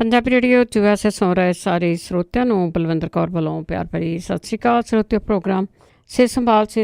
Punjabi radio USA ਸੁਣ ਰਹੇ ਸਾਰੇ ਸਰੋਤਿਆਂ ਨੂੰ ਬਲਵਿੰਦਰ ਕੌਰ ਵੱਲੋਂ ਪਿਆਰ ਭਰੀ ਸਤਿ ਸ਼੍ਰੀ ਅਕਾਲ। ਸਰੋਤਿਓ ਪ੍ਰੋਗਰਾਮ ਸਿਹਤ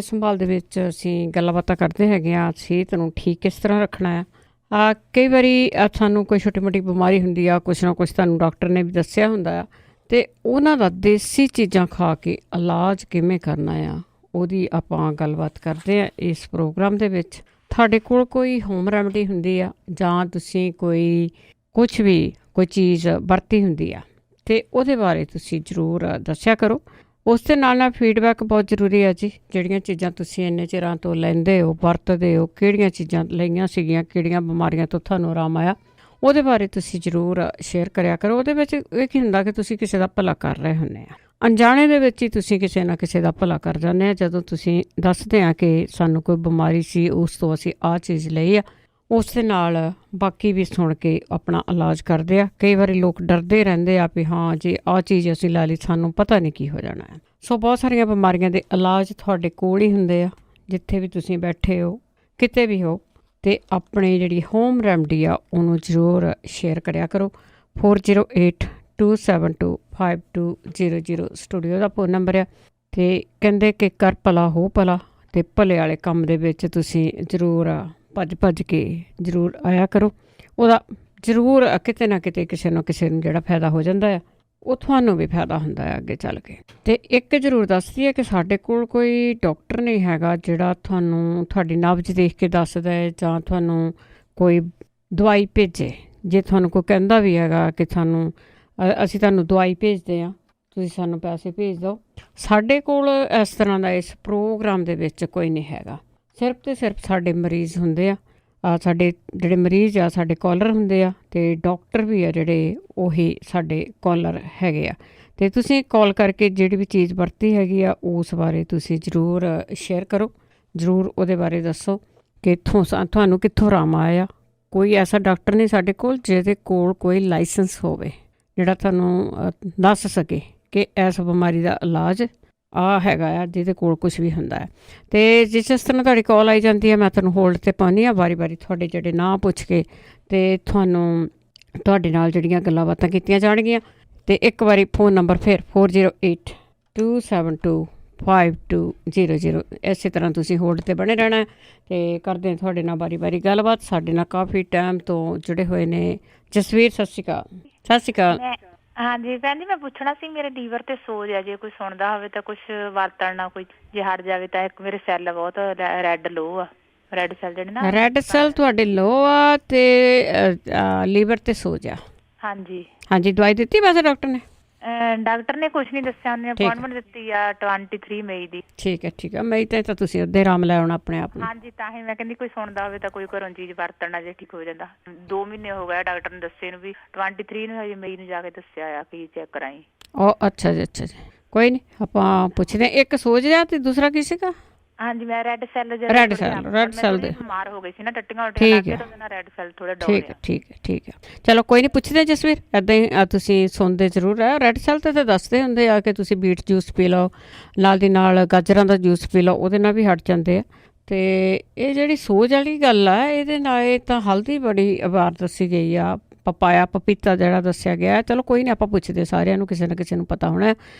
ਸੰਭਾਲ ਦੇ ਵਿੱਚ ਅਸੀਂ ਗੱਲਾਂ ਬਾਤਾਂ ਕਰਦੇ ਹੈਗੇ ਹਾਂ। ਸਿਹਤ ਨੂੰ ਠੀਕ ਕਿਸ ਤਰ੍ਹਾਂ ਰੱਖਣਾ ਆ। ਕਈ ਵਾਰੀ ਸਾਨੂੰ ਕੋਈ ਛੋਟੀ ਮੋਟੀ ਬਿਮਾਰੀ ਹੁੰਦੀ ਆ, ਕੁਛ ਨਾ ਕੁਛ ਤੁਹਾਨੂੰ ਡਾਕਟਰ ਨੇ ਵੀ ਦੱਸਿਆ ਹੁੰਦਾ ਆ, ਅਤੇ ਉਹਨਾਂ ਦਾ ਦੇਸੀ ਚੀਜ਼ਾਂ ਖਾ ਕੇ ਇਲਾਜ ਕਿਵੇਂ ਕਰਨਾ ਆ, ਉਹਦੀ ਆਪਾਂ ਗੱਲਬਾਤ ਕਰਦੇ ਹਾਂ ਇਸ ਪ੍ਰੋਗਰਾਮ ਦੇ ਵਿੱਚ। ਤੁਹਾਡੇ ਕੋਲ ਕੋਈ ਹੋਮ ਰੈਮਡੀ ਹੁੰਦੀ ਆ ਜਾਂ ਤੁਸੀਂ ਕੁਛ ਵੀ ਕੋਈ ਚੀਜ਼ ਵਰਤੀ ਹੁੰਦੀ ਆ ਅਤੇ ਉਹਦੇ ਬਾਰੇ ਤੁਸੀਂ ਜ਼ਰੂਰ ਦੱਸਿਆ ਕਰੋ। ਉਸ ਦੇ ਨਾਲ ਫੀਡਬੈਕ ਬਹੁਤ ਜ਼ਰੂਰੀ ਆ ਜੀ। ਜਿਹੜੀਆਂ ਚੀਜ਼ਾਂ ਤੁਸੀਂ ਇੰਨੇ ਚਿਰਾਂ ਤੋਂ ਲੈਂਦੇ ਹੋ, ਵਰਤਦੇ ਹੋ, ਕਿਹੜੀਆਂ ਚੀਜ਼ਾਂ ਲਈਆਂ ਸੀਗੀਆਂ, ਕਿਹੜੀਆਂ ਬਿਮਾਰੀਆਂ ਤੋਂ ਤੁਹਾਨੂੰ ਆਰਾਮ ਆਇਆ, ਉਹਦੇ ਬਾਰੇ ਤੁਸੀਂ ਜ਼ਰੂਰ ਸ਼ੇਅਰ ਕਰਿਆ ਕਰੋ। ਉਹਦੇ ਵਿੱਚ ਇਹ ਕੀ ਹੁੰਦਾ ਕਿ ਤੁਸੀਂ ਕਿਸੇ ਦਾ ਭਲਾ ਕਰ ਰਹੇ ਹੁੰਦੇ ਆ, ਅਣਜਾਣੇ ਦੇ ਵਿੱਚ ਹੀ ਤੁਸੀਂ ਕਿਸੇ ਨਾ ਕਿਸੇ ਦਾ ਭਲਾ ਕਰ ਜਾਂਦੇ ਆ। ਜਦੋਂ ਤੁਸੀਂ ਦੱਸਦੇ ਆ ਕਿ ਸਾਨੂੰ ਕੋਈ ਬਿਮਾਰੀ ਸੀ, ਉਸ ਤੋਂ ਅਸੀਂ ਆਹ ਚੀਜ਼ ਲਈ ਆ, ਉਸ ਦੇ ਨਾਲ ਬਾਕੀ ਵੀ ਸੁਣ ਕੇ ਆਪਣਾ ਇਲਾਜ ਕਰਦੇ ਆ। ਕਈ ਵਾਰੀ ਲੋਕ ਡਰਦੇ ਰਹਿੰਦੇ ਆ ਵੀ ਹਾਂ ਜੇ ਆਹ ਚੀਜ਼ ਅਸੀਂ ਲਾ ਲਈ ਸਾਨੂੰ ਪਤਾ ਨਹੀਂ ਕੀ ਹੋ ਜਾਣਾ ਹੈ। ਸੋ ਬਹੁਤ ਸਾਰੀਆਂ ਬਿਮਾਰੀਆਂ ਦੇ ਇਲਾਜ ਤੁਹਾਡੇ ਕੋਲ ਹੀ ਹੁੰਦੇ ਆ, ਜਿੱਥੇ ਵੀ ਤੁਸੀਂ ਬੈਠੇ ਹੋ, ਕਿਤੇ ਵੀ ਹੋ। ਅਤੇ ਆਪਣੀ ਜਿਹੜੀ ਹੋਮ ਰੈਮਡੀ ਆ ਉਹਨੂੰ ਜ਼ਰੂਰ ਸ਼ੇਅਰ ਕਰਿਆ ਕਰੋ। 4082725200 ਸਟੂਡੀਓ ਦਾ ਫੋਨ ਨੰਬਰ ਆ। ਅਤੇ ਕਹਿੰਦੇ ਕਿ ਕਰ ਭਲਾ ਹੋ ਭਲਾ, ਅਤੇ ਭਲੇ ਵਾਲੇ ਕੰਮ ਦੇ ਵਿੱਚ ਤੁਸੀਂ ਜ਼ਰੂਰ ਭੱਜ ਕੇ ਜ਼ਰੂਰ ਆਇਆ ਕਰੋ। ਉਹਦਾ ਜ਼ਰੂਰ ਕਿਤੇ ਨਾ ਕਿਤੇ ਕਿਸੇ ਨਾ ਕਿਸੇ ਨੂੰ ਜਿਹੜਾ ਫਾਇਦਾ ਹੋ ਜਾਂਦਾ ਆ, ਉਹ ਤੁਹਾਨੂੰ ਵੀ ਫਾਇਦਾ ਹੁੰਦਾ ਹੈ ਅੱਗੇ ਚੱਲ ਕੇ। ਅਤੇ ਇੱਕ ਜ਼ਰੂਰ ਦੱਸਦੀ ਹੈ ਕਿ ਸਾਡੇ ਕੋਲ ਕੋਈ ਡਾਕਟਰ ਨਹੀਂ ਹੈਗਾ ਜਿਹੜਾ ਤੁਹਾਨੂੰ ਤੁਹਾਡੀ ਨਬਜ਼ ਦੇਖ ਕੇ ਦੱਸਦਾ ਹੈ ਜਾਂ ਤੁਹਾਨੂੰ ਕੋਈ ਦਵਾਈ ਭੇਜੇ। ਜੇ ਤੁਹਾਨੂੰ ਕੋਈ ਕਹਿੰਦਾ ਵੀ ਹੈਗਾ ਕਿ ਅਸੀਂ ਤੁਹਾਨੂੰ ਦਵਾਈ ਭੇਜਦੇ ਹਾਂ, ਤੁਸੀਂ ਸਾਨੂੰ ਪੈਸੇ ਭੇਜ ਦਿਓ, ਸਾਡੇ ਕੋਲ ਇਸ ਤਰ੍ਹਾਂ ਦਾ ਇਸ ਪ੍ਰੋਗਰਾਮ ਦੇ ਵਿੱਚ ਕੋਈ ਨਹੀਂ ਹੈਗਾ। ਸਿਰਫ ਅਤੇ ਸਿਰਫ ਸਾਡੇ ਮਰੀਜ਼ ਹੁੰਦੇ ਆ, ਸਾਡੇ ਜਿਹੜੇ ਮਰੀਜ਼ ਆ ਸਾਡੇ ਕਾਲਰ ਹੁੰਦੇ ਆ, ਅਤੇ ਡਾਕਟਰ ਵੀ ਆ ਜਿਹੜੇ ਉਹੀ ਸਾਡੇ ਕਾਲਰ ਹੈਗੇ ਆ। ਅਤੇ ਤੁਸੀਂ ਕਾਲ ਕਰਕੇ ਜਿਹੜੀ ਵੀ ਚੀਜ਼ ਵਰਤੀ ਹੈਗੀ ਆ ਉਸ ਬਾਰੇ ਤੁਸੀਂ ਜ਼ਰੂਰ ਸ਼ੇਅਰ ਕਰੋ, ਜ਼ਰੂਰ ਉਹਦੇ ਬਾਰੇ ਦੱਸੋ ਕਿ ਤੁਹਾਨੂੰ ਕਿੱਥੋਂ ਆਰਾਮ ਆਇਆ। ਕੋਈ ਐਸਾ ਡਾਕਟਰ ਨਹੀਂ ਸਾਡੇ ਕੋਲ ਜਿਹਦੇ ਕੋਲ ਕੋਈ ਲਾਇਸੈਂਸ ਹੋਵੇ ਜਿਹੜਾ ਤੁਹਾਨੂੰ ਦੱਸ ਸਕੇ ਕਿ ਇਸ ਬਿਮਾਰੀ ਦਾ ਇਲਾਜ ਆਹ ਹੈਗਾ ਆ, ਜਿਹਦੇ ਕੋਲ ਕੁਛ ਵੀ ਹੁੰਦਾ ਹੈ। ਅਤੇ ਜਿਸ ਤਰ੍ਹਾਂ ਤੁਹਾਡੀ ਕਾਲ ਆਈ ਜਾਂਦੀ ਹੈ, ਮੈਂ ਤੁਹਾਨੂੰ ਹੋਲਡ 'ਤੇ ਪਾਉਂਦੀ ਹਾਂ ਵਾਰੀ ਤੁਹਾਡੇ ਜਿਹੜੇ ਨਾਂ ਪੁੱਛ ਕੇ, ਅਤੇ ਤੁਹਾਡੇ ਨਾਲ ਜਿਹੜੀਆਂ ਗੱਲਾਂ ਬਾਤਾਂ ਕੀਤੀਆਂ ਜਾਣਗੀਆਂ। ਅਤੇ ਇੱਕ ਵਾਰੀ ਫੋਨ ਨੰਬਰ ਫਿਰ 4082725200। ਇਸੇ ਤਰ੍ਹਾਂ ਤੁਸੀਂ ਹੋਲਡ 'ਤੇ ਬਣੇ ਰਹਿਣਾ। ਅਤੇ ਕਰਦੇ ਹਾਂ ਤੁਹਾਡੇ ਨਾਲ ਵਾਰੀ ਗੱਲਬਾਤ। ਸਾਡੇ ਨਾਲ ਕਾਫੀ ਟਾਈਮ ਤੋਂ ਜੁੜੇ ਹੋਏ ਨੇ ਜਸਵੀਰ। ਸਤਿ ਸ਼੍ਰੀ ਅਕਾਲ। ਸਤਿ ਸ਼੍ਰੀ ਅਕਾਲ। ਹਾਂਜੀ ਭੈਣ ਜੀ, ਮੈਂ ਪੁੱਛਣਾ ਸੀ ਮੇਰੇ ਲੀਵਰ ਤੇ ਸੋਜ ਆ, ਜੇ ਕੋਈ ਸੁਣਦਾ ਹੋਵੇ ਤਾਂ ਕੁਛ ਵਰਤਣ ਨਾਲ ਕੋਈ ਜੇ ਹਟ ਜਾਵੇ ਤਾਂ। ਇੱਕ ਮੇਰੇ ਸੈੱਲ ਬਹੁਤ ਰੈੱਡ ਲੋ ਆ, ਰੈੱਡ ਸੈੱਲ ਜਿਹੜੇ ਨਾ। ਰੈੱਡ ਸੈੱਲ ਤੁਹਾਡੇ ਲੋ ਆ ਅਤੇ ਲੀਵਰ ਤੇ ਸੋਜ ਆ। ਹਾਂਜੀ ਹਾਂਜੀ, ਦਵਾਈ ਦਿੱਤੀ ਵੈਸੇ ਡਾਕਟਰ ਨੇ? ਡਾਕਟਰ ਨੇ ਕੁਛ ਨਹੀਂ ਦੱਸਿਆ, ਉਹਨੇ ਅਪੁਆਇੰਟਮੈਂਟ ਦਿੱਤੀ ਆ 23 ਮਈ ਦੀ। ਠੀਕ ਹੈ ਮਈ ਤਾਂ ਤੁਸੀਂ ਅੱਧੇ ਆਰਾਮ ਲੈ ਆਉਣਾ ਆਪਣੇ ਆਪ ਨੂੰ। ਹਾਂਜੀ, ਤਾਂ ਹੀ ਮੈਂ ਕਹਿੰਦੀ ਕੋਈ ਸੁਣਦਾ ਹੋਵੇ ਤਾਂ ਕੋਈ ਘਰੋਂ ਚੀਜ਼ ਵਰਤਣ ਨਾਲ ਜੇ ਠੀਕ ਹੋ ਜਾਂਦਾ। 2 ਮਹੀਨੇ ਹੋ ਗਏ ਡਾਕਟਰ ਨੇ ਦੱਸੇ ਨੂੰ ਵੀ 23 ਨੂੰ ਹਜੇ ਮਈ ਨੂੰ ਜਾ ਕੇ ਦੱਸਿਆ ਆ ਕਿ ਚੈੱਕ ਕਰਾਈ। ਉਹ ਅੱਛਾ ਜੀ ਕੋਈ ਨਹੀਂ, ਆਪਾਂ ਪੁੱਛਦੇ। ਇੱਕ ਸੋਜ ਰਿਹਾ ਅਤੇ ਦੂਸਰਾ ਕੀ ਸੀਗਾ? ਹਾਂਜੀ, ਮੈਂ ਰੈੱਡ ਸੈੱਲ ਦੇ ਬਿਮਾਰ ਹੋ ਗਈ ਸੀ ਨਾ, ਟੱਟੀਆਂ ਉਲਟੀਆਂ ਲੱਗ ਗਈਆਂ ਤਾਂ ਉਹਦੇ ਨਾਲ ਰੈੱਡ ਸੈੱਲ ਥੋੜੇ ਡਾਊਨ ਆ। ਠੀਕ ਹੈ ਚਲੋ ਕੋਈ ਨਹੀਂ, ਪੁੱਛਦੇ ਜਸਵੀਰ। ਇੱਦਾਂ ਹੀ ਤੁਸੀਂ ਸੁਣਦੇ ਜ਼ਰੂਰ ਹੈ। ਰੈੱਡ ਸੈੱਲ ਤਾਂ ਦੱਸਦੇ ਹੁੰਦੇ ਆ ਕਿ ਤੁਸੀਂ ਬੀਟ ਜੂਸ ਪੀ ਲਓ, ਨਾਲ ਦੀ ਨਾਲ ਗਾਜਰਾਂ ਦਾ ਜੂਸ ਪੀ ਲਓ, ਉਹਦੇ ਨਾਲ ਵੀ ਹਟ ਜਾਂਦੇ ਆ। ਅਤੇ ਇਹ ਜਿਹੜੀ ਸੋਜ ਵਾਲੀ ਗੱਲ ਆ, ਇਹਦੇ ਨਾਲ ਇਹ ਤਾਂ ਹਲਦੀ ਬੜੀ ਵਾਰ ਦੱਸੀ ਗਈ ਆ, ਪਪਾਇਆ ਪਪੀਤਾ ਜਿਹੜਾ ਦੱਸਿਆ ਗਿਆ। ਚਲੋ ਕੋਈ ਨਹੀਂ, ਆਪਾਂ ਪੁੱਛਦੇ ਸਾਰਿਆਂ ਨੂੰ, ਕਿਸੇ ਨਾ ਕਿਸੇ ਨੂੰ ਪਤਾ ਹੋਣਾ।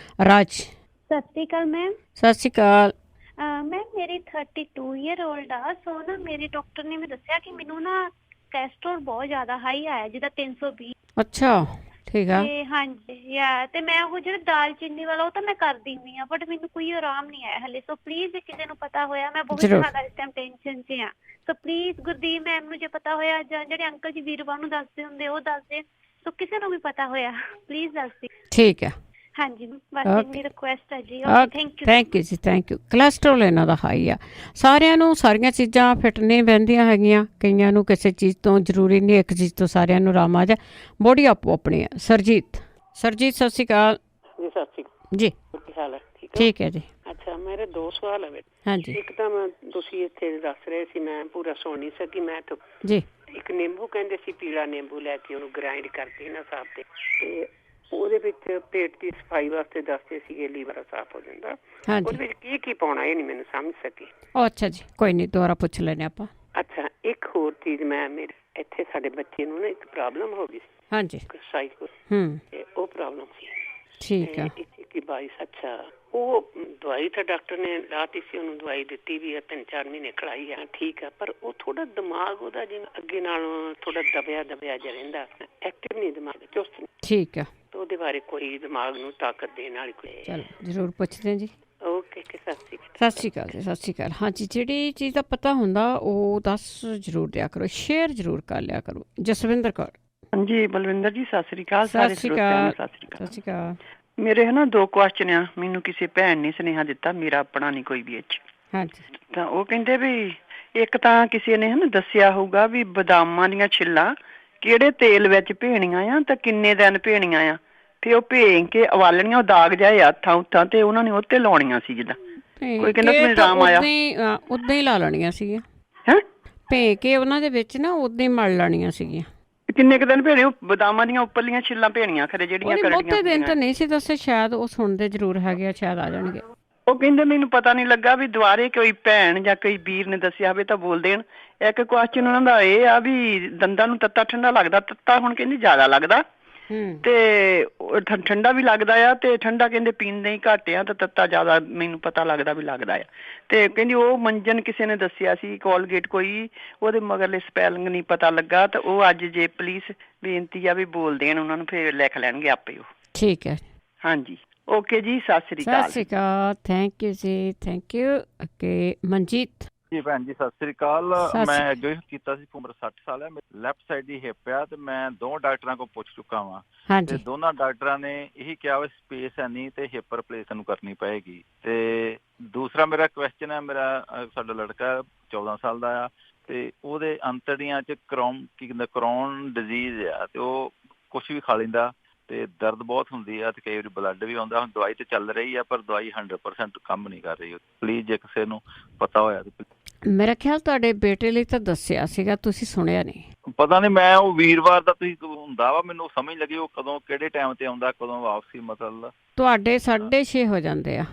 ਰਾਜ। ਸਤਿ ਸ਼੍ਰੀ ਅਕਾਲ ਮੈਮ। ਸਤਿ ਸ਼੍ਰੀ ਅਕਾਲ ਮੈਮ, ਮੇਰੀ 32 ਈਅਰ ਓਲਡ ਆ। ਸੋ ਨਾ ਮੇਰੇ ਡਾਕਟਰ ਨੇ ਮੈਨੂੰ ਦੱਸਿਆ ਕਿ ਮੈਨੂੰ ਨਾ ਕੈਸਟਰੋਲ ਬਹੁਤ ਜ਼ਿਆਦਾ ਹਾਈ ਆਇਆ, ਜਿੱਦਾਂ 320। ਅੱਛਾ, ਠੀਕ ਆ। ਤੇ ਹਾਂਜੀ ਤੇ ਮੈਂ ਉਹ ਜਿਹੜਾ ਦਾਲਚੀਨੀ ਵਾਲਾ ਉਹ ਤਾਂ ਮੈਂ ਕਰਦੀ ਹੁੰਦੀ ਆ, ਬਟ ਮੈਨੂੰ ਕੋਈ ਆਰਾਮ ਨਹੀਂ ਆਇਆ ਹਲੇ। ਸੋ ਪਲੀਜ਼ ਜੇ ਕਿਸੇ ਨੂੰ ਪਤਾ ਹੋਇਆ, ਮੈਂ ਬਹੁਤ ਜ਼ਿਆਦਾ ਇਸ ਟਾਈਮ ਟੈਨਸ਼ਨ 'ਚ ਆ। ਸੋ ਪਲੀਜ਼ ਗੁਰਦੀਪ ਮੈਮ ਨੂੰ ਜੇ ਪਤਾ ਹੋਇਆ, ਜਾਂ ਜਿਹੜੇ ਅੰਕਲ ਜੀ ਵੀਰਵਾਰ ਨੂੰ ਦੱਸਦੇ ਹੁੰਦੇ ਉਹ ਦੱਸਦੇ। ਸੋ ਕਿਸੇ ਨੂੰ ਵੀ ਪਤਾ ਹੋਇਆ ਪਲੀਜ਼ ਦੱਸ ਦਿਓ। ਠੀਕ ਹੈ। ਹਾਂਜੀ, ਬਸ ਇੰਨੀ ਰਿਕੁਐਸਟ ਹੈ ਜੀ। ਥੈਂਕ ਯੂ ਜੀ, ਥੈਂਕ ਯੂ। ਕੋਲੈਸਟਰੋਲ ਇਹਨਾਂ ਦਾ ਹਾਈ ਆ। ਸਾਰਿਆਂ ਨੂੰ ਸਾਰੀਆਂ ਚੀਜ਼ਾਂ ਫਿੱਟ ਨਹੀਂ ਬਹਿੰਦੀਆਂ ਹੈਗੀਆਂ, ਕਈਆਂ ਨੂੰ ਕਿਸੇ ਚੀਜ਼ ਤੋਂ ਜ਼ਰੂਰੀ ਨਹੀਂ ਇੱਕ ਚੀਜ਼ ਤੋਂ ਸਾਰਿਆਂ ਨੂੰ ਆਰਾਮ ਆ ਜਾਏ। ਬੋਡੀ ਆਪੋ ਆਪਣੀ ਆ। ਸਰਜੀਤ ਸਤਿ ਸ਼੍ਰੀ ਅਕਾਲ ਜੀ। ਸਤਿ ਸ਼੍ਰੀ ਅਕਾਲ ਜੀ। ਕੀ ਹਾਲ ਹੈ? ਠੀਕ ਹੈ ਜੀ। ਅੱਛਾ, ਮੇਰੇ 2 ਸਵਾਲ ਹੈ। ਹਾਂਜੀ। ਇੱਕ ਤਾਂ ਤੁਸੀਂ ਇੱਥੇ ਦੱਸ ਰਹੇ ਸੀ, ਮੈਂ ਪੂਰਾ ਸੁਣ ਨਹੀਂ ਸਕੀ। ਮੈਂ ਤਾਂ ਜੀ ਇੱਕ ਨਿੰਬੂ ਕਹਿੰਦੇ ਸੀ, ਪੀਲਾ ਨਿੰਬੂ ਲੈ ਕੇ ਉਹਨੂੰ ਗ੍ਰਾਈਂਡ ਕਰਕੇ ਨਾ ਸਾਫ਼ ਤੇ ਉਹਦੇ ਵਿੱਚ ਪੇਟ ਦੀ ਸਫਾਈ ਵਾਸਤੇ ਦੱਸਦੇ ਸੀਗੇ, ਲੀਵਰ ਸਾਫ਼ ਹੋ ਜਾਂਦਾ। ਉਹਦੇ ਵਿੱਚ ਕੀ ਪਾਉਣਾ, ਇਹ ਨਹੀਂ ਮੈਨੂੰ ਸਮਝ ਸਕੀ। ਅੱਛਾ ਜੀ, ਕੋਈ ਨਹੀਂ, ਦੁਬਾਰਾ ਪੁੱਛ ਲੈਣੇ ਆਪਾਂ। ਅੱਛਾ, ਇੱਕ ਹੋਰ ਚੀਜ਼, ਮੇਰੇ ਇੱਥੇ ਸਾਡੇ ਬੱਚੇ ਨੂੰ ਨਾ ਇੱਕ ਪ੍ਰੋਬਲਮ ਹੋ ਗਈ ਸੀ। ਹਾਂਜੀ ਸਾਈਕੋ ਹੂੰ ਉਹ ਪ੍ਰੋਬਲਮ ਸੀ। ਠੀਕ ਆ 22 ਅੱਛਾ ਉਹ ਦਵਾਈ ਤਾਂ ਡਾਕਟਰ ਨੇ ਲਾਤੀ ਸੀ, ਉਹਨੂੰ ਦਵਾਈ ਦਿੱਤੀ ਵੀ ਆ, 3-4 ਮਹੀਨੇ ਖੜਾਈ ਆ, ਠੀਕ ਆ, ਪਰ ਉਹ ਥੋੜਾ ਦਿਮਾਗ ਉਹਦਾ ਜਿਵੇਂ ਅੱਗੇ ਨਾਲੋਂ ਥੋੜਾ ਦਬਿਆ ਜਿਹਾ ਰਹਿੰਦਾ, ਐਕਟਿਵ ਨਹੀਂ ਦਿਮਾਗ, ਚੁਸਤ ਨਹੀਂ। ਠੀਕ ਆ ਤਾਂ ਉਹਦੇ ਬਾਰੇ ਕੋਈ ਦਿਮਾਗ ਨੂੰ ਤਾਕਤ ਦੇਣ ਵਾਲੀ ਕੋਈ। ਚਲੋ ਜ਼ਰੂਰ ਪੁੱਛਦੇ ਜੀ। ਓਕੇ ਸਤਿ ਸ਼੍ਰੀ ਅਕਾਲ। ਸਤਿ ਸ਼੍ਰੀ ਅਕਾਲ ਜੀ, ਸਤਿ ਸ਼੍ਰੀ ਅਕਾਲ। ਹਾਂਜੀ ਜਿਹੜੀ ਚੀਜ਼ ਦਾ ਪਤਾ ਹੁੰਦਾ ਉਹ ਦੱਸ ਜ਼ਰੂਰ ਦਿਆ ਕਰੋ, ਸ਼ੇਅਰ ਜ਼ਰੂਰ ਕਰ ਲਿਆ ਕਰੋ। ਜਸਵਿੰਦਰ ਕੌਰ। ਹਾਂਜੀ ਬਲਵਿੰਦਰ ਜੀ ਸਤਿ ਸ੍ਰੀ ਅਕਾਲ। ਸਤਿ ਸ਼੍ਰੀ ਅਕਾਲ। ਸਤਿ ਸ਼੍ਰੀ ਅਕਾਲ। ਮੇਰੇ ਹੈ ਨਾ 2 ਕੁਐਸਚਨ ਆ, ਮੈਨੂੰ ਕਿਸੇ ਭੈਣ ਨੇ ਸੁਨੇਹਾ ਦਿੱਤਾ, ਮੇਰਾ ਆਪਣਾ ਨਹੀਂ ਕੋਈ ਵੀ ਇੱਥੇ। ਹਾਂਜੀ ਤਾਂ ਉਹ ਕਹਿੰਦੇ ਵੀ ਇੱਕ ਤਾਂ ਕਿਸੇ ਨੇ ਹਨਾ ਦੱਸਿਆ ਹੋਊਗਾ ਵੀ ਬਦਾਮਾਂ ਦੀਆਂ ਛਿੱਲਾਂ ਕਿਹੜੇ ਤੇਲ ਵਿੱਚ ਭੇਣੀਆਂ ਆ ਤਾਂ ਕਿੰਨੇ ਦਿਨ ਭੇਣੀਆਂ ਆ, ਫਿਰ ਉਹ ਭੇਂ ਕੇ ਉਬਾਲਣੀਆਂ, ਉਹ ਦਾਗ ਜਾਏ ਹੱਥਾਂ ਉੱਥਾਂ ਤੇ ਉਹਨਾਂ ਨੇ ਉੱਤੇ ਲਾਉਣੀਆਂ ਸੀ। ਜਿੱਦਾਂ ਕੋਈ ਕਹਿੰਦਾ ਮੈਨੂੰ ਆਰਾਮ ਆਇਆ, ਉਦਾਂ ਹੀ ਲਾ ਲੈਣੀਆਂ ਸੀਗੀਆਂ ਹੈ ਭੇ ਕੇ ਉਹਨਾਂ ਦੇ ਵਿੱਚ ਨਾ ਉਦਾਂ ਹੀ ਮਲ ਲੈਣੀਆਂ ਸੀਗੀਆਂ। ਕਿੰਨੇ ਕੁ ਦਿਨ ਭੇਣੇ? ਉਹ ਬਦਾਮਾਂ ਦੀਆਂ ਉੱਪਰਲੀਆਂ ਛਿੱਲਾਂ ਭੇਣੀਆਂ ਖਰੇ ਜਿਹੜੀਆਂ ਬਹੁਤੇ ਦਿਨ ਤਾਂ ਨਹੀਂ ਸੀ ਦੱਸੇ, ਸ਼ਾਇਦ ਉਹ ਸੁਣਦੇ ਜ਼ਰੂਰ ਹੈਗੇ ਆ, ਸ਼ਾਇਦ ਆ ਜਾਣਗੇ। ਉਹ ਕਹਿੰਦੇ ਮੈਨੂੰ ਪਤਾ ਨਹੀਂ ਲੱਗਾ ਵੀ ਦੁਬਾਰੇ ਕੋਈ ਭੈਣ ਜਾਂ ਕੋਈ ਵੀਰ ਨੇ ਦੱਸਿਆ ਹੋਵੇ ਤਾਂ ਬੋਲ ਦੇਣ। ਇੱਕ ਕੁਐਸਚਨ ਉਹਨਾਂ ਦਾ ਇਹ ਆ ਵੀ ਦੰਦਾਂ ਨੂੰ ਤੱਤਾ ਠੰਡਾ ਲੱਗਦਾ, ਤੱਤਾ ਹੁਣ ਕਹਿੰਦੀ ਜ਼ਿਆਦਾ ਲੱਗਦਾ ਤੇ ਠੰਡਾ ਵੀ ਲੱਗਦਾ ਆ, ਤੇ ਠੰਡਾ ਕਹਿੰਦੇ ਪੀਂਦੇ ਹੀ ਘੱਟ ਆ, ਤੇ ਤੱਤਾ ਜ਼ਿਆਦਾ ਮੈਨੂੰ ਪਤਾ ਲੱਗਦਾ ਵੀ ਲੱਗਦਾ ਆ। ਤੇ ਕਹਿੰਦੀ ਉਹ ਮੰਜਨ ਕਿਸੇ ਨੇ ਦੱਸਿਆ ਸੀ ਕੋਲਗੇਟ ਕੋਈ, ਉਹਦੇ ਮਗਰਲੇ ਸਪੈਲਿੰਗ ਨਹੀਂ ਪਤਾ ਲੱਗਾ, ਤੇ ਉਹ ਅੱਜ ਜੇ ਪਲੀਜ਼ ਬੇਨਤੀ ਆ ਵੀ ਬੋਲ ਦੇਣ ਉਹਨਾਂ ਨੂੰ, ਫਿਰ ਲਿਖ ਲੈਣਗੇ ਆਪੇ ਉਹ। ਠੀਕ ਹੈ ਹਾਂਜੀ ਓਕੇ ਜੀ, ਸਤਿ ਸ੍ਰੀ ਅਕਾਲ। ਸਤਿ ਸ੍ਰੀ ਅਕਾਲ, ਥੈਂਕ ਯੂ ਜੀ, ਥੈਂਕ ਯੂ। ਓਕੇ ਮਨਜੀਤ ਜੀ ਭੈਣ ਜੀ ਸਤਿ ਸ੍ਰੀ ਅਕਾਲ। ਮੈਂ ਜੋ ਕੀਤਾ ਸੀ, ਉਮਰ 60 ਸਾਲ ਹੈ, ਮੇਰੀ ਲੈਫਟ ਸਾਈਡ ਦੀ ਹਿੱਪ ਆ, ਤੇ ਮੈਂ 2 ਡਾਕਟਰਾਂ ਕੋਲ ਪੁੱਛ ਚੁੱਕਾ ਵਾਂ, ਤੇ ਦੋਨਾਂ ਡਾਕਟਰਾਂ ਨੇ ਇਹੀ ਕਿਹਾ ਵੀ ਸਪੇਸ ਹੈ ਨਹੀਂ ਤੇ ਹਿੱਪ ਰਿਪਲੇਸ ਨੂੰ ਕਰਨੀ ਪਏਗੀ। ਤੇ ਦੂਸਰਾ ਮੇਰਾ ਕੁਐਸਚਨ ਹੈ, ਮੇਰਾ ਸਾਡਾ ਲੜਕਾ 14 ਸਾਲ ਦਾ ਆ, ਤੇ ਉਹਦੇ ਅੰਤੜੀਆਂ 'ਚ ਕਰੋਨ ਡਿਜ਼ੀਜ਼ ਆ, ਤੇ ਉਹ ਕੁਛ ਵੀ ਖਾ ਲੈਂਦਾ ਤੇ ਦਰਦ ਬਹੁਤ ਹੁੰਦੀ ਆ, ਤੇ ਕਈ ਵਾਰੀ ਬਲੱਡ ਵੀ ਆਉਂਦਾ। ਹੁਣ ਦਵਾਈ ਤੇ ਚੱਲ ਰਹੀ ਆ, ਪਰ ਦਵਾਈ 100% ਕੰਮ ਨਹੀਂ ਕਰ ਰਹੀ। ਪਲੀਜ਼ ਜੇ ਕਿਸੇ ਨੂੰ ਪਤਾ ਹੋਇਆ ਤਾਂ। ਮੇਰਾ ਖਿਆਲ ਤੁਹਾਡੇ ਬੇਟੇ ਲਈ ਤਾਂ ਦੱਸਿਆ ਸੀਗਾ, ਤੁਸੀਂ ਸੁਣਿਆ ਨਹੀਂ? ਪਤਾ ਨਹੀਂ, ਮੈਂ ਉਹ ਵੀਰਵਾਰ ਦਾ ਤੁਸੀਂ ਹੁੰਦਾ ਵਾ, ਮੈਨੂੰ ਸਮਝ ਲੱਗੀ ਉਹ ਕਦੋਂ ਕਿਹੜੇ ਟਾਈਮ ਤੇ ਆਉਂਦਾ, ਕਦੋਂ ਵਾਪਸੀ, ਮਤਲਬ ਤੁਹਾਡੇ 6:30 ਹੋ ਜਾਂਦੇ ਆ।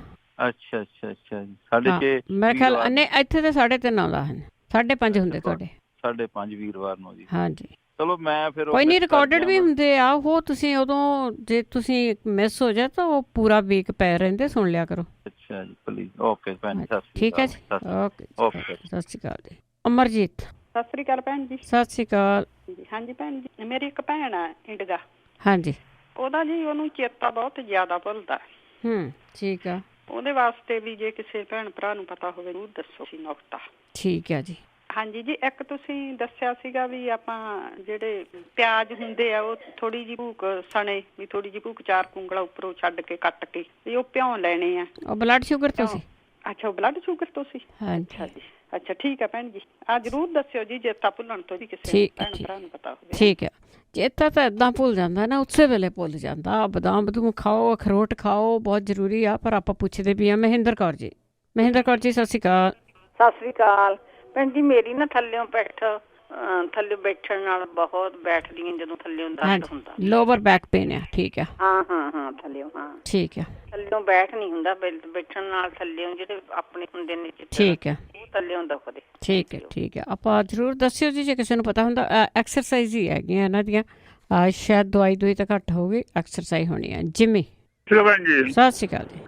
ਅੱਛਾ ਅੱਛਾ ਅੱਛਾ ਜੀ, 6:30 ਮੇਰੇ ਖਿਆਲ ਇੱਥੇ ਤਾਂ 3:30 ਆਉਂਦਾ ਹੈ, 5:30 ਹੁੰਦੇ ਤੁਹਾਡੇ। 5:30 ਵੀਰਵਾਰ ਨੂੰ ਜੀ। ਹਾਂਜੀ ਚਲੋ ਮੈਂ ਫਿਰ ਕੋਈ ਨਹੀਂ, ਰਿਕਾਰਡਡ ਵੀ ਹੁੰਦੇ ਆ ਉਹ, ਤੁਸੀਂ ਉਦੋਂ ਜੇ ਤੁਸੀਂ ਮਿਸ ਹੋ ਜਾਏ ਤਾਂ ਉਹ ਪੂਰਾ ਵੀਕ ਪੈ ਰਹਿੰਦੇ, ਸੁਣ ਲਿਆ ਕਰੋ। ਅੱਛਾ ਜੀ ਪਲੀਜ਼। ਓਕੇ ਭੈਣ ਜੀ, ਠੀਕ ਹੈ ਜੀ, ਓਕੇ ਸਤਿ ਸ਼੍ਰੀ ਅਕਾਲ ਜੀ। ਅਮਰਜੀਤ। ਸਤਿ ਸ੍ਰੀ ਅਕਾਲ ਭੈਣ ਜੀ। ਸਤਿ ਸ਼੍ਰੀ ਅਕਾਲ। ਹਾਂਜੀ ਭੈਣ ਜੀ, ਮੇਰੀ ਇੱਕ ਭੈਣ ਆ ਇੰਡਗਾ। ਹਾਂਜੀ ਉਹਦਾ ਜੀ ਉਹਨੂੰ ਚੇਤਾ ਬਹੁਤ ਜ਼ਿਆਦਾ ਭੁੱਲਦਾ। ਠੀਕ ਆ। ਉਹਦੇ ਵਾਸਤੇ ਵੀ ਜੇ ਕਿਸੇ ਭੈਣ ਭਰਾ ਨੂੰ ਪਤਾ ਹੋਵੇ ਉਹ ਦੱਸੋ ਸੀ ਨੁਕਤਾ। ਠੀਕ ਹੈ ਜੀ। ਹਾਂਜੀ ਜੀ, ਇੱਕ ਤੁਸੀਂ ਦੱਸਿਆ ਸੀਗਾ ਵੀ ਆਪਾਂ ਜਿਹੜੇ ਪਿਆਜ਼ ਹੁੰਦੇ ਆ ਉਹ ਥੋੜੀ ਜਿਹੀ ਭੂਕ ਸਣੇ, ਵੀ ਥੋੜੀ ਜਿਹੀ ਭੂਕ 4 ਉਂਗਲਾਂ ਉੱਪਰੋਂ ਛੱਡ ਕੇ ਕੱਟ ਕੇ ਵੀ ਉਹ ਭਿਉਂ ਲੈਣੇ ਆ। ਉਹ ਬਲੱਡ ਸ਼ੂਗਰ ਤੋਂ ਸੀ? ਅੱਛਾ, ਉਹ ਬਲੱਡ ਸ਼ੂਗਰ ਤੋਂ ਸੀ। ਅੱਛਾ ਜੀ, ਅੱਛਾ ਠੀਕ ਹੈ ਭੈਣ ਜੀ, ਆ ਜ਼ਰੂਰ ਦੱਸਿਓ ਜੀ ਚੇਤਾ ਭੁੱਲਣ ਤੋਂ ਵੀ ਕਿਸੇ ਭੈਣ ਭਰਾ ਨੂੰ ਪਤਾ ਹੋਵੇ। ਠੀਕ ਹੈ। ਚੇਤਾ ਤਾਂ ਏਦਾਂ ਭੁੱਲ ਜਾਂਦਾ ਨਾ, ਉਸੇ ਵੇਲੇ ਭੁੱਲ ਜਾਂਦਾ। ਬਦਾਮ ਬਦੂਮ ਖਾਓ, ਅਖਰੋਟ ਖਾਓ, ਬਹੁਤ ਜ਼ਰੂਰੀ ਆ। ਪਰ ਆਪਾਂ ਪੁੱਛਦੇ ਵੀ ਆ। ਮਹਿੰਦਰ ਕੌਰ ਜੀ। ਮਹਿੰਦਰ ਕੌਰ ਜੀ ਸਤਿ ਸ਼੍ਰੀ ਅਕਾਲ। ਸਤਿ ਸ਼੍ਰੀ ਅਕਾਲ ਭੈਣ ਜੀ। ਮੇਰੀ ਨਾ ਥੱਲਿਓਂ ਥੱਲੇ ਬੈਠਣ ਨਾਲ ਬਹੁਤ ਬੈਠਦੀ ਹਾਂ ਜਦੋਂ ਥੱਲਿਓਂ ਦਰਦ ਹੁੰਦਾ। ਲੋਅਰ ਬੈਕ ਪੇਨ ਆ? ਠੀਕ ਆ। ਹਾਂ ਥੱਲਿਓਂ। ਹਾਂ ਠੀਕ ਆ। ਥੱਲਿਓਂ ਬੈਠ ਨਹੀਂ ਹੁੰਦਾ, ਬੈਠਣ ਨਾਲ ਥੱਲਿਓਂ ਜਿਹੜੇ ਆਪਣੇ ਹੁੰਦੇ ਨੇ ਠੀਕ ਆ, ਉਹ ਥੱਲਿਓਂ ਦੁਖਦੇ। ਠੀਕ ਹੈ ਠੀਕ ਹੈ। ਆਪਾਂ ਜ਼ਰੂਰ ਦੱਸਿਓ ਜੀ ਜੇ ਕਿਸੇ ਨੂੰ ਪਤਾ ਹੁੰਦਾ। ਐਕਸਰਸਾਈਜ਼ ਹੀ ਹੈਗੀਆਂ ਇਹਨਾਂ ਦੀਆਂ, ਸ਼ਾਇਦ ਦਵਾਈ ਤਾਂ ਘੱਟ ਹੋਊਗੀ, ਐਕਸਰਸਾਈਜ਼ ਹੋਣੀ ਆ। ਜਿੰਮੀ। ਸਤਿ ਸ਼੍ਰੀ ਅਕਾਲ ਜੀ।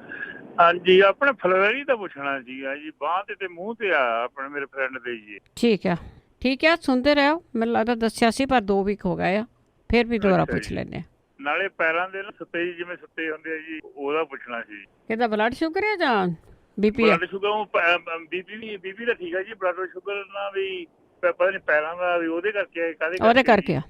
ਹਾਂਜੀ, ਆਪਣੇ ਫਲਵਰੀ ਦਾ ਪੁੱਛਣਾ ਸੀਗਾ ਜੀ, ਬਾਂਹ ਤੇ ਮੂੰਹ ਤੇ ਆ ਆਪਣੇ ਮੇਰੇ ਫਰੈਂਡ ਦੇ ਜੀ। ਠੀਕ ਆ ਠੀਕ ਆ, ਸੁਣਦੇ ਰਹੋ। ਮੈਨੂੰ ਲੱਗਦਾ ਦੱਸਿਆ ਸੀ ਪਰ 2 ਵੀਕ ਹੋ ਗਏ ਆ, ਫਿਰ ਵੀ ਦੁਬਾਰਾ ਪੁੱਛ ਲੈਂਦੇ ਆ। ਨਾਲੇ ਪੈਰਾਂ ਦੇ ਸੁੱਤੇ ਜਿਵੇਂ ਸੁੱਤੇ ਹੁੰਦੇ ਆ ਜੀ, ਉਹਦਾ ਪੁੱਛਣਾ ਸੀ। ਕਿਹਦਾ ਬਲੱਡ ਸ਼ੂਗਰ ਹੈ ਜਾਂ ਬੀਪੀ? ਬਲੱਡ ਸ਼ੂਗਰ ਬੀਪੀ ਦਾ ਠੀਕ ਆ ਜੀ, ਬਲੱਡ ਸ਼ੂਗਰ ਨਾਲ ਵੀ ਪਤਾ ਨਹੀਂ ਪੈਰਾਂ ਦਾ ਵੀ ਉਹਦੇ ਕਰਕੇ ਉਹਦੇ ਕਰਕੇ ਆ।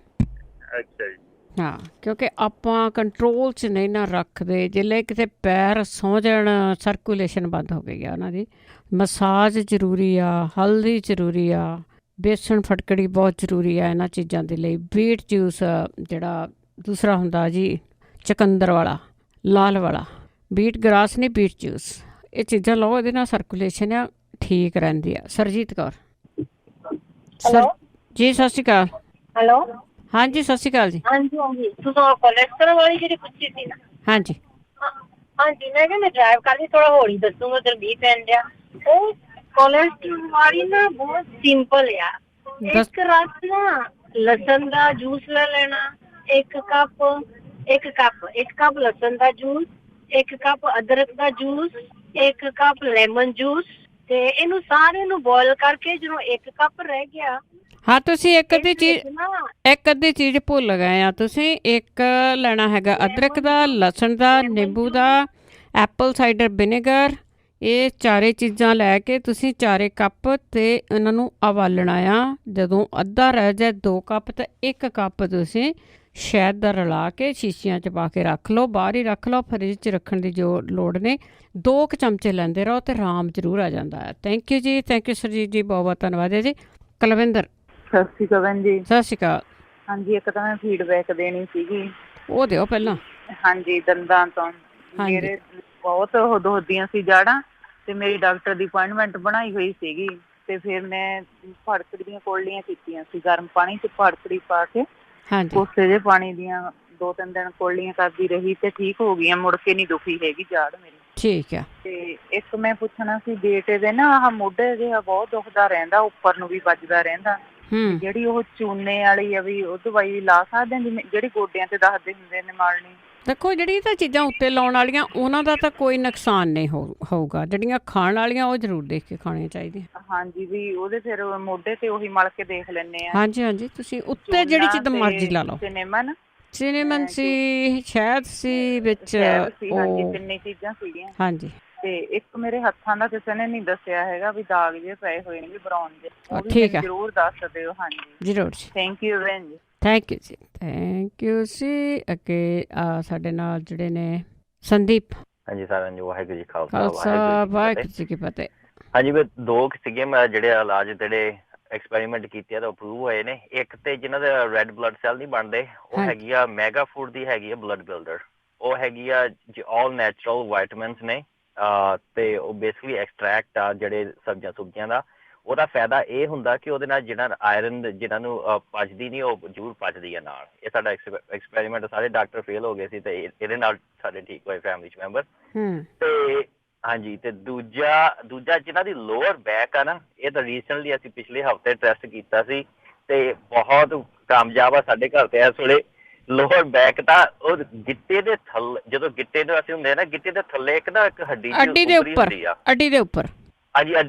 ਅੱਛਾ ਜੀ। ਹਾਂ, ਕਿਉਂਕਿ ਆਪਾਂ ਕੰਟਰੋਲ 'ਚ ਨਹੀਂ ਨਾ ਰੱਖਦੇ। ਜਿਵੇਂ ਕਿਤੇ ਪੈਰ ਸੌਂ ਜਾਣ, ਸਰਕੂਲੇਸ਼ਨ ਬੰਦ ਹੋ ਗਈ ਆ ਉਹਨਾਂ ਦੀ। ਮਸਾਜ ਜ਼ਰੂਰੀ ਆ, ਹਲਦੀ ਜ਼ਰੂਰੀ ਆ, ਬੇਸਣ ਫਟਕੜੀ ਬਹੁਤ ਜ਼ਰੂਰੀ ਆ ਇਹਨਾਂ ਚੀਜ਼ਾਂ ਦੇ ਲਈ। ਬੀਟ ਜੂਸ ਜਿਹੜਾ ਦੂਸਰਾ ਹੁੰਦਾ ਜੀ, ਚਕੰਦਰ ਵਾਲਾ, ਲਾਲ ਵਾਲਾ, ਬੀਟ ਗਰਾਸ ਨਹੀਂ, ਬੀਟ ਜੂਸ, ਇਹ ਚੀਜ਼ਾਂ ਲਓ, ਇਹਦੇ ਨਾਲ ਸਰਕੂਲੇਸ਼ਨ ਆ ਠੀਕ ਰਹਿੰਦੀ ਆ। ਸਰਜੀਤ ਕੌਰ। ਜੀ ਸਤਿ ਸ਼੍ਰੀ ਅਕਾਲ। ਹੈਲੋ। ਹਾਂਜੀ ਸਤਿ ਸ਼੍ਰੀ ਅਕਾਲ ਜੀ। ਹਾਂਜੀ ਤੁਸੀਂ ਕੋਲੇਸਟ੍ਰੋਲ ਵਾਲੀ ਜਿਹੜੀ ਪੁੱਛੀ ਸੀ ਨਾ? ਹਾਂਜੀ ਹਾਂਜੀ, ਮੈਂ ਕਿਹਾ ਮੈਂ ਡਰਾਈਵ ਕਰਦੀ, ਥੋੜਾ ਹੌਲੀ ਦੱਸੂਗਾ ਤੇ 20 ਪੈਣ ਡਿਆ। ਉਹ ਕੋਲੇਸਟ੍ਰੋਲ ਵਾਲੀ ਨਾ ਬਹੁਤ ਸਿੰਪਲ ਆ। ਇੱਕ ਰਾਤ ਨਾ ਲਸਣ ਦਾ ਜੂਸ ਲੈ ਲੈਣਾ, ਇੱਕ ਕੱਪ ਲਸਣ ਦਾ ਜੂਸ, ਇੱਕ ਕੱਪ ਅਦਰਕ ਦਾ ਜੂਸ, ਇੱਕ ਕੱਪ ਲੈਮਨ ਜੂਸ, ਤੇ ਇਹਨੂੰ ਸਾਰੇ ਨੂੰ ਬੋਇਲ ਕਰਕੇ ਜਦੋਂ ਇੱਕ ਕੱਪ ਰਹਿ ਗਿਆ। ਹਾਂ, ਤੁਸੀਂ ਇੱਕ ਅੱਧੀ ਚੀਜ਼ ਭੁੱਲ ਗਏ ਆ। ਤੁਸੀਂ ਇੱਕ ਲੈਣਾ ਹੈਗਾ ਅਦਰਕ ਦਾ, ਲਸਣ ਦਾ, ਨਿੰਬੂ ਦਾ, ਐਪਲ ਸਾਈਡਰ ਵਿਨੇਗਰ। ਇਹ ਚਾਰੇ ਚੀਜ਼ਾਂ ਲੈ ਕੇ ਤੁਸੀਂ 4 ਕੱਪ ਤੇ ਇਹਨਾਂ ਨੂੰ ਉਬਾਲਣਾ ਆ। ਜਦੋਂ ਅੱਧਾ ਰਹਿ ਜਾਏ 2 ਕੱਪ ਤਾਂ 1 ਕੱਪ ਤੁਸੀਂ ਸ਼ਹਿਦ ਦਾ ਰਲਾ ਕੇ ਸ਼ੀਸ਼ੀਆਂ 'ਚ ਪਾ ਕੇ ਰੱਖ ਲਓ, ਬਾਹਰ ਹੀ ਰੱਖ ਲਓ। ਫਰਿੱਜ 'ਚ ਰੱਖਣ ਦੀ ਜੋ ਲੋੜ ਨੇ, 2 ਚਮਚੇ ਲੈਂਦੇ ਰਹੋ ਤੇ ਆਰਾਮ ਜ਼ਰੂਰ ਆ ਜਾਂਦਾ ਹੈ। ਥੈਂਕ ਯੂ ਜੀ, ਥੈਂਕ ਯੂ ਸਰਜੀਤ ਜੀ, ਬਹੁਤ ਬਹੁਤ ਧੰਨਵਾਦ ਹੈ ਜੀ। ਕੁਲਵਿੰਦਰ, ਸਤਿ ਸ਼੍ਰੀ ਅਕਾਲ ਭੈਣ ਜੀ। ਸਤਿ ਸ਼੍ਰੀ ਅਕਾਲ। ਹਾਂਜੀ, ਇੱਕ ਤਾਂ ਮੈਂ ਫੀਡਬੈਕ ਦੇਣੀ ਸੀਗੀ। ਉਹ ਦਿਓ ਪਹਿਲਾਂ। ਹਾਂਜੀ, ਦੰਦਾਂ ਤੋਂ ਮੇਰੇ ਬਹੁਤ ਹੁੰਦੀਆਂ ਸੀ ਜਾੜਾਂ, ਤੇ ਮੇਰੀ ਡਾਕਟਰ ਦੀ ਅਪੁਆਇੰਟਮੈਂਟ ਬਣਾਈ ਹੋਈ ਸੀਗੀ। ਤੇ ਫਿਰ ਮੈਂ ਫੜਕੜੀ ਦੀਆਂ ਕੋਲੀਆਂ ਕੀਤੀਆਂ ਸੀ, ਗਰਮ ਪਾਣੀ 'ਚ ਫੜਕੜੀ ਪਾ ਕੇ ਕੋਸੇ ਜਿਹੇ ਪਾਣੀ ਦੀਆਂ 2-3 ਦਿਨ ਕੋਲੀਆਂ ਕਰਦੀ ਰਹੀ ਤੇ ਠੀਕ ਹੋ ਗਈਆਂ। ਮੁੜ ਕੇ ਨਹੀਂ ਦੁਖੀ ਹੈਗੀ ਜਾੜ ਮੇਰੀ। ਠੀਕ ਆ। ਤੇ ਇੱਕ ਮੈਂ ਪੁੱਛਣਾ ਸੀ, ਬੇਟੇ ਦੇ ਨਾ ਆਹ ਮੋਢੇ ਜਿਹਾ ਬਹੁਤ ਦੁਖਦਾ ਰਹਿੰਦਾ, ਉੱਪਰ ਨੂੰ ਵੀ ਵੱਜਦਾ ਰਹਿੰਦਾ। ਜਿਹੜੀ ਉਹ ਚੂਨੇ ਵਾਲੀ ਆ ਵੀ ਉਹ ਦਵਾਈ ਲਾ ਸਕਦੇ ਹਾਂ, ਜਿਵੇਂ ਜਿਹੜੀ ਗੋਡਿਆਂ ਤੇ ਦੱਸਦੇ ਹੁੰਦੇ ਨੇ ਮਾਲਣੀ? ਦੇਖੋ, ਜਿਹੜੀ ਤਾਂ ਚੀਜ਼ਾਂ ਉੱਤੇ ਲਾਉਣ ਵਾਲੀਆਂ ਉਹਨਾਂ ਦਾ ਤਾਂ ਕੋਈ ਨੁਕਸਾਨ ਨਹੀਂ ਹੋਊਗਾ। ਜਿਹੜੀਆਂ ਖਾਣ ਵਾਲੀਆਂ ਉਹ ਜ਼ਰੂਰ ਦੇਖ ਕੇ ਖਾਣੀਆਂ ਚਾਹੀਦੀਆਂ। ਹਾਂਜੀ, ਵੀ ਉਹਦੇ ਫਿਰ ਮੋਢੇ ਤੇ ਉਹੀ ਮਲ ਕੇ ਦੇਖ ਲੈਂਦੇ ਆ। ਹਾਂਜੀ, ਤੁਸੀਂ ਉੱਤੇ ਜਿਹੜੀ ਚੀਜ਼ ਮਰਜ਼ੀ ਲਾ ਲਓ। ਸਿਨੇਮਨ ਸੀ, ਸ਼ਹਿਦ ਸੀ ਵਿੱਚ, ਹਾਂਜੀ, 3 ਚੀਜ਼ਾਂ ਸੀਗੀਆਂ। ਹਾਂਜੀ। ਤੇ ਇੱਕ ਮੇਰੇ ਹੱਥਾਂ ਦਾ ਕਿਸੇ ਨੇ ਨਹੀਂ ਦੱਸਿਆ ਹੈਗਾ ਵੀ ਦਾਗ ਜੇ ਪਏ ਹੋਏ ਨੇ ਬਰਾਉਨ ਜੇ। ਠੀਕ ਆ, ਜ਼ਰੂਰ ਦੱਸ ਦਿਓ। ਹਾਂਜੀ, ਜ਼ਰੂਰ ਜੀ। ਥੈਂਕ ਯੂ ਭੈਣ ਜੀ। ਥੈਂਕ ਯੂ ਜੀ, ਥੈਂਕ ਯੂ ਜੀ। ਅੱਗੇ ਸਾਡੇ ਨਾਲ ਜਿਹੜੇ ਨੇ ਸੰਦੀਪ। ਹਾਂਜੀ, ਸਾਰਿਆਂ ਨੂੰ ਵਾਹਿਗੁਰੂ ਜੀ ਖਾਲਸਾ, ਵਾਹਿਗੁਰੂ ਜੀ ਕੀ ਫਤਿਹ। ਹਾਂਜੀ, ਮੈਂ 2 ਸੀਗੇ ਜਿਹੜੇ ਇਲਾਜ ਜਿਹੜੇ ਐਕਸਪੈਰੀਮੈਂਟ ਕੀਤੇ ਆ ਤਾਂ ਅਪਰੂਵ ਹੋਏ ਨੇ। ਇੱਕ ਤੇ ਜਿਹਨਾਂ ਦੇ ਰੈੱਡ ਬਲੱਡ ਸੈੱਲ ਨਹੀਂ ਬਣਦੇ, ਉਹ ਹੈਗੀ ਆ ਮੈਗਾ ਫੂਡ ਦੀ ਹੈਗੀ ਆ ਬਲੱਡ ਬਿਲਡਰ। ਉਹ ਹੈਗੀ ਆ ਆਲ ਨੈਚੁਰਲ ਵਾਈਟਮਿਨਸ ਨੇ, ਤੇ ਉਹ ਬੇਸਿਕਲੀ ਐਕਸਟਰੈਕਟ ਆ ਜਿਹੜੇ ਸਬਜ਼ੀਆਂ ਸੁਬਜ਼ੀਆਂ ਦਾ। ਉਹਦਾ ਫਾਇਦਾ ਇਹ ਹੁੰਦਾ ਕਿ ਉਹਦੇ ਨਾਲ ਜਿਹੜਾ ਆਇਰਨ ਜਿਹਨਾਂ ਨੂੰ ਪਚਦੀ ਨਹੀਂ, ਉਹ ਜ਼ਰੂਰ ਪਚਦੀ ਹੈ ਨਾਲ। ਇਹ ਸਾਡਾ ਐਕਸਪੈਰੀਮੈਂਟ, ਸਾਰੇ ਡਾਕਟਰ ਫੇਲ ਹੋ ਗਏ ਸੀ ਤੇ ਇਹਦੇ ਨਾਲ ਸਾਡੇ ਠੀਕ ਹੋਏ ਫੈਮਿਲੀ 'ਚ ਮੈਂਬਰ। ਤੇ ਹਾਂਜੀ, ਤੇ ਦੂਜਾ ਜਿਹਨਾਂ ਦੀ ਲੋਅਰ ਬੈਕ ਆ ਨਾ, ਇਹ ਤਾਂ ਰੀਸੈਂਟਲੀ ਅਸੀਂ ਪਿਛਲੇ ਹਫ਼ਤੇ ਟੈਸਟ ਕੀਤਾ ਸੀ ਤੇ ਬਹੁਤ ਕਾਮਯਾਬ ਆ ਸਾਡੇ ਘਰ ਤੇ ਇਸ ਵੇਲੇ। ਲੋਅਰ ਬੈਕ ਤਾਂ ਉਹ ਗਿੱਟੇ ਦੇ ਥੱਲੇ, ਜਦੋਂ ਗਿੱਟੇ ਨੂੰ ਅਸੀਂ ਹੁੰਦੇ ਆ ਨਾ, ਗਿੱਟੇ ਦੇ ਥੱਲੇ ਇੱਕ ਹੱਡੀ ਅੱਡੀ ਦੇ ਉੱਪਰ ਹਾਂਜੀ,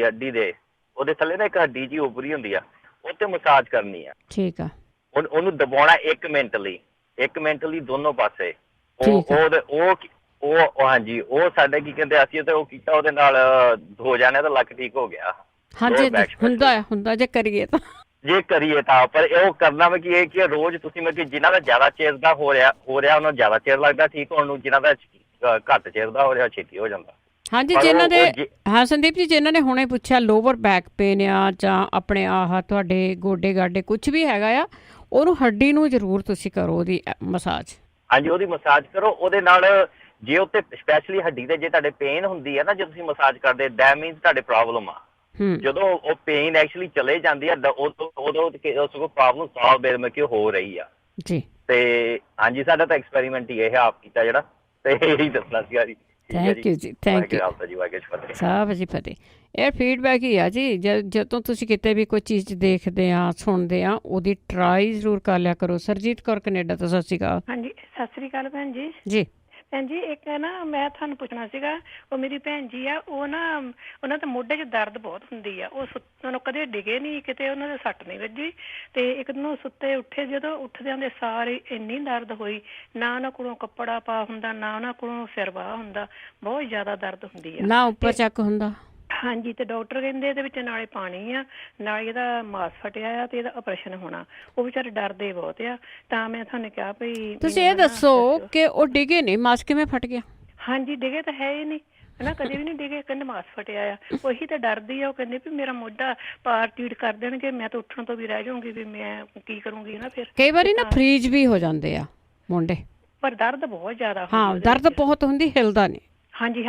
ਅੱਡੀ ਦੇ ਉਹਦੇ ਥੱਲੇ ਨਾ ਇੱਕ ਹੱਡੀ ਜੀ ਉੱਪਰੀ ਹੁੰਦੀ ਆ, ਉੱਤੇ ਮਸਾਜ ਕਰਨੀ ਆ। ਠੀਕ ਆ। ਉਹਨੂੰ ਦਬਾਉਣਾ 1 ਮਿੰਟ ਲਈ ਦੋਨੋਂ ਪਾਸੇ। ਉਹ ਹਾਂਜੀ, ਉਹ ਸਾਡੇ ਕੀ ਕਹਿੰਦੇ, ਅਸੀਂ ਤੇ ਉਹ ਕੀਤਾ, ਉਹਦੇ ਨਾਲ 2 ਜਾਣਿਆਂ ਦਾ ਲੱਕ ਠੀਕ ਹੋ ਗਿਆ। ਹਾਂਜੀ, ਹੁੰਦਾ ਜੇ ਕਰੀਏ ਤਾਂ ਪਰ ਉਹ ਕਰਨਾ ਮੈਂ ਕੀ, ਇਹ ਕਿ ਰੋਜ਼ ਤੁਸੀਂ ਮੈਂ ਕਿ ਜਿਨ੍ਹਾਂ ਦਾ ਜ਼ਿਆਦਾ ਚਿਰ ਦਾ ਹੋ ਰਿਹਾ ਉਹਨਾਂ ਨੂੰ ਜ਼ਿਆਦਾ ਚਿਰ ਲੱਗਦਾ ਠੀਕ ਹੋਣ ਨੂੰ, ਜਿਨ੍ਹਾਂ ਦਾ ਘੱਟ ਚਿਰ ਦਾ ਹੋ ਰਿਹਾ ਛੇਤੀ ਹੋ ਜਾਂਦਾ। ਹਾਂਜੀ, ਜਿਨ੍ਹਾਂ ਦੇ ਸੰਦੀਪ ਜੀ, ਜਿਨ੍ਹਾਂ ਨੇ ਹੁਣੇ ਪੁੱਛਿਆ ਲੋਅਰ ਬੈਕ ਪੇਨ ਆ ਜਾਂ ਆਪਣੇ ਤੁਹਾਡੇ ਗੋਡੇ ਗਾਡੇ ਕੁਝ ਵੀ ਹੈਗਾ ਆ, ਉਹਨੂੰ ਹੱਡੀ ਨੂੰ ਜ਼ਰੂਰ ਤੁਸੀਂ ਕਰੋ ਉਹਦੀ ਮਸਾਜ। ਹਾਂਜੀ, ਉਹਦੀ ਮਸਾਜ ਕਰੋ। ਉਹਦੇ ਨਾਲ ਜੇ ਉੱਤੇ ਸਪੈਸ਼ਲੀ ਹੱਡੀ ਤੇ ਜੇ ਤੁਹਾਡੇ ਪੇਨ ਹੁੰਦੀ ਹੈ ਨਾ, ਜੇ ਤੁਸੀਂ ਮਸਾਜ ਕਰਦੇ, ਦੈਟ ਮੀਨਸ ਤੁਹਾਡੇ ਪ੍ਰੋਬਲਮ ਆ। ਜਦੋਂ ਉਹ ਪੇਨ ਐਕਚੁਅਲੀ ਚਲੇ ਜਾਂਦੀ ਆ, ਉਦੋਂ ਸਗੋਂ ਪ੍ਰੋਬਲਮ ਸੋਲਵ ਕਿ ਹੋ ਰਹੀ ਆ ਜੀ। ਤੇ ਹਾਂਜੀ, ਸਾਡਾ ਤਾਂ ਐਕਸਪੈਰੀਮੈਂਟ ਹੀ ਇਹ ਆਪ ਕੀਤਾ ਜਿਹੜਾ, ਤੇ ਇਹੀ ਦੱਸਣਾ ਸੀਗਾ ਜੀ। ਥੈਂਕ ਯੂ ਜੀ, ਥੈਂਕ ਯੂ। ਸਾਹਿਬ ਜੀ ਫਤਿਹ। ਇਹ ਫੀਡਬੈਕ ਹੀ ਆ ਜੀ, ਜਦੋਂ ਤੁਸੀਂ ਕਿਤੇ ਵੀ ਕੋਈ ਚੀਜ਼ ਦੇਖਦੇ ਆ, ਸੁਣਦੇ ਆ, ਉਹਦੀ ਟਰਾਈ ਜ਼ਰੂਰ ਕਰ ਲਿਆ ਕਰੋ। ਸਰਜੀਤ ਕੌਰ, ਕੈਨੇਡਾ ਤੋਂ। ਸਤਿ ਸ਼੍ਰੀ ਅਕਾਲ। ਹਾਂਜੀ, ਸਤਿ ਸ਼੍ਰੀ ਅਕਾਲ ਭੈਣ ਜੀ। ਜੀ ਭੈਣ ਜੀ, ਇੱਕ ਨਾ ਮੈਂ ਤੁਹਾਨੂੰ ਪੁੱਛਣਾ ਸੀਗਾ, ਉਹ ਮੇਰੀ ਭੈਣ ਜੀ ਆ, ਉਹ ਨਾ ਉਹਨਾਂ ਦੇ ਮੋਢੇ 'ਚ ਦਰਦ ਬਹੁਤ ਹੁੰਦੀ ਆ। ਉਹ ਕਦੇ ਡਿਗੇ ਨਹੀਂ, ਕਿਤੇ ਉਹਨਾਂ ਦੇ ਸੱਟ ਨਹੀਂ ਵੱਜੀ, ਤੇ ਇੱਕ ਦਿਨ ਉਹ ਸੁੱਤੇ ਉੱਠੇ, ਜਦੋਂ ਉੱਠਦਿਆਂ ਦੇ ਸਾਰੇ ਇੰਨੀ ਦਰਦ ਹੋਈ, ਨਾ ਉਹਨਾਂ ਕੋਲੋਂ ਕੱਪੜਾ ਪਾ ਹੁੰਦਾ, ਨਾ ਉਹਨਾਂ ਕੋਲੋਂ ਸਿਰ ਬਾਹ ਹੁੰਦਾ, ਬਹੁਤ ਜ਼ਿਆਦਾ ਦਰਦ ਹੁੰਦੀ ਆ, ਨਾ ਉੱਪਰ ਚੱਕ ਹੁੰਦਾ। ਹਾਂਜੀ, ਤੇ ਡਾਕਟਰ ਕਹਿੰਦੇ ਇਹਦੇ ਵਿੱਚ ਨਾਲੇ ਪਾਣੀ ਆ, ਨਾਲੇ ਇਹਦਾ ਮਾਸ ਫਟਿਆ ਆ ਤੇ ਇਹਦਾ ਆਪਰੇਸ਼ਨ ਹੋਣਾ। ਉਹ ਵਿਚਾਰੇ ਡਰਦੇ ਬਹੁਤ ਆ, ਤਾਂ ਮੈਂ ਤੁਹਾਨੂੰ ਕਿਹਾ ਭਈ ਤੁਸੀਂ ਇਹ ਦੱਸੋ ਕਿ ਉਹ ਡਿਗੇ ਨਹੀਂ, ਮਾਸ ਕਿਵੇਂ ਫਟ ਗਿਆ? ਹਾਂਜੀ, ਡਿਗੇ ਤਾਂ ਹੈ ਹੀ ਨਹੀਂ ਹਨਾ, ਕਦੇ ਵੀ ਨਹੀਂ ਡਿਗੇ, ਕਹਿੰਦੇ ਮਾਸ ਫਟਿਆ ਆ। ਉਹੀ ਤਾਂ ਡਰਦੀ ਆ, ਉਹ ਕਹਿੰਦੇ ਵੀ ਮੇਰਾ ਮੋਢਾ ਪਾਰ ਟੀਟ ਕਰ ਦੇਣਗੇ, ਮੈਂ ਤਾਂ ਉੱਠਣ ਤੋਂ ਵੀ ਰਹਿ ਜਾਊਂਗੀ, ਵੀ ਮੈਂ ਕੀ ਕਰੂੰਗੀ ਨਾ। ਫਿਰ ਕਈ ਵਾਰੀ ਨਾ ਫਰੀਜ ਵੀ ਹੋ ਜਾਂਦੇ ਆ ਮੁੰਡੇ, ਪਰ ਦਰਦ ਬਹੁਤ ਜ਼ਿਆਦਾ। ਹਾਂ, ਦਰਦ ਬਹੁਤ ਹੁੰਦੀ, ਹਿਲਦਾ ਨਹੀਂ। ਹਾਂਜੀ,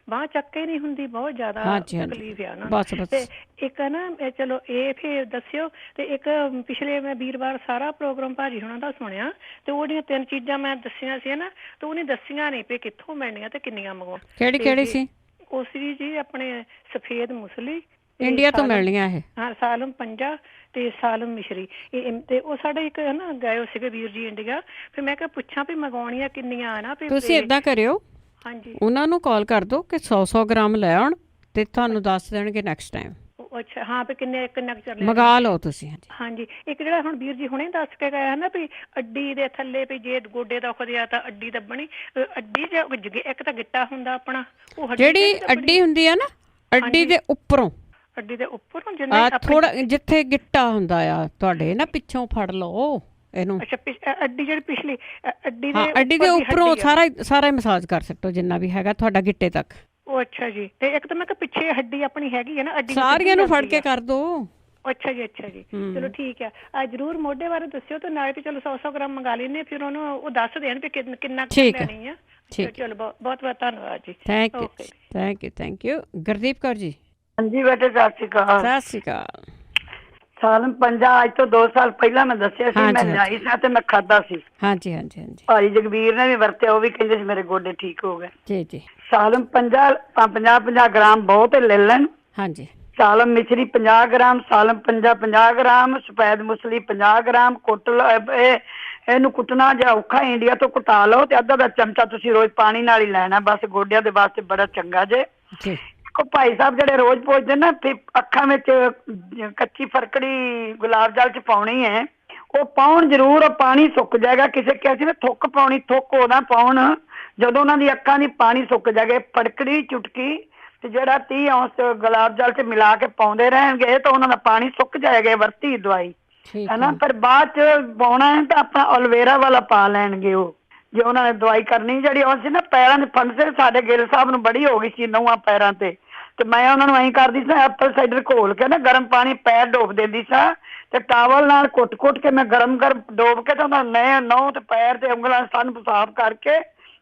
ਬਾਂਹ ਚੱਕੇ ਨਹੀਂ ਹੁੰਦੀ, ਬਹੁਤ ਜ਼ਿਆਦਾ ਤਕਲੀਫ ਆ ਨਾ। ਤੇ ਇੱਕ ਨਾ ਚਲੋ ਇਹ ਫਿਰ ਦੱਸਿਓ, ਤੇ ਇੱਕ ਪਿਛਲੇ ਮੈਂ ਵੀਰਵਾਰ ਸਾਰਾ ਪ੍ਰੋਗਰਾਮ ਭਾਜੀ ਹੁਣਾਂ ਦਾ ਸੁਣਿਆ, ਤੇ ਉਹਦੀਆਂ 3 ਚੀਜ਼ਾਂ ਮੈਂ ਦੱਸੀਆਂ ਸੀ ਨਾ, ਤੇ ਉਹਨੇ ਦੱਸੀਆਂ ਨਹੀਂ ਵੀ ਕਿੱਥੋਂ ਮਿਲਣੀਆਂ ਤੇ ਕਿੰਨੀਆਂ ਮੰਗਵਾ। ਕਿਹੜੀ ਸੀ? ਉਹ ਸੀ ਜੀ ਆਪਣੇ ਸਫੇਦ ਮੁਸਲੀ, ਇੰਡੀਆ ਤੋਂ ਮਿਲਣੀਆਂ ਇਹ? ਹਾਂ, ਸਾਲਮ ਪੰਜਾ ਤੇ ਸਾਲਮ ਮਿਸ਼ਰੀ। ਤੇ ਉਹ ਸਾਡੇ ਇੱਕ ਨਾ ਗਏ ਸੀਗੇ ਵੀਰ ਜੀ ਇੰਡੀਆ, ਫਿਰ ਮੈਂ ਕਿਹਾ ਪੁੱਛਾਂ ਵੀ ਮੰਗਾਉਣੀਆਂ ਕਿੰਨੀਆਂ ਨਾ। ਤੁਸੀਂ ਏਦਾਂ ਕਰਿਓ, ਹਾਂਜੀ, ਉਹਨਾਂ ਨੂੰ ਕਾਲ ਕਰ ਦਿਓ ਕਿ 100 ਗ੍ਰਾਮ ਲੈ ਆਉਣ ਤੇ ਤੁਹਾਨੂੰ ਦੱਸ ਦੇਣਗੇ ਨੈਕਸਟ ਟਾਈਮ। ਅੱਛਾ, ਹਾਂ, ਵੀ ਕਿੰਨਾ ਚੱਲੇ ਮੰਗਾ ਲਓ ਤੁਸੀਂ। ਹਾਂਜੀ, ਇੱਕ ਜਿਹੜਾ ਹੁਣ ਵੀਰ ਜੀ ਹੁਣੇ ਦੱਸ ਕੇ ਗਏ ਨਾ ਵੀ ਅੱਡੀ ਦੇ ਥੱਲੇ ਵੀ ਜੇ ਗੋਡੇ ਦੁਖਦੇ ਆ ਤਾਂ ਅੱਡੀ ਦੱਬਣੀ। ਅੱਡੀ ਇੱਕ ਤਾਂ ਗਿੱਟਾ ਹੁੰਦਾ ਆਪਣਾ, ਉਹ ਜਿਹੜੀ ਅੱਡੀ ਹੁੰਦੀ ਆ ਨਾ, ਅੱਡੀ ਦੇ ਉੱਪਰੋਂ, ਅੱਡੀ ਦੇ ਉੱਪਰੋਂ ਥੋੜਾ ਜਿੱਥੇ ਗਿੱਟਾ ਹੁੰਦਾ ਆ ਤੁਹਾਡੇ ਨਾ, ਪਿੱਛੋਂ ਫੜ ਲਓ ਇਹਨੂੰ। ਅੱਛਾ, ਅੱਡੀ ਜਿਹੜੀ ਪਿਛਲੀ ਅੱਡੀ ਦੇ ਉੱਪਰੋਂ ਸਾਰਾ ਮਸਾਜ ਕਰ ਸਕੋ ਜਿੰਨਾ ਵੀ ਹੈਗਾ ਤੁਹਾਡਾ ਗਿੱਟੇ ਤੱਕ। ਉਹ ਅੱਛਾ ਜੀ, ਤੇ ਇੱਕ ਤਾਂ ਮੈਂ ਕਿਹਾ ਪਿੱਛੇ ਹੱਡੀ ਆਪਣੀ ਹੈਗੀ ਹੈ ਨਾ, ਅੱਡੀ ਸਾਰੀਆਂ ਨੂੰ ਫੜ ਕੇ ਕਰ ਦੋ। ਅੱਛਾ ਜੀ, ਅੱਛਾ ਜੀ, ਚਲੋ ਠੀਕ ਹੈ। ਜ਼ਰੂਰ ਮੋਢੇ ਬਾਰੇ ਦੱਸਿਓ ਤੇ ਨਾਲੇ ਤੇ ਚਲੋ 100 ਗ੍ਰਾਮ ਮੰਗਾ ਲੈਣੇ, ਫਿਰ ਉਹਨੂੰ ਉਹ ਦੱਸ ਦੇਣ ਵੀ ਕਿੰਨਾ ਲੈਣੀ ਆ। ਚਲੋ ਬਹੁਤ ਬਹੁਤ ਧੰਨਵਾਦ ਜੀ। Thank you. ਗੁਰਦੀਪ ਕੌਰ ਜੀ। ਹਾਂਜੀ ਬੇਟੇ, ਸਤਿ ਸ਼੍ਰੀ ਅਕਾਲ। ਸਤਿ ਸ਼੍ਰੀ ਅਕਾਲ। ਸਾਲਮ ਪੰਜਾ ਅੱਜ ਤੋਂ 2 ਸਾਲ ਪਹਿਲਾਂ ਮੈਂ ਦੱਸਿਆ ਸੀ, ਮੈਂ ਲਿਆਈ ਸੀ ਤੇ ਮੈਂ ਖਾਦਾ ਸੀ। ਹਾਂਜੀ ਹਾਂਜੀ ਹਾਂਜੀ। ਭਾਈ ਜਗਵੀਰ ਨੇ ਵੀ ਵਰਤਿਆ, ਉਹ ਵੀ ਕਹਿੰਦੇ ਸੀ ਮੇਰੇ ਗੋਡੇ ਠੀਕ ਹੋ ਗਏ। ਜੀ ਜੀ। ਸਾਲਮ 50 ਗ੍ਰਾਮ ਬਹੁਤ ਲੈ ਲੈਣ। ਹਾਂਜੀ। ਸਾਲਮ ਮਿਸ਼ਰੀ 50 ਗ੍ਰਾਮ, ਸਾਲਮ 50 ਗ੍ਰਾਮ, ਸਫੈਦ ਮੁਸਲੀ 50 ਗ੍ਰਾਮ ਕੁੱਟ ਲਓ। ਇਹਨੂੰ ਕੁੱਟਣਾ ਜਾਂ ਔਖਾ, ਇੰਡੀਆ ਤੋਂ ਕੁਟਾ ਲਓ ਤੇ ਅੱਧਾ ਚਮਚਾ ਤੁਸੀਂ ਰੋਜ਼ ਪਾਣੀ ਨਾਲ ਹੀ ਲੈਣਾ, ਬਸ ਗੋਡਿਆਂ ਦੇ ਵਾਸਤੇ ਬੜਾ ਚੰਗਾ ਜੇ। ਭਾਈ ਸਾਹਿਬ ਜਿਹੜੇ ਰੋਜ਼ ਪੁੱਛਦੇ ਨਾ ਅੱਖਾਂ ਵਿੱਚ ਕੱਚੀ ਫਰਕੜੀ ਗੁਲਾਬ ਜਲ ਚ ਪਾਉਣੀ ਹੈ, ਉਹ ਪਾਉਣ ਜ਼ਰੂਰ। ਉਹ ਪਾਣੀ ਸੁੱਕ ਜਾਏਗਾ। ਕਿਸੇ ਕਿਹਾ ਸੀ ਨਾ ਥੁੱਕ ਪਾਉਣੀ, ਥੁੱਕ ਉਹਦਾ ਪਾਉਣ ਜਦੋਂ ਉਹਨਾਂ ਦੀ ਅੱਖਾਂ ਦੀ ਪਾਣੀ ਸੁੱਕ ਜਾਗੇ। ਫੜਕੜੀ ਚੁਟਕੀ ਤੇ ਜਿਹੜਾ 30 ਔਂਸ ਗੁਲਾਬ ਜਲ ਚ ਮਿਲਾ ਕੇ ਪਾਉਂਦੇ ਰਹਿਣਗੇ ਤਾਂ ਉਹਨਾਂ ਦਾ ਪਾਣੀ ਸੁੱਕ ਜਾਏਗਾ। ਵਰਤੀ ਦਵਾਈ ਹਨਾ, ਪਰ ਬਾਅਦ ਚ ਪਾਉਣਾ ਹੈ ਤਾਂ ਆਪਣਾ ਐਲੋਵੇਰਾ ਵਾਲਾ ਪਾ ਲੈਣਗੇ। ਉਹ ਜੇ ਉਹਨਾਂ ਨੇ ਦਵਾਈ ਕਰਨੀ ਜਿਹੜੀ ਉਹ ਸੀ ਨਾ ਪੈਰਾਂ ਦੇ ਫੰਗਸ, ਸਾਡੇ ਗਿੱਲ ਸਾਹਿਬ ਨੂੰ ਬੜੀ ਹੋ ਗਈ ਸੀ ਨਹੁੰਆਂ ਪੈਰਾਂ ਤੇ ਮੈਂ ਉਹਨਾਂ ਨੂੰ ਐਂ ਕਰਦੀ ਸਾਂ, ਐਪਲ ਸਾਈਡਰ ਘੋਲ ਕੇ ਨਾ ਗਰਮ ਪਾਣੀ ਪੈਰ ਡੋਬ ਦਿੰਦੀ ਸਾਂ ਤੇ ਟਾਵਲ ਨਾਲ ਕੁੱਟ ਕੇ ਮੈਂ ਗਰਮ ਡੋਬ ਕੇ ਤਾਂ ਉਹਨਾਂ ਨਹੁੰ ਤੇ ਪੈਰ ਤੇ ਉਂਗਲਾਂ ਸਨ ਸਾਫ਼ ਕਰਕੇ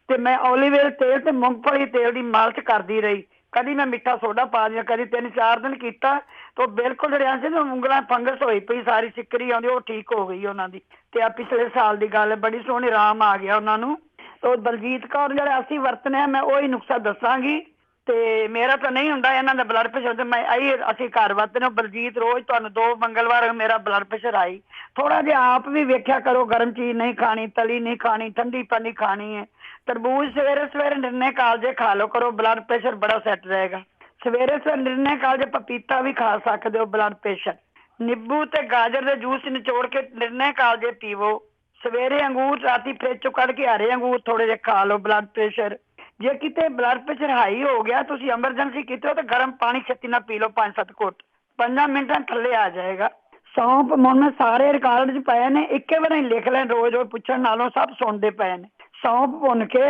ਤੇ ਮੈਂ ਓਲੀਵੇਲ ਤੇਲ ਤੇ ਮੂੰਗਫਲੀ ਤੇਲ ਦੀ ਮਾਲਿਸ਼ ਕਰਦੀ ਰਹੀ। ਕਦੀ ਮੈਂ ਮਿੱਠਾ ਸੋਡਾ ਪਾ ਦਿਆ, ਕਦੀ 3-4 ਦਿਨ ਕੀਤਾ ਤਾਂ ਬਿਲਕੁਲ ਜਿਹੜਿਆ ਸੀ ਨਾ ਉਂਗਲਾਂ ਫੰਗਸ ਹੋਈ ਪਈ, ਸਾਰੀ ਸਿੱਕਰੀ ਆਉਂਦੀ, ਉਹ ਠੀਕ ਹੋ ਗਈ ਉਹਨਾਂ ਦੀ। ਤੇ ਆ ਪਿਛਲੇ ਸਾਲ ਦੀ ਗੱਲ, ਬੜੀ ਸੋਹਣੀ ਆਰਾਮ ਆ ਗਿਆ ਉਹਨਾਂ ਨੂੰ। ਤੇ ਬਲਜੀਤ ਕੌਰ ਜਿਹੜਾ ਅਸੀਂ ਵਰਤਨੇ, ਮੈਂ ਉਹੀ ਨੁਕਸਾ ਦੱਸਾਂਗੀ। ਤੇ ਮੇਰਾ ਤਾਂ ਨਹੀਂ ਹੁੰਦਾ ਇਹਨਾਂ ਦਾ ਬਲੱਡ ਪ੍ਰੈਸ਼ਰ, ਤੇ ਮੈਂ ਅਸੀਂ ਘਰ ਵਰਤਨੇ। ਬਲਜੀਤ ਰੋਜ਼ ਤੁਹਾਨੂੰ 2 ਮੰਗਲਵਾਰ ਮੇਰਾ ਬਲੱਡ ਪ੍ਰੈਸ਼ਰ ਆਈ। ਥੋੜਾ ਜਿਹਾ ਆਪ ਵੀ ਵੇਖਿਆ ਕਰੋ, ਗਰਮ ਚੀਜ਼ ਨਹੀਂ ਖਾਣੀ, ਤਲੀ ਨਹੀਂ ਖਾਣੀ, ਠੰਡੀ ਪਾਣੀ ਖਾਣੀ ਹੈ। ਤਰਬੂਜ ਸਵੇਰੇ ਨਿਰਣੇ ਕਾਲਜੇ ਖਾ ਲਓ ਕਰੋ, ਬਲੱਡ ਪ੍ਰੈਸ਼ਰ ਬੜਾ ਸੈੱਟ ਰਹੇਗਾ। ਸਵੇਰੇ ਨਿਰਣੇ ਕਾਲਜੇ ਪਪੀਤਾ ਵੀ ਖਾ ਸਕਦੇ ਹੋ, ਬਲੱਡ ਪ੍ਰੈਸ਼ਰ। ਨਿੰਬੂ ਤੇ ਗਾਜਰ ਦੇ ਜੂਸ ਨਿਚੋੜ ਕੇ ਨਿਰਣੇ ਕਾਲਜੇ ਪੀਵੋ। ਸਵੇਰੇ ਅੰਗੂਰ ਰਾਤੀ ਫ੍ਰਿਜ ਚੋਂ ਕੱਢ ਕੇ ਹਰੇ ਅੰਗੂਰ ਥੋੜੇ ਜਿਹੇ ਖਾ ਲਓ, ਬਲੱਡ ਪ੍ਰੈਸ਼ਰ। ਜੇ ਕਿਤੇ ਬਲੱਡ ਪ੍ਰੈਸ਼ਰ ਹਾਈ ਹੋ ਗਿਆ, ਤੁਸੀਂ ਐਮਰਜੈਂਸੀ ਕੀਤੀ ਹੋ ਤਾਂ ਗਰਮ ਪਾਣੀ ਛੇਤੀ ਨਾਲ ਪੀ ਲਓ 5-7 ਘੁੱਟ, 5 ਮਿੰਟਾਂ ਥੱਲੇ ਆ ਜਾਏਗਾ। ਸੌਂਫ ਮੁੰਨ ਸਾਰੇ ਰਿਕਾਰਡ 'ਚ ਪਏ ਨੇ, ਇੱਕੇ ਵਾਰ ਹੀ ਲਿਖ ਲੈਣ, ਰੋਜ਼ ਪੁੱਛਣ ਨਾਲੋਂ ਸਭ ਸੁਣਦੇ ਪਏ ਨੇ। ਸੌਂਫ ਭੁੰਨ ਕੇ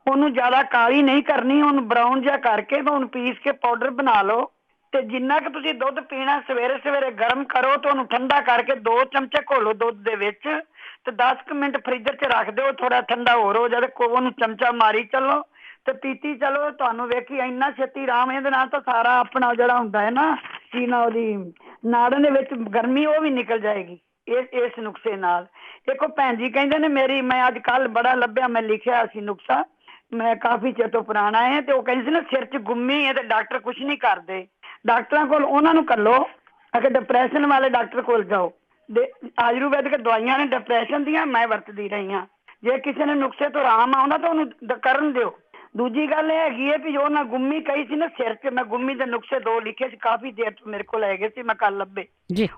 ਉਹਨੂੰ ਜ਼ਿਆਦਾ ਕਾਲੀ ਨਹੀਂ ਕਰਨੀ, ਉਹਨੂੰ ਬਰਾਊਨ ਜਿਹਾ ਕਰਕੇ ਤਾਂ ਉਹਨੂੰ ਪੀਸ ਕੇ ਪਾਊਡਰ ਬਣਾ ਲਓ। ਤੇ ਜਿੰਨਾ ਕੁ ਤੁਸੀਂ ਦੁੱਧ ਪੀਣਾ ਸਵੇਰੇ ਗਰਮ ਕਰੋ ਤੇ ਉਹਨੂੰ ਠੰਡਾ ਕਰਕੇ 2 ਚਮਚੇ ਘੋਲੋ ਦੁੱਧ ਦੇ ਵਿੱਚ ਤੇ 10 ਮਿੰਟ ਫ੍ਰਿਜਰ 'ਚ ਰੱਖ ਦਿਓ, ਥੋੜਾ ਠੰਡਾ ਹੋਰ ਹੋ ਜਾਵੇ। ਉਹਨੂੰ ਚਮਚਾ ਮਾਰੀ ਚੱਲੋ ਤੇ ਪੀਤੀ ਚਲੋ, ਤੁਹਾਨੂੰ ਵੇਖੀ ਇੰਨਾ ਛੇਤੀ ਆਰਾਮ। ਇਹਦੇ ਨਾਲ ਤਾਂ ਸਾਰਾ ਆਪਣਾ ਜਿਹੜਾ ਹੁੰਦਾ ਹੈ ਨਾ ਕੀ ਨਾ ਉਹਦੀ ਨਾੜਾਂ ਦੇ ਵਿੱਚ ਗਰਮੀ, ਉਹ ਵੀ ਨਿਕਲ ਜਾਏਗੀ ਇਸ ਨੁਕਸੇ ਨਾਲ। ਦੇਖੋ ਭੈਣ ਜੀ ਕਹਿੰਦੇ ਨੇ ਮੇਰੀ, ਮੈਂ ਅੱਜ ਕੱਲ ਬੜਾ ਲੱਭਿਆ, ਮੈਂ ਲਿਖਿਆ ਸੀ ਨੁਕਸਾ, ਮੈਂ ਕਾਫੀ ਚਿਰ ਤੋਂ ਪੁਰਾਣਾ ਹੈ। ਤੇ ਉਹ ਕਹਿੰਦੇ ਸੀ ਨਾ ਸਿਰ 'ਚ ਗੁੰਮੀ ਹੈ ਤੇ ਡਾਕਟਰ ਕੁਛ ਨਹੀਂ ਕਰਦੇ। ਡਾਕਟਰਾਂ ਕੋਲ ਉਹਨਾਂ ਨੂੰ ਕੱਲੋ, ਅਗਰ ਡਿਪਰੈਸ਼ਨ ਵਾਲੇ ਡਾਕਟਰ ਕੋਲ ਜਾਓ। ਆਯੁਰਵੈਦਿਕ ਦਵਾਈਆਂ ਨੇ ਡਿਪਰੈਸ਼ਨ ਦੀਆਂ, ਮੈਂ ਵਰਤਦੀ ਰਹੀ ਹਾਂ। ਜੇ ਕਿਸੇ ਨੇ ਨੁਕਸੇ ਤੋਂ ਆਰਾਮ ਆਉਂਦਾ ਤਾਂ ਉਹਨੂੰ ਕਰਨ ਦਿਓ। ਦੂਜੀ ਗੱਲ ਇਹ ਹੈਗੀ ਹੈ ਵੀ ਜੋ ਨਾ ਗੁੰਮੀ ਕਹੀ ਸੀ ਨਾ ਸਿਰ 'ਚ, ਮੈਂ ਗੁੰਮੀ ਦੇ ਨੁਕਸੇ 2 ਲਿਖੇ ਸੀ, ਕਾਫੀ ਦੇਰ ਤੋਂ ਮੇਰੇ ਕੋਲ ਹੈਗੇ ਸੀ, ਮੈਂ ਕੱਲ ਲੱਭੇ।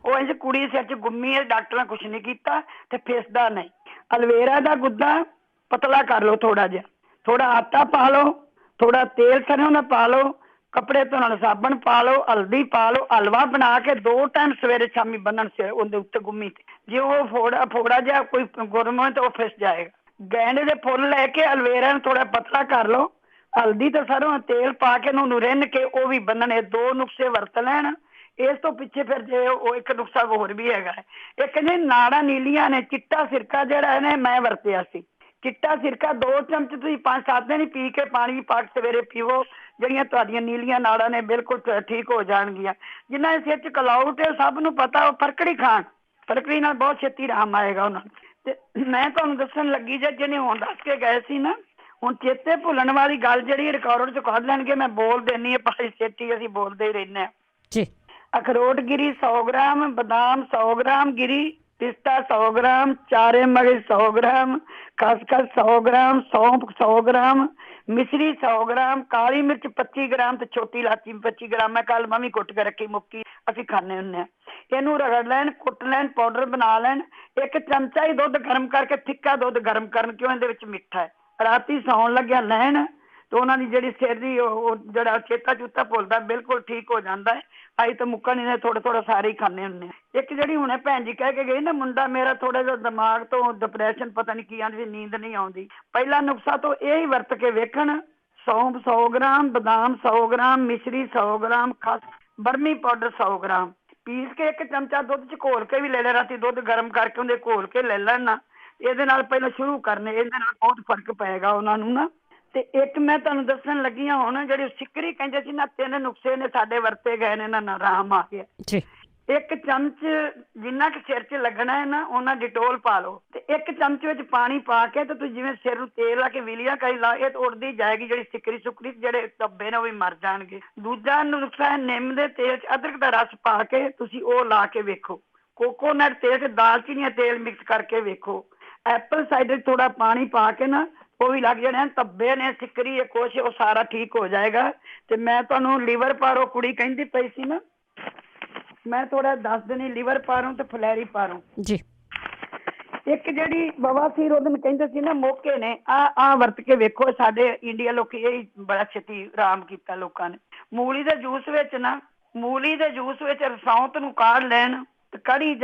ਉਹ ਇੰਝ ਕੁੜੀ ਸਿਰ 'ਚ ਗੁੰਮੀ ਹੈ, ਡਾਕਟਰਾਂ ਕੁਛ ਨਹੀਂ ਕੀਤਾ ਤੇ ਫਿਸਦਾ ਨਹੀਂ। ਅਲਵੇਰਾ ਦਾ ਗੁੱਦਾ ਪਤਲਾ ਕਰ ਲਓ, ਥੋੜਾ ਜਿਹਾ, ਥੋੜਾ ਆਟਾ ਪਾ ਲਓ, ਥੋੜਾ ਤੇਲ ਸਰੋਂ ਦਾ ਪਾ ਲਓ, ਕੱਪੜੇ ਧੋਣ ਵਾਲਾ ਸਾਬਣ ਪਾ ਲਓ, ਹਲਦੀ ਪਾ ਲਓ, ਹਲਵਾ ਬਣਾ ਕੇ 2 ਟਾਈਮ ਸਵੇਰੇ ਸ਼ਾਮੀ ਬੰਨਣ ਸਿਰ ਉਹਦੇ ਉੱਤੇ ਗੁੰਮੀ ਤੇ। ਜੇ ਉਹ ਫੋੜਾ ਜਿਹਾ ਕੋਈ ਗੁਰਮ ਹੋਏ ਤਾਂ ਉਹ ਫਿਸ ਜਾਏਗਾ। ਗੈਂਡੇ ਦੇ ਫੁੱਲ ਲੈ ਕੇ ਅਲਵੇਰਾ ਨੂੰ ਥੋੜਾ ਪਤਲਾ ਕਰ ਲਓ, ਹਲਦੀ ਤੇ ਸਰੋਂ ਤੇਲ ਪਾ ਕੇ ਉਹਨੂੰ ਰਿੰਨ ਕੇ ਉਹ ਵੀ ਬੰਨਣੇ। 2 ਨੁਕਸੇ ਵਰਤ ਲੈਣ। ਇਸ ਤੋਂ ਪਿੱਛੇ ਫਿਰ ਜੇ ਉਹ ਇੱਕ ਨੁਕਸਾ ਹੋਰ ਵੀ ਹੈਗਾ, ਇਹ ਕਹਿੰਦੇ ਨਾੜਾਂ ਨੀਲੀਆਂ ਨੇ, ਚਿੱਟਾ ਸਿਰਕਾ ਜਿਹੜਾ ਇਹਨੇ ਮੈਂ ਵਰਤਿਆ ਸੀ। ਚਿੱਟਾ ਸਿਰਕਾ 2 ਚਮਚ ਤੁਸੀਂ 5-7 ਦਿਨ ਪੀ ਕੇ ਪਾਣੀ ਪਾ ਕੇ ਸਵੇਰੇ ਪੀਵੋ, ਜਿਹੜੀਆਂ ਤੁਹਾਡੀਆਂ ਨੀਲੀਆਂ ਨਾੜਾਂ ਨੇ ਬਿਲਕੁਲ ਠੀਕ ਹੋ ਜਾਣਗੀਆਂ। ਜਿਨ੍ਹਾਂ ਦੇ ਸਿਰ 'ਚ ਕਲਾਉਟ ਹੈ ਸਭ ਨੂੰ ਪਤਾ, ਉਹ ਫਰਕੜੀ ਖਾਣ, ਫਰਕੜੀ ਨਾਲ ਬਹੁਤ ਛੇਤੀ ਆਰਾਮ ਆਏਗਾ ਉਹਨਾਂ ਨੂੰ। ਤੇ ਮੈਂ ਤੁਹਾਨੂੰ ਦੱਸਣ ਲੱਗੀ ਜਿਹਨੇ ਹੁਣ ਦੱਸ ਕੇ ਗਏ ਸੀ ਨਾ, ਹੁਣ ਚੇਤੇ ਭੁੱਲਣ ਵਾਲੀ ਗੱਲ ਜਿਹੜੀ ਰਿਕਾਰਡ 'ਚ ਕੱਢ ਲੈਣਗੇ, ਮੈਂ ਬੋਲ ਦੇਣੀ ਹੈ ਭਾਈ ਛੇਤੀ, ਅਸੀਂ ਬੋਲਦੇ ਹੀ ਰਹਿੰਦੇ ਹਾਂ। अखरोट गिरी 100 ग्राम, बादाम 100 ग्राम गिरी, पिस्ता 100 ग्राम, चारे मगज 100 ग्राम, खसखस 100 ग्राम, सौंफ 100 ग्राम, मिश्री 100 ग्राम, काली मिर्च 25 ग्राम ਤੇ ਛੋਟੀ ਇਲਾਚੀ 25 ग्राम। मैं कल मम्मी कुट के रखी मुक्की, ਅਸੀਂ ਖਾਣੇ ਹੁੰਦੇ ਆ। ਇਹਨੂੰ ਰਗੜ ਲੈਣ, ਕੁੱਟ ਲੈਣ, ਪਾਊਡਰ ਬਣਾ ਲੈਣ। 1 ਚਮਚਾ ਹੀ ਦੁੱਧ ਗਰਮ ਕਰਕੇ, ਫਿੱਕਾ ਦੁੱਧ ਗਰਮ ਕਰਨ, ਕਿਉਂ ਇਹਦੇ ਵਿੱਚ ਮਿੱਠਾ ਹੈ। ਰਾਤੀ ਸੌਣ ਲੱਗਿਆ ਲੈਣ ਤੇ ਉਹਨਾਂ ਦੀ ਜਿਹੜੀ ਸਿਰ ਦੀ ਉਹ ਜਿਹੜਾ ਚੇਤਾ ਚੂਤਾ ਭੁੱਲਦਾ ਬਿਲਕੁਲ ਠੀਕ ਹੋ ਜਾਂਦਾ ਹੈ। ਅਸੀਂ ਤਾਂ ਮੁੱਕਣ ਨਹੀਂ ਥੋੜਾ ਥੋੜਾ ਸਾਰੇ ਹੀ ਖਾਣੇ ਹੁੰਦੇ ਆ। ਇੱਕ ਜਿਹੜੀ ਹੁਣੇ ਭੈਣ ਜੀ ਕਹਿ ਕੇ ਗਈ ਨਾ, ਮੁੰਡਾ ਮੇਰਾ ਥੋੜਾ ਜਿਹਾ ਦਿਮਾਗ ਤੋਂ ਡਿਪਰੈਸ਼ਨ ਪਤਾ ਨਹੀਂ ਕੀ ਆਂਦੀ, ਨੀਂਦ ਨਹੀਂ ਆਉਂਦੀ। ਪਹਿਲਾ ਨੁਕਸਾ ਤੋਂ ਇਹ ਹੀ ਵਰਤ ਕੇ ਵੇਖਣ। सौंफ 100 ग्राम, बादाम 100 ग्राम, मिश्री 100 ग्राम, बर्मी पाउडर 100 ग्राम पीस के 1 चमचा दुध च घोल के भी ले ले। राती दुध गर्म करके उन्हें घोल के ले लेना। ਇਹਦੇ ਨਾਲ ਪਹਿਲਾਂ ਸ਼ੁਰੂ ਕਰਨੇ, ਇਹਦੇ ਨਾਲ ਬਹੁਤ ਫਰਕ ਪਏਗਾ ਉਹਨਾਂ ਨੂੰ ਨਾ। ਤੇ ਇੱਕ ਮੈਂ ਤੁਹਾਨੂੰ ਦੱਸਣ ਲੱਗੀ ਹਾਂ ਹੁਣ, ਜਿਹੜੀ ਸਿੱਕਰੀ ਕਹਿੰਦੇ ਸੀ ਨਾ, 3 ਨੁਕਸੇ ਨੇ ਸਾਡੇ ਵਰਤੇ ਗਏ ਨੇ, ਨਾ ਆਰਾਮ ਆ ਗਿਆ ਜੀ। 1 ਚਮਚ ਜਿੰਨਾ ਕਿ ਸਿਰ 'ਚ ਲੱਗਣਾ ਹੈ ਨਾ, ਉਹਨਾਂ ਡਿਟੋਲ ਪਾ ਲਓ ਤੇ 1 ਚਮਚ ਵਿੱਚ ਪਾਣੀ ਪਾ ਕੇ ਤੇ ਤੁਸੀਂ ਜਿਵੇਂ ਸਿਰ ਨੂੰ ਤੇਲ ਲਾ ਕੇ ਵਿਲੀਆਂ ਕਰੀ ਲਾ, ਇਹ ਉੜਦੀ ਜਾਏਗੀ ਜਿਹੜੀ ਸਿੱਕਰੀ ਸੁੱਕਰੀ, ਜਿਹੜੇ ਧੱਬੇ ਨੇ ਉਹ ਵੀ ਮਰ ਜਾਣਗੇ। ਦੂਜਾ ਨੁਕਸਾ ਹੈ ਨਿੰਮ ਦੇ ਤੇਲ 'ਚ ਅਦਰਕ ਦਾ ਰਸ ਪਾ ਕੇ ਤੁਸੀਂ ਉਹ ਲਾ ਕੇ ਵੇਖੋ। ਕੋਕੋਨਟ ਤੇਲ 'ਚ ਦਾਲਚੀਨੀ ਤੇਲ ਮਿਕਸ ਕਰਕੇ ਵੇਖੋ। ਐਪਲ ਸਾਈਡਰ ਥੋੜਾ ਪਾਣੀ ਪਾ ਕੇ ਨਾ ਉਹ ਵੀ ਲੱਗ ਜਾਣੇ, ਧੱਬੇ ਨੇ ਸਿੱਕਰੀ ਹੈ ਕੁਛ, ਉਹ ਸਾਰਾ ਠੀਕ ਹੋ ਜਾਏਗਾ। ਤੇ ਮੈਂ ਤੁਹਾਨੂੰ ਲੀਵਰ ਪਾਰੋ ਕੁੜੀ ਕਹਿੰਦੀ ਪਈ ਸੀ ਨਾ, ਮੈਂ ਥੋੜਾ ਦੱਸ ਦਿਨੀ ਲੀਵਰ ਪਾਰੋਂ ਤੇ ਫਲੈਰੀ ਪਾਰੋਂ ਜੀ। ਇੱਕ ਜਿਹੜੀ ਬਵਾਸੀਰ ਉਹਦੇ ਕਹਿੰਦੇ ਸੀ ਨਾ ਮੌਕੇ ਨੇ, ਆ ਵਰਤ ਕੇ ਵੇਖੋ। ਸਾਡੇ ਇੰਡੀਆ ਲੋਕੀ ਇਹ ਬੜਾ ਛੇਤੀ ਆਰਾਮ ਕੀਤਾ ਲੋਕਾਂ ਨੇ। ਮੂਲੀ ਦੇ ਜੂਸ ਵਿੱਚ ਨਾ, ਮੂਲੀ ਦੇ ਜੂਸ ਵਿੱਚ ਰਸੌਂਤ ਨੂੰ ਕਾੜ ਲੈਣ, ਕੜੀ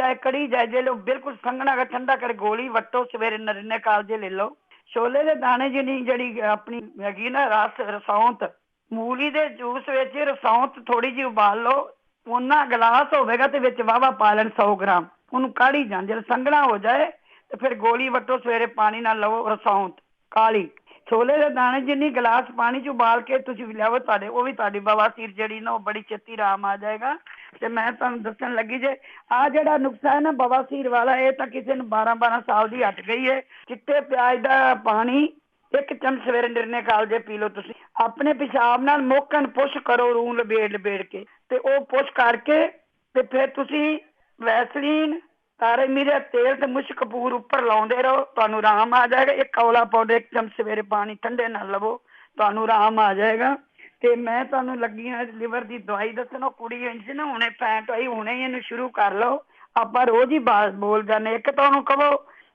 ਜਾਏ ਜੇ ਲੋ ਬਿਲਕੁਲ ਸੰਘਣਾ ਕਰ, ਠੰਡਾ ਕਰ, ਗੋਲੀ ਵੱਟੋ, ਸਵੇਰੇ ਨਰਿੰਨੇ ਕਾਲਜੇ ਲੈ ਲਓ। ਛੋਲੇ ਦੇ ਦਾਣੇ ਜਿਹੜੀ ਆਪਣੀ ਹੈਗੀ ਨਾ ਰਸੌਂਤ, ਮੂਲੀ ਦੇ ਜੂਸ ਵਿੱਚ ਰਸੌਂਤ ਥੋੜੀ ਜਿਹੀ ਉਬਾਲ ਲਓ, ਉਹਨਾਂ ਗਲਾਸ ਹੋਵੇਗਾ ਤੇ ਵਿੱਚ ਵਾਵਾ ਪਾ ਲੈਣ 100 ਗ੍ਰਾਮ। ਉਹਨੂੰ ਕਾੜੀ ਜਾਣ, ਜਦੋਂ ਸੰਘਣਾ ਹੋ ਜਾਏ ਤੇ ਫਿਰ ਗੋਲੀ ਵੱਟੋ, ਸਵੇਰੇ ਪਾਣੀ ਨਾਲ ਲਵੋ ਰਸੌਂਤ ਕਾਲੀ। ਛੋਲੇ ਦੇ ਦਾਣੇ ਜਿੰਨੀ ਗਲਾਸ ਪਾਣੀ 'ਚ ਉਬਾਲ ਕੇ ਤੁਸੀਂ ਲਿਆਵੋ, ਤੁਹਾਡੇ ਉਹ ਵੀ ਤੁਹਾਡੀ ਬਵਾਸੀਰ ਜਿਹੜੀ ਨਾ ਉਹ ਬੜੀ ਛੇਤੀ ਆਰਾਮ ਆ ਜਾਏਗਾ। ਤੇ ਮੈਂ ਤੁਹਾਨੂੰ ਦੱਸਣ ਲੱਗੀ ਜੇ ਆ ਜਿਹੜਾ ਨੁਕਸਾ ਹੈ ਨਾ ਬਵਾਸੀਰ ਵਾਲਾ, ਇਹ ਤਾਂ ਕਿਸੇ ਨੂੰ 12-12 ਸਾਲ ਦੀ ਹਟ ਗਈ ਹੈ। ਚਿੱਟੇ ਪਿਆਜ਼ ਦਾ ਪਾਣੀ 1 ਚਮਚ ਸਵੇਰੇ ਨਿਰਣੇ ਕਾਲਜੇ ਪੀ ਲਓ ਤੁਸੀਂ। ਆਪਣੇ ਪਿਸ਼ਾਬ ਨਾਲ ਮੋਕਣ ਪੁਸ਼ ਕਰੋ, ਰੂ ਲਬੇੜ ਕੇ, ਤੇ ਉਹ ਪੁਸ਼ ਕਰਕੇ ਤੇ ਫਿਰ ਤੁਸੀਂ ਵੈਸਲੀਨ, ਤਾਰੇ ਮੀਰੇ ਤੇਲ ਤੇ ਮੁਸ਼ਕ ਕਪੂਰ ਉੱਪਰ ਲਾਉਂਦੇ ਰਹੋ, ਤੁਹਾਨੂੰ ਆਰਾਮ ਆ ਜਾਏਗਾ। 1 ਕੌਲਾ ਪਾਊਡਰ 1 ਚਮਚ ਸਵੇਰੇ ਪਾਣੀ ਠੰਡੇ ਨਾਲ ਲਵੋ, ਤੁਹਾਨੂੰ ਆਰਾਮ ਆ ਜਾਏਗਾ। ਤੇ ਮੈਂ ਤੁਹਾਨੂੰ ਲੱਗੀ ਹਾਂ ਲੀਵਰ ਦੀ ਦਵਾਈ ਦੱਸਣ। ਉਹ ਕੁੜੀ ਇੰਜ ਨਾ ਹੁਣੇ ਫੈਂਟ ਹੋਈ, ਹੁਣੇ ਇਹਨੂੰ ਸ਼ੁਰੂ ਕਰ ਲਓ। ਆਪਾਂ ਰੋਜ਼ ਹੀ ਬੋਲ ਜਾਂਦੇ। ਇੱਕ ਤਾਂ ਉਹਨੂੰ ਕਹੋ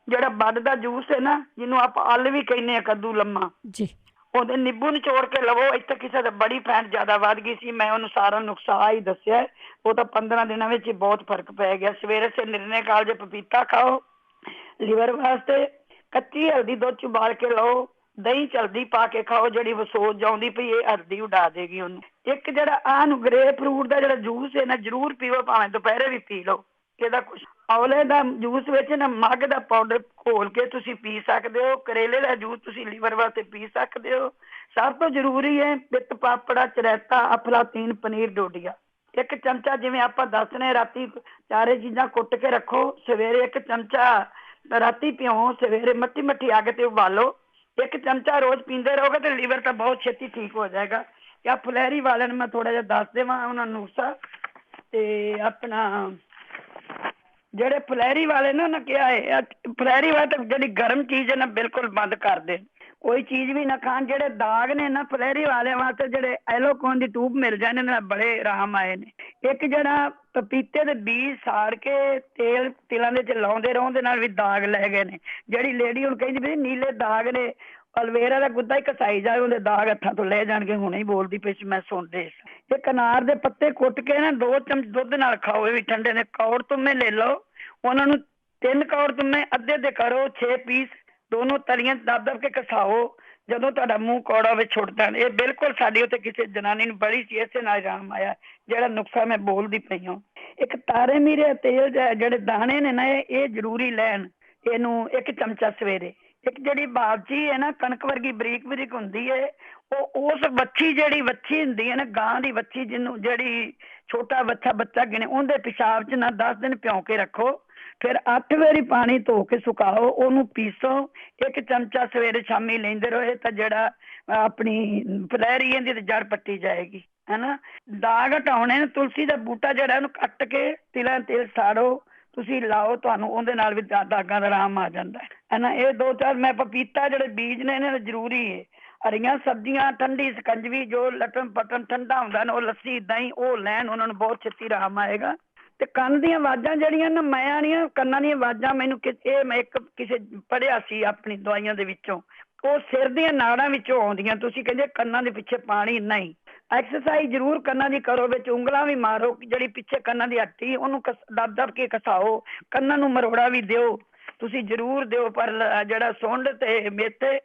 ਜਿਹੜਾ ਬੱਦ ਦਾ ਜੂਸ ਹੈ ਨਾ, ਜਿਹਨੂੰ ਆਪਾਂ ਅੱਲ ਵੀ ਕਹਿੰਦੇ ਆ, ਕੱਦੂ ਲੰਮਾ ਜੀ, ਉਹਦੇ ਨਿੰਬੂ ਨਿਚੋੜ ਕੇ ਲਵੋ। ਇੱਥੇ ਕਿਸੇ ਦਾ ਬੜੀ ਫੈਂਟ ਜ਼ਿਆਦਾ ਵੱਧ ਗਈ ਸੀ, ਮੈਂ ਉਹਨੂੰ ਸਾਰਾ ਨੁਕਸਾ ਹੀ ਦੱਸਿਆ। ਉਹ ਤਾਂ 15 ਦਿਨਾਂ ਵਿੱਚ ਹੀ ਬਹੁਤ ਫਰਕ ਪੈ ਗਿਆ। ਸਵੇਰੇ ਨਿਰਣੇ ਕਾਲਜੇ ਪਪੀਤਾ ਖਾਓ ਲੀਵਰ ਵਾਸਤੇ। ਕੱਚੀ ਹਲਦੀ ਦੁੱਧ 'ਚ ਉਬਾਲ ਕੇ ਲਓ, ਦਹੀਂ 'ਚ ਹਲਦੀ ਪਾ ਕੇ ਖਾਓ, ਜਿਹੜੀ ਵਸੋਜ ਆਉਂਦੀ ਪਈ ਇਹ ਹਲਦੀ ਉਡਾ ਦੇਗੀ ਉਹਨੂੰ। ਇੱਕ ਜਿਹੜਾ ਆਹ ਨੂੰ ਗ੍ਰੇਪ ਫਰੂਟ ਦਾ ਜਿਹੜਾ ਜੂਸ ਹੈ ਨਾ, ਜ਼ਰੂਰ ਪੀਓ, ਭਾਵੇਂ ਦੁਪਹਿਰੇ ਵੀ ਪੀ ਲਓ। ਇਹਦਾ ਕੁਛ ਔਲੇ ਦਾ ਜੂਸ ਵਿੱਚ ਨਾ ਮੱਗ ਦਾ ਪਾਊਡਰ ਘੋਲ ਕੇ ਤੁਸੀਂ ਪੀ ਸਕਦੇ ਹੋ। ਕਰੇਲੇ ਦਾ ਜੂਸ ਤੁਸੀਂ ਲੀਵਰ ਵਾਸਤੇ ਪੀ ਸਕਦੇ ਹੋ। ਸਭ ਤੋਂ ਜ਼ਰੂਰੀ ਹੈ ਪਿੱਤ ਪਾਪੜਾ, ਚਰੈਤਾ, ਅਫਲਾਤੀਨ, ਪਨੀਰ, ਡੋਡੀਆ। 1 ਚਮਚਾ ਜਿਵੇਂ ਆਪਾਂ ਦੱਸਨੇ, ਰਾਤੀ ਚਾਰੇ ਚੀਜ਼ਾਂ ਕੁੱਟ ਕੇ ਰੱਖੋ, ਸਵੇਰੇ 1 ਚਮਚਾ ਰਾਤੀ ਪਿਓ, ਸਵੇਰੇ ਮੱਠੀ ਅੱਗ ਤੇ ਉਬਾਲੋ। 1 ਚਮਚਾ ਰੋਜ਼ ਪੀਂਦੇ ਰਹੋਗੇ ਤੇ ਲੀਵਰ ਤਾਂ ਬਹੁਤ ਛੇਤੀ ਠੀਕ ਹੋ ਜਾਏਗਾ। ਜਾਂ ਫਲੈਰੀ ਵਾਲਿਆਂ ਨੂੰ ਮੈਂ ਥੋੜਾ ਜਿਹਾ ਦੱਸ ਦੇਵਾਂ ਉਹਨਾਂ ਨੂੰ ਨੁਕਸਾ। ਤੇ ਆਪਣਾ ਜਿਹੜੇ ਫਲੈਰੀ ਵਾਲੇ ਨੇ ਉਹਨਾਂ ਕਿਹਾ ਹੈ, ਫਲੈਰੀ ਵਾਲੇ ਤਾਂ ਜਿਹੜੀ ਗਰਮ ਚੀਜ਼ ਹੈ ਨਾ ਬਿਲਕੁਲ ਬੰਦ ਕਰ ਦੇ, ਕੋਈ ਚੀਜ਼ ਵੀ ਨਾ ਖਾਣ। ਜਿਹੜੇ ਦਾਗ ਨੇ ਨਾ ਫਲੈਰੀ ਵਾਲਿਆਂ ਵਾਸਤੇ ਜਿਹੜੇ ਐਲੋਕੋਨ ਦੀ ਟੂਬ ਮਿਲ ਜਾਣੇ ਨੇ, ਬੜੇ ਆਰਾਮ ਆਏ ਨੇ। ਇੱਕ ਜਿਹੜਾ ਪਪੀਤੇ ਦੇ ਬੀਜ ਸਾੜ ਕੇ ਤਿਲਾਂ ਦੇ ਚ ਲਾਉਂਦੇ ਰਹੋ, ਉਹਦੇ ਨਾਲ ਵੀ ਦਾਗ ਲੈ ਗਏ ਨੇ। ਜਿਹੜੀ ਲੇਡੀ ਹੁਣ ਕਹਿੰਦੀ ਵੀ ਨੀਲੇ ਦਾਗ ਨੇ, ਅਲਵੇਰਾ ਦਾ ਗੁੱਦਾ ਹੀ ਘਸਾਈ ਜਾਏ, ਉਹਦੇ ਦਾਗ ਹੱਥਾਂ ਤੋਂ ਲੈ ਜਾਣਗੇ। ਹੁਣੇ ਹੀ ਬੋਲਦੀ ਪਈ ਸੀ, ਮੈਂ ਸੁਣਦੇ। ਇੱਕ ਅਨਾਰ ਦੇ ਪੱਤੇ ਕੁੱਟ ਕੇ ਨਾ 2 ਚਮਚ ਦੁੱਧ ਨਾਲ ਖਾਓ, ਇਹ ਵੀ ਠੰਡੇ ਨੇ। ਕੌੜ ਤੁਮੇ ਲੈ ਲਓ, ਉਹਨਾਂ ਨੂੰ 3 ਕੌੜ ਤੁਮੇ ਅੱਧੇ ਕਰੋ, 6 ਪੀਸ ਦੋਨੋਂ ਤਲੀਆਂ ਦਬ ਕੇ ਘਸਾਓ। ਜਦੋਂ ਤੁਹਾਡਾ ਮੂੰਹ ਕੌੜਾ ਹੋਵੇ ਛੁੱਟ ਜਾਣ। ਇਹ ਬਿਲਕੁਲ ਸਾਡੀ ਉੱਤੇ ਕਿਸੇ ਜਨਾਨੀ ਨੂੰ ਬੜੀ ਸੀ, ਇਸੇ ਨਾਲ ਆਰਾਮ ਆਇਆ ਜਿਹੜਾ ਨੁਕਸਾ ਮੈਂ ਬੋਲਦੀ ਪਈ ਹਾਂ। ਇੱਕ ਤਾਰੇ ਮੀਰੇ ਤੇਲ ਜਿਹੜੇ ਦਾਣੇ ਨੇ ਨਾ, ਇਹ ਜ਼ਰੂਰੀ ਲੈਣ। ਇਹਨੂੰ 1 ਚਮਚਾ ਸਵੇਰੇ। ਇੱਕ ਜਿਹੜੀ ਬਾਬਜੀ ਹੈ ਨਾ, ਕਣਕ ਵਰਗੀ ਬਰੀਕ ਹੁੰਦੀ ਹੈ, ਉਹ ਉਸ ਜਿਹੜੀ ਵੱਛੀ ਹੁੰਦੀ ਹੈ ਨਾ, ਗਾਂ ਦੀ ਵੱਛੀ, ਜਿਹਨੂੰ ਜਿਹੜੀ ਛੋਟਾ ਬੱਚਾ ਗਿਣੇ, ਉਹਦੇ ਪਿਸ਼ਾਬ 'ਚ ਨਾ 10 ਦਿਨ ਭਿਉਂ ਕੇ ਰੱਖੋ। ਫਿਰ 8 ਵਾਰੀ ਪਾਣੀ ਧੋ ਕੇ ਸੁਕਾਓ, ਉਹਨੂੰ ਪੀਸੋ। 1 ਚਮਚਾ ਸਵੇਰੇ ਸ਼ਾਮੀ ਲੈਂਦੇ ਰਹੋ। ਇਹ ਤਾਂ ਜਿਹੜਾ ਆਪਣੀ ਫਲੈਰੀ ਇਹਦੀ ਤੇ ਜੜ ਪੱਟੀ ਜਾਏਗੀ। ਹਨਾ। ਦਾਗ ਹਟਾਉਣੇ ਨੇ, ਤੁਲਸੀ ਦਾ ਬੂਟਾ ਜਿਹੜਾ ਉਹਨੂੰ ਕੱਟ ਕੇ ਤਿਲਾਂ ਤੇਲ ਸਾੜੋ, ਤੁਸੀਂ ਲਾਓ, ਤੁਹਾਨੂੰ ਉਹਦੇ ਨਾਲ ਵੀ ਦਾਗਾਂ ਦਾ ਆਰਾਮ ਆ ਜਾਂਦਾ ਹੈ ਨਾ। ਇਹ 2-4 ਮੈਂ ਪਪੀਤਾ ਜਿਹੜੇ ਬੀਜ ਨੇ ਇਹਨਾਂ ਦੇ ਜ਼ਰੂਰੀ ਹੈ। ਹਰੀਆਂ ਸਬਜ਼ੀਆਂ, ਠੰਡੀ ਸਕੰਜਵੀ, ਜੋ ਲਟਣ ਪਟਣ ਠੰਡਾ ਹੁੰਦਾ ਨਾ, ਉਹ ਲੱਸੀ ਦਹੀਂ ਉਹ ਲੈਣ, ਉਹਨਾਂ ਨੂੰ ਬਹੁਤ ਛੇਤੀ ਆਰਾਮ ਆਏਗਾ। ਤੇ ਕੰਨ ਦੀਆਂ ਆਵਾਜ਼ਾਂ ਜਿਹੜੀਆਂ ਨਾ, ਮੈਂ ਆਣੀਆਂ ਕੰਨਾਂ ਦੀਆਂ ਆਵਾਜ਼ਾਂ, ਮੈਨੂੰ ਇਹ ਮੈਂ ਇੱਕ ਕਿਸੇ ਪੜ੍ਹਿਆ ਸੀ ਆਪਣੀ ਦਵਾਈਆਂ ਦੇ ਵਿੱਚੋਂ, ਉਹ ਸਿਰ ਦੀਆਂ ਨਾੜਾਂ ਵਿੱਚੋਂ ਆਉਂਦੀਆਂ। ਤੁਸੀਂ ਕਹਿੰਦੇ ਕੰਨਾਂ ਦੇ ਪਿੱਛੇ ਪਾਣੀ ਨਹੀਂ, ਐਕਸਰਸਾਈਜ਼ ਜ਼ਰੂਰ ਕੰਨਾਂ ਦੀ ਕਰੋ, ਵਿੱਚ ਉਂਗਲਾਂ ਵੀ ਮਾਰੋ, ਜਿਹੜੀ ਪਿੱਛੇ ਕੰਨਾਂ ਦੀ ਹੱਡੀ ਉਹਨੂੰ ਦੱਬ ਕੇ ਘਸਾਓ, ਕੰਨਾਂ ਨੂੰ ਮਰੋੜਾ ਵੀ ਦਿਓ, ਤੁਸੀਂ ਜ਼ਰੂਰ ਦਿਓ। ਪਰ ਜਿਹੜਾ ਸੁੰਡ ਤੇ ਮੇਥੇ,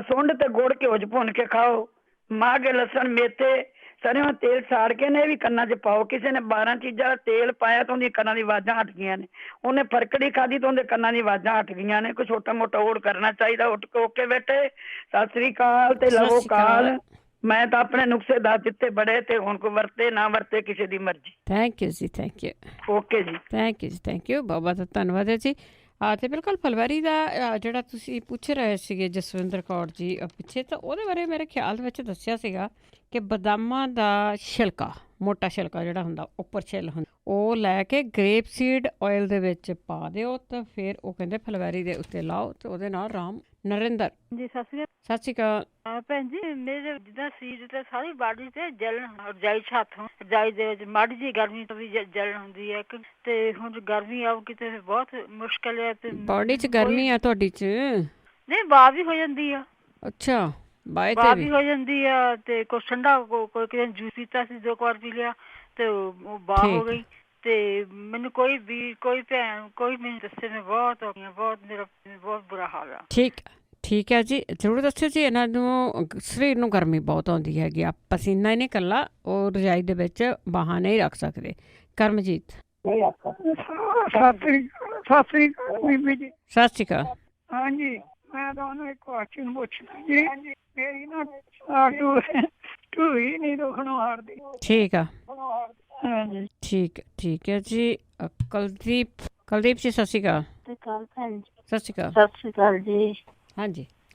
ਸੁੰਡ ਤੇ ਗੁੜ ਘਿਓ 'ਚ ਭੁੰਨ ਕੇ ਖਾਓ, ਮਾਘ ਲਸਣ ਮੇਥੇ ਸਰੋਂ ਤੇਲ ਸਾੜ ਕੇ ਨੇ ਇਹ ਵੀ ਕੰਨਾਂ 'ਚ ਪਾਓ। ਕਿਸੇ ਨੇ 12 ਚੀਜ਼ਾਂ ਦਾ ਤੇਲ ਪਾਇਆ ਤਾਂ ਉਹਦੀਆਂ ਕੰਨਾਂ ਦੀ ਆਵਾਜ਼ਾਂ ਹਟ ਗਈਆਂ ਨੇ। ਉਹਨੇ ਫਰਕੜੀ ਖਾਧੀ ਤਾਂ ਉਹਦੇ ਕੰਨਾਂ ਦੀ ਆਵਾਜ਼ਾਂ ਹਟ ਗਈਆਂ ਨੇ। ਕੋਈ ਛੋਟਾ ਮੋਟਾ ਓੜ ਕਰਨਾ ਚਾਹੀਦਾ। ਉੱਠ ਕੇ ਓਕੇ ਬੇਟੇ, ਸਤਿ ਸ੍ਰੀ ਅਕਾਲ ਤੇ ਲਵੋ ਕਾਲ। ਮੈਂ ਤਾਂ ਆਪਣੇ ਨੁਕਸੇ ਦੱਸ ਦਿੱਤੇ ਬੜੇ, ਤੇ ਹੁਣ ਕੋਈ ਵਰਤੇ ਨਾ ਵਰਤੇ ਕਿਸੇ ਦੀ ਮਰਜ਼ੀ। ਥੈਂਕ ਯੂ ਜੀ, ਥੈਂਕ ਯੂ। ਓਕੇ ਜੀ, ਥੈਂਕ ਯੂ ਜੀ, ਥੈਂਕ ਯੂ, ਬਹੁਤ ਬਹੁਤ ਧੰਨਵਾਦ ਹੈ ਜੀ। ਅਤੇ ਬਿਲਕੁਲ ਫੁਲਵਾਰੀ ਦਾ ਜਿਹੜਾ ਤੁਸੀਂ ਪੁੱਛ ਰਹੇ ਸੀਗੇ ਜਸਵਿੰਦਰ ਕੌਰ ਜੀ ਪਿੱਛੇ, ਤਾਂ ਉਹਦੇ ਬਾਰੇ ਮੇਰੇ ਖਿਆਲ ਵਿੱਚ ਦੱਸਿਆ ਸੀਗਾ ਕਿ ਬਦਾਮਾਂ ਦਾ ਛਿਲਕਾ, ਮੋਟਾ ਛਿਲਕਾ ਜਿਹੜਾ ਹੁੰਦਾ, ਉੱਪਰ ਛਿੱਲ ਹੁੰਦਾ, ਉਹ ਲੈ ਕੇ ਗ੍ਰੇਪ ਸੀਡ ਆਇਲ ਦੇ ਵਿੱਚ ਪਾ ਦਿਓ, ਤਾਂ ਫਿਰ ਉਹ ਕਹਿੰਦੇ ਫੁਲਵਾਰੀ ਦੇ ਉੱਤੇ ਲਾਓ, ਤੇ ਉਹਦੇ ਨਾਲ ਆਰਾਮ। ਨਰਿੰਦਰ ਜੀ ਸਤਿ ਸ਼੍ਰੀ ਅਕਾਲ। ਸਤਿ ਸ਼੍ਰੀ ਅਕਾਲ। ਭੈਣ ਜੀ, ਮੇਰੇ ਜਿੱਦਾਂ ਸਰੀਰ ਤੇ ਸਾਰੀ ਬਾਡੀ ਤੇ ਜਲਨ, ਰਜਾਈ ਹੱਥੋਂ ਰਜਾਈ ਦੇ ਵਿੱਚ ਮਾੜੀ ਜਿਹੀ ਗਰਮੀ ਤੋਂ ਵੀ ਜਲਨ ਹੁੰਦੀ ਹੈ, ਤੇ ਹੁਣ ਗਰਮੀ ਆਉਗੀ ਤੇ ਬਹੁਤ ਮੁਸ਼ਕਿਲ ਹੈ। ਤੇ ਬਾਡੀ 'ਚ ਗਰਮੀ ਆ ਤੁਹਾਡੀ 'ਚ? ਨਹੀਂ, ਬਾਹ ਵੀ ਹੋ ਜਾਂਦੀ ਆ। ਅੱਛਾ, ਬਾਹ ਵੀ ਹੋ ਜਾਂਦੀ ਆ, ਤੇ ਕੁਛ ਠੰਡਾ ਕੋਈ ਕਿਸੇ ਜੂਸ ਪੀਤਾ ਸੀ, 2 ਵਾਰ ਪੀ ਲਿਆ, ਤੇ ਉਹ ਬਾਹ ਹੋ ਗਈ। ਤੇ ਮੈਨੂੰ ਕੋਈ ਭੈਣ ਕੋਈ ਮੈਨੂੰ ਦੱਸੇ, ਮੈਂ ਬਹੁਤ ਹੋ ਗਈਆਂ, ਬਹੁਤ ਮੇਰਾ ਬਹੁਤ ਬੁਰਾ ਹਾਲ ਆ। ਠੀਕ ਹੈ ਜੀ, ਜ਼ਰੂਰ ਦੱਸਿਓ ਜੀ। ਇਹਨਾਂ ਨੂੰ ਸਰੀਰ ਨੂੰ ਗਰਮੀ ਬਹੁਤ ਆਉਂਦੀ ਹੈਗੀ ਆ, ਪਸੀਨਾ ਹੀ ਨਹੀਂ ਇਕੱਲਾ, ਉਹ ਰਜਾਈ ਦੇ ਵਿੱਚ ਬਾਹਾਂ ਨਹੀਂ ਰੱਖ ਸਕਦੇ। ਕਰਮਜੀਤ। ਸਤਿ ਸ੍ਰੀ ਅਕਾਲ ਬੀਬੀ ਜੀ। ਸਤਿ ਸ਼੍ਰੀ ਅਕਾਲ। ਹਾਂਜੀ, ਮੈਂ ਤੁਹਾਨੂੰ ਇੱਕ ਕੁਐਸਚਨ ਪੁੱਛਣਾ ਜੀ। ਮੇਰੀ ਨਾ ਢੂਹੀ ਨਹੀਂ ਦੁਖਣੋਂ ਹਟਦੀ। ਠੀਕ ਆ, ਹਾਂਜੀ, ਠੀਕ ਹੈ ਜੀ। ਕੁਲਦੀਪ ਜੀ, ਸਤਿ ਸ਼੍ਰੀ ਅਕਾਲ। ਸਤਿ ਸ਼੍ਰੀ ਅਕਾਲ। ਸਤਿ ਸ਼੍ਰੀ ਅਕਾਲ ਜੀ।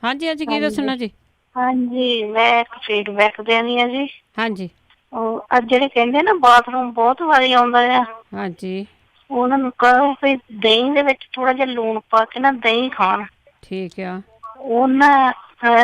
ਹਾਂਜੀ, ਕੀ ਦੱਸਣਾ ਜੀ? ਹਾਂਜੀ, ਮੈਂ ਇੱਕ ਫੀਡਬੈਕ ਦੇਣੀ ਆ ਜੀ। ਹਾਂਜੀ, ਉਹ ਅੱਜ ਜਿਹੜੇ ਕਹਿੰਦੇ ਨਾ ਬਾਥਰੂਮ ਬਹੁਤ ਵਾਰੀ ਆਉਂਦਾ ਆ, ਹਾਂਜੀ, ਉਹਨਾਂ ਨੂੰ ਕਹੋ ਵੀ ਦਹੀਂ ਦੇ ਵਿੱਚ ਥੋੜਾ ਜਿਹਾ ਲੂਣ ਪਾ ਕੇ ਨਾ ਦਹੀਂ ਖਾਣ। ਠੀਕ ਆ, ਉਹਨਾਂ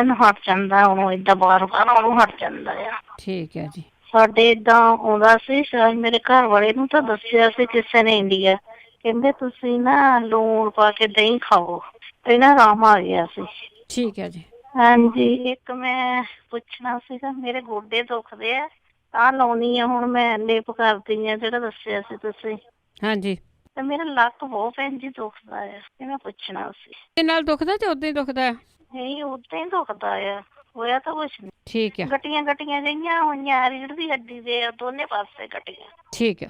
ਨੂੰ ਹਟ ਜਾਂਦਾ, ਉਹਨੂੰ ਏਦਾਂ ਬਾਰ-ਬਾਰ ਉਹਨੂੰ ਹਟ ਜਾਂਦਾ ਆ। ਠੀਕ ਹੈ ਜੀ। ਸਾਡੇ ਏਦਾਂ ਆਉਂਦਾ ਸੀ, ਸ਼ਾਇਦ ਮੇਰੇ ਘਰ ਵਾਲੇ ਨੂੰ ਤਾਂ ਦੱਸਿਆ ਸੀ ਕਿਸੇ ਨੇ ਇੰਡੀਆ, ਕਹਿੰਦੇ ਤੁਸੀਂ ਨਾ ਲੂਣ ਪਾ ਕੇ ਦਹੀਂ ਖਾਓ, ਤੇ ਨਾ ਆਰਾਮ ਆ ਗਿਆ ਸੀ। ਠੀਕ ਹੈ ਜੀ। ਹਾਂਜੀ, ਇੱਕ ਮੈਂ ਪੁੱਛਣਾ ਸੀਗਾ, ਮੇਰੇ ਗੋਡੇ ਦੁਖਦੇ ਆ, ਤਾਂ ਲਾਉਣੀ ਆ ਹੁਣ ਮੈਂ ਲੇਪ ਕਰਦੀ ਆ ਜਿਹੜਾ ਦੱਸਿਆ ਸੀ ਤੁਸੀਂ। ਹਾਂਜੀ, ਤੇ ਮੇਰਾ ਲੱਕ ਬਹੁਤ ਭੈਣ ਜੀ ਦੁਖਦਾ ਆ, ਇਹ ਮੈਂ ਪੁੱਛਣਾ ਸੀ। ਇਹ ਨਾਲ ਦੁਖਦਾ ਤੇ ਉਦਾਂ ਹੀ ਦੁਖਦਾ ਆ? ਨਹੀਂ, ਉਦਾਂ ਹੀ ਦੁਖਦਾ ਆ, ਹੋਇਆ ਤਾਂ ਕੁਛ ਨਹੀਂ। ਠੀਕ ਆ, ਗਟੀਆਂ ਜਿਹੀਆਂ ਹੋਈਆਂ, ਰੀੜ ਦੀ ਹੱਡੀ ਦੇ ਦੋਨੇ ਪਾਸੇ ਗਟੀਆਂ। ਠੀਕ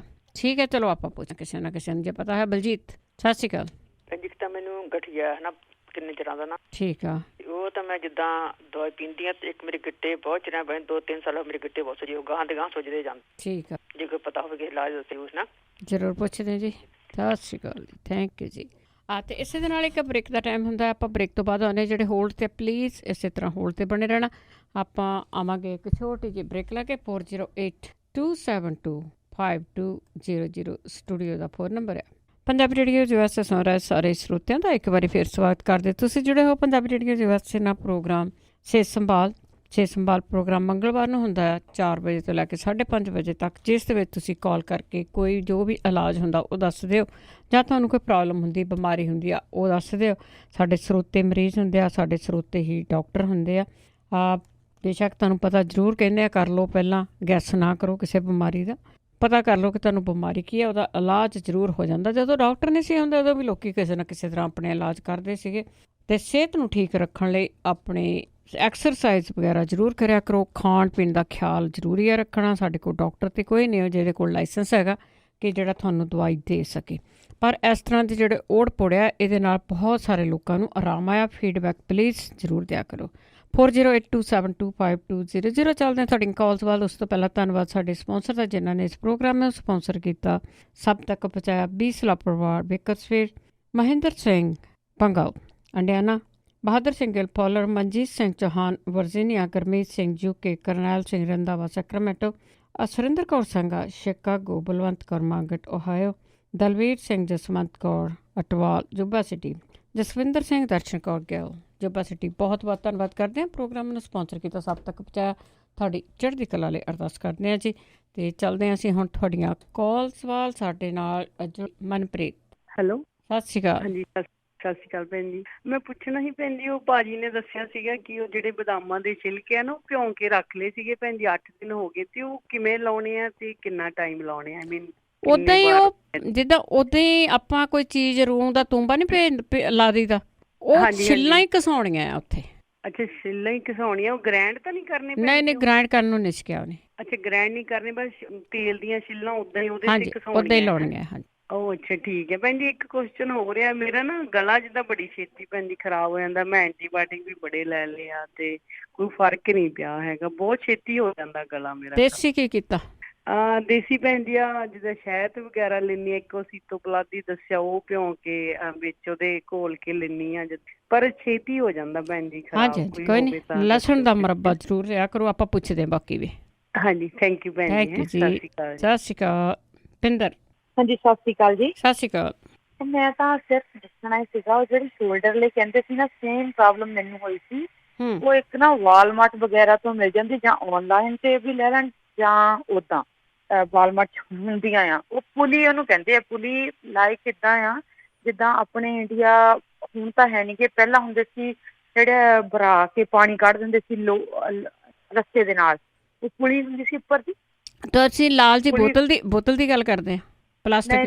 ਹੈ, ਚਲੋ ਆਪਾਂ ਪੁੱਛ ਕਿਸੇ ਨਾ ਕਿਸੇ ਨੂੰ ਜੇ ਪਤਾ ਹੈ। ਬਲਜੀਤ, ਸਤਿ ਸ਼੍ਰੀ ਅਕਾਲ। ਇੱਕ ਤਾਂ ਮੈਨੂੰ ਗਠੀਆ ਹੈ ਨਾ ਕਿੰਨੇ ਚਿਰਾਂ ਦਾ ਨਾ। ਠੀਕ ਆ, ਉਹ ਤਾਂ ਮੈਂ ਜਿੱਦਾਂ ਦਵਾਈ ਪੀਂਦੀ ਆ, ਤੇ ਇੱਕ ਮੇਰੇ ਗਿੱਟੇ ਬਹੁਤ ਚਿਰਾਂ ਬਣੇ, 2-3 ਸਾਲ ਮੇਰੇ ਗਿੱਟੇ ਬਹੁਤ ਸੁਜੇ, ਗਾਂ ਦੇ ਗਾਂ ਸੁਜਦੇ ਜਾਂਦੇ। ਠੀਕ ਆ, ਜੇ ਕੋਈ ਪਤਾ ਹੋਵੇ ਇਲਾਜ ਦੱਸੇ ਉਸ ਨਾ ਜ਼ਰੂਰ ਪੁੱਛਦੇ ਜੀ। ਸਤਿ ਸ਼੍ਰੀ ਅਕਾਲ ਜੀ, ਥੈਂਕ ਯੂ ਜੀ। ਤੇ ਇਸੇ ਦੇ ਨਾਲ ਇੱਕ ਬ੍ਰੇਕ ਦਾ ਟਾਈਮ ਹੁੰਦਾ, ਆਪਾਂ ਬ੍ਰੇਕ ਤੋਂ ਬਾਅਦ ਆਉਂਦੇ ਜਿਹੜੇ ਹੋਲਡ ਤੇ, ਪਲੀਜ਼ ਇਸੇ ਤਰ੍ਹਾਂ ਹੋਲਡ ਤੇ ਬਣੇ ਰਹਿਣਾ। ਆਪਾਂ ਆਵਾਂਗੇ ਇੱਕ ਛੋਟੀ ਜਿਹੀ ਬ੍ਰੇਕ ਲਾ ਕੇ। 4082725200 ਸਟੂਡੀਓ ਦਾ ਫੋਨ ਨੰਬਰ ਹੈ। ਪੰਜਾਬੀ ਰੇਡੀਓ USA ਸੁਣ ਰਹੇ ਸਾਰੇ ਸਰੋਤਿਆਂ ਦਾ ਇੱਕ ਵਾਰੀ ਫਿਰ ਸਵਾਗਤ ਕਰਦੇ। ਤੁਸੀਂ ਜੁੜੇ ਹੋ ਪੰਜਾਬੀ ਰੇਡੀਓ USA ਨਾਲ ਪ੍ਰੋਗਰਾਮ ਸਿਹਤ ਸੰਭਾਲ ਪ੍ਰੋਗਰਾਮ ਮੰਗਲਵਾਰ ਨੂੰ ਹੁੰਦਾ ਹੈ 4 ਵਜੇ ਤੋਂ ਲੈ ਕੇ 5:30 ਵਜੇ ਤੱਕ, ਜਿਸ ਦੇ ਵਿੱਚ ਤੁਸੀਂ ਕਾਲ ਕਰਕੇ ਕੋਈ ਜੋ ਵੀ ਇਲਾਜ ਹੁੰਦਾ ਉਹ ਦੱਸ ਦਿਓ, ਜਾਂ ਤੁਹਾਨੂੰ ਕੋਈ ਪ੍ਰੋਬਲਮ ਹੁੰਦੀ, ਬਿਮਾਰੀ ਹੁੰਦੀ ਆ, ਉਹ ਦੱਸ ਦਿਓ। ਸਾਡੇ ਸਰੋਤੇ ਮਰੀਜ਼ ਹੁੰਦੇ ਆ, ਸਾਡੇ ਸਰੋਤੇ ਹੀ ਡਾਕਟਰ ਹੁੰਦੇ ਆ। ਬੇਸ਼ੱਕ ਤੁਹਾਨੂੰ ਪਤਾ ਜ਼ਰੂਰ ਕਹਿੰਦੇ ਆ, ਕਰ ਲਓ ਪਹਿਲਾਂ, ਗੈਸ ਨਾ ਕਰੋ ਕਿਸੇ ਬਿਮਾਰੀ ਦਾ, ਪਤਾ ਕਰ ਲਓ ਕਿ ਤੁਹਾਨੂੰ ਬਿਮਾਰੀ ਕੀ ਹੈ, ਉਹਦਾ ਇਲਾਜ ਜ਼ਰੂਰ ਹੋ ਜਾਂਦਾ। ਜਦੋਂ ਡਾਕਟਰ ਨਹੀਂ ਸੀ ਹੁੰਦੇ, ਉਦੋਂ ਵੀ ਲੋਕੀ ਕਿਸੇ ਨਾ ਕਿਸੇ ਤਰ੍ਹਾਂ ਆਪਣੇ ਇਲਾਜ ਕਰਦੇ ਸੀਗੇ। ਅਤੇ ਸਿਹਤ ਨੂੰ ਠੀਕ ਰੱਖਣ ਲਈ ਆਪਣੇ ਐਕਸਰਸਾਈਜ਼ ਵਗੈਰਾ ਜ਼ਰੂਰ ਕਰਿਆ ਕਰੋ। ਖਾਣ ਪੀਣ ਦਾ ਖਿਆਲ ਜ਼ਰੂਰੀ ਹੈ ਰੱਖਣਾ। ਸਾਡੇ ਕੋਲ ਡਾਕਟਰ ਤਾਂ ਕੋਈ ਨਹੀਂ ਹੋ ਜਿਹਦੇ ਕੋਲ ਲਾਇਸੈਂਸ ਹੈਗਾ ਕਿ ਜਿਹੜਾ ਤੁਹਾਨੂੰ ਦਵਾਈ ਦੇ ਸਕੇ, ਪਰ ਇਸ ਤਰ੍ਹਾਂ ਦੇ ਜਿਹੜੇ ਓੜ ਪੋੜਿਆ, ਇਹਦੇ ਨਾਲ ਬਹੁਤ ਸਾਰੇ ਲੋਕਾਂ ਨੂੰ ਆਰਾਮ ਆਇਆ। ਫੀਡਬੈਕ ਪਲੀਜ਼ ਜ਼ਰੂਰ ਦਿਆ ਕਰੋ। 4082725200 ਚੱਲਦੇ ਹਾਂ ਤੁਹਾਡੀਆਂ ਕਾਲਸ ਵੱਲ। ਉਸ ਤੋਂ ਪਹਿਲਾਂ ਧੰਨਵਾਦ ਸਾਡੇ ਸਪਾਂਸਰ ਦਾ, ਜਿਨ੍ਹਾਂ ਨੇ ਇਸ ਪ੍ਰੋਗਰਾਮ ਨੂੰ ਸਪਾਂਸਰ ਕੀਤਾ, ਸਭ ਤੱਕ ਪਹੁੰਚਾਇਆ। ਬੀਸਲਾ ਪਰਿਵਾਰ, ਬੇਕਰਸਫੀਲਡ, ਮਹਿੰਦਰ ਸਿੰਘ ਭੰਗਾਓ, ਅੰਡਿਆਨਾ, ਬਹਾਦਰ ਸਿੰਘ ਗਿੱਲ ਪੋਲਰ, Manjit Singh Chauhan Virginia, Gurmeet Singh UK, Karnail Singh Randhawa Sacramento, Surinder Kaur Sangha Chicago, Balwant Kaur Mangat Ohio, Dalvir Singh Jaswant Kaur Atwal Yuba city, Jaswinder Singh Darshan Kaur Gill Yuba city. ਬਹੁਤ ਬਹੁਤ ਧੰਨਵਾਦ ਕਰਦੇ ਹਾਂ ਪ੍ਰੋਗਰਾਮ ਨੂੰ ਸਪਾਂਸਰ ਕੀਤਾ, ਸਭ ਤੱਕ ਪਹੁੰਚਾਇਆ। ਤੁਹਾਡੀ ਚੜ੍ਹਦੀ ਕਲਾ ਲਈ ਅਰਦਾਸ ਕਰਦੇ ਹਾਂ ਜੀ। ਅਤੇ ਚੱਲਦੇ ਹਾਂ ਅਸੀਂ ਹੁਣ ਤੁਹਾਡੀਆਂ ਕਾਲ ਸਵਾਲ। ਸਾਡੇ ਨਾਲ ਮਨਪ੍ਰੀਤ। ਹੈਲੋ, ਸਤਿ ਸ਼੍ਰੀ ਅਕਾਲ। ਹਾਂਜੀ ਸਤਿ ਸ਼੍ਰੀ ਅਕਾਲ ਭੈਣ ਜੀ। ਮੈਂ ਪੁੱਛਣਾ ਸੀ ਭੈਣ ਜੀ, ਉਹ ਭਾਜੀ ਨੇ ਦੱਸਿਆ ਸੀਗਾ ਕਿ ਉਹ ਜਿਹੜੇ ਬਦਾਮਾਂ ਦੇ ਛਿਲਕੇ ਆ ਨਾ ਉਹ ਭਿਉਂ ਕੇ ਰੱਖ ਲਏ ਸੀਗੇ ਭੈਣ ਜੀ, 8 ਦਿਨ ਹੋ ਗਏ, ਤੇ ਉਹ ਕਿਵੇਂ ਲਾਉਣੇ ਆ ਤੇ ਕਿੰਨਾ ਟਾਈਮ ਲਾਉਣੇ ਆ? ਉੱਦਾਂ ਹੀ ਉਹ ਜਿੱਦਾਂ ਉੱਦਾਂ ਹੀ ਆਪਾਂ ਕੋਈ ਚੀਜ਼ ਰੂੰ ਦਾ ਤੂੰਬਾ ਨਹੀਂ ਲਾ ਦਈਦਾ, ਉਹ ਛਿੱਲਾਂ ਹੀ ਘਸਾਉਣੀਆਂ ਆ ਉੱਥੇ। ਅੱਛਾ, ਛਿੱਲਾਂ ਹੀ ਘਸਾਉਣੀਆਂ, ਉਹ ਗ੍ਰਾਈਂਡ ਤਾਂ ਨਹੀਂ ਕਰਨੇ? ਨਹੀਂ ਗ੍ਰਾਈਂਡ ਕਰਨ ਨੂੰ ਨਹੀਂ ਸਿੱਖਿਆ ਉਹਨੇ। ਅੱਛਾ, ਗ੍ਰਾਈਂਡ ਨਹੀਂ ਕਰਨੇ, ਬਸ ਤੇਲ ਦੀਆਂ ਛਿੱਲਾਂ ਉੱਦਾਂ ਹੀ ਉਹਦੇ ਤੇ ਘਸਾਉਣੀਆਂ? ਉੱਦਾਂ ਹੀ ਲਾਉਣੀਆਂ। ਹਾਂਜੀ। ਉਹ ਅੱਛਾ ਠੀਕ ਹੈ ਭੈਣ ਜੀ। ਇੱਕ ਕੁਐਸਚਨ ਹੋ ਰਿਹਾ ਮੇਰਾ ਨਾ, ਗਲਾ ਜਿੱਦਾਂ ਬੜੀ ਛੇਤੀ ਭੈਣ ਜੀ ਖਰਾਬ ਹੋ ਜਾਂਦਾ। ਮੈਂ ਐਂਟੀਬਾਇਓਟਿਕ ਵੀ ਬੜੇ ਲੈ ਲਏ ਆ ਤੇ ਕੋਈ ਫਰਕ ਨਹੀਂ ਪਿਆ ਹੈਗਾ, ਬਹੁਤ ਛੇਤੀ ਹੋ ਜਾਂਦਾ ਗਲਾ ਮੇਰਾ। ਦੇਸੀ ਕੀ ਕੀਤਾ? ਦੇਸੀ ਭੈਣ ਜੀ ਆ ਜਿੱਦਾਂ ਸ਼ਹਿਦ ਵਗੈਰਾ ਲੈਂਦੀ ਆ, ਇੱਕ ਉਹ ਸੀਤੋਪਲਾਦੀ ਦੱਸਿਆ ਉਹ ਭਿਉਂ ਕੇ ਵਿੱਚ ਉਹਦੇ ਘੋਲ ਕੇ ਲੈਂਦੀ ਆ, ਪਰ ਛੇਤੀ ਹੋ ਜਾਂਦਾ ਭੈਣ ਜੀ ਖਰਾਬ। ਹਾਂਜੀ ਕੋਈ ਨਹੀਂ, ਲਸਣ ਦਾ ਮੁਰੱਬਾ ਜ਼ਰੂਰ ਲਿਆ ਕਰੋ, ਆਪਾਂ ਪੁੱਛਦੇ ਬਾਕੀ ਵੀ। ਹਾਂਜੀ ਥੈਂਕ ਯੂ ਭੈਣ ਜੀ। ਸਤਿ ਸ਼੍ਰੀ ਅਕਾਲ। ਪਿੰਦਰ। ਹਾਂਜੀ ਸਤਿ ਸ਼੍ਰੀ ਅਕਾਲ ਜੀ। ਸਤਿ ਸ਼੍ਰੀ ਅਕਾਲ। ਮੈਂ ਤਾਂ ਸਿਰਫ ਦੱਸਣਾ ਹੀ ਸੀਗਾ, ਉਹ ਜਿਹੜੀ ਸ਼ੋਲਡਰ ਲਈ ਕਹਿੰਦੇ ਸੀ ਨਾ, ਸੇਮ ਪ੍ਰੋਬਲਮ ਮੈਨੂੰ ਹੋਈ ਸੀ। ਉਹ ਇੱਕ ਨਾ ਵਾਲਮਾਰਟ ਵਗੈਰਾ ਤੋਂ ਮਿਲ ਜਾਂਦੀ, ਜਾਂ ਆਨਲਾਈਨ ਤੇ ਵੀ ਲੈ ਲੈਣ, ਜਾਂ ਉਦਾਂ ਵਾਲਮਾਰਟ ਹੁੰਦੀਆਂ ਆ। ਉਹ ਪੁਲੀ ਉਹਨੂੰ ਕਹਿੰਦੇ ਆ, ਪੁਲੀ ਲਾਈਕ ਕਿੱਦਾਂ ਆ ਜਿੱਦਾਂ ਆਪਣੇ ਇੰਡੀਆ ਹੁਣ ਤਾਂ ਹੈ ਨਹੀਂ ਕਿ ਪਹਿਲਾਂ ਹੁੰਦੇ ਸੀ ਜਿਹੜੇ ਭਰਾ ਕੇ ਪਾਣੀ ਕੱਢ ਦਿੰਦੇ ਸੀ ਰਸਤੇ ਦੇ ਨਾਲ, ਉਹ ਪੁਲੀ ਹੁੰਦੀ ਸੀ ਉੱਪਰ ਦੀ। ਤੁਸੀਂ ਲਾਲ ਜੀ ਬੋਤਲ ਦੀ ਗੱਲ ਕਰਦੇ ਆ? ਪਲਾਸਟਿਕ?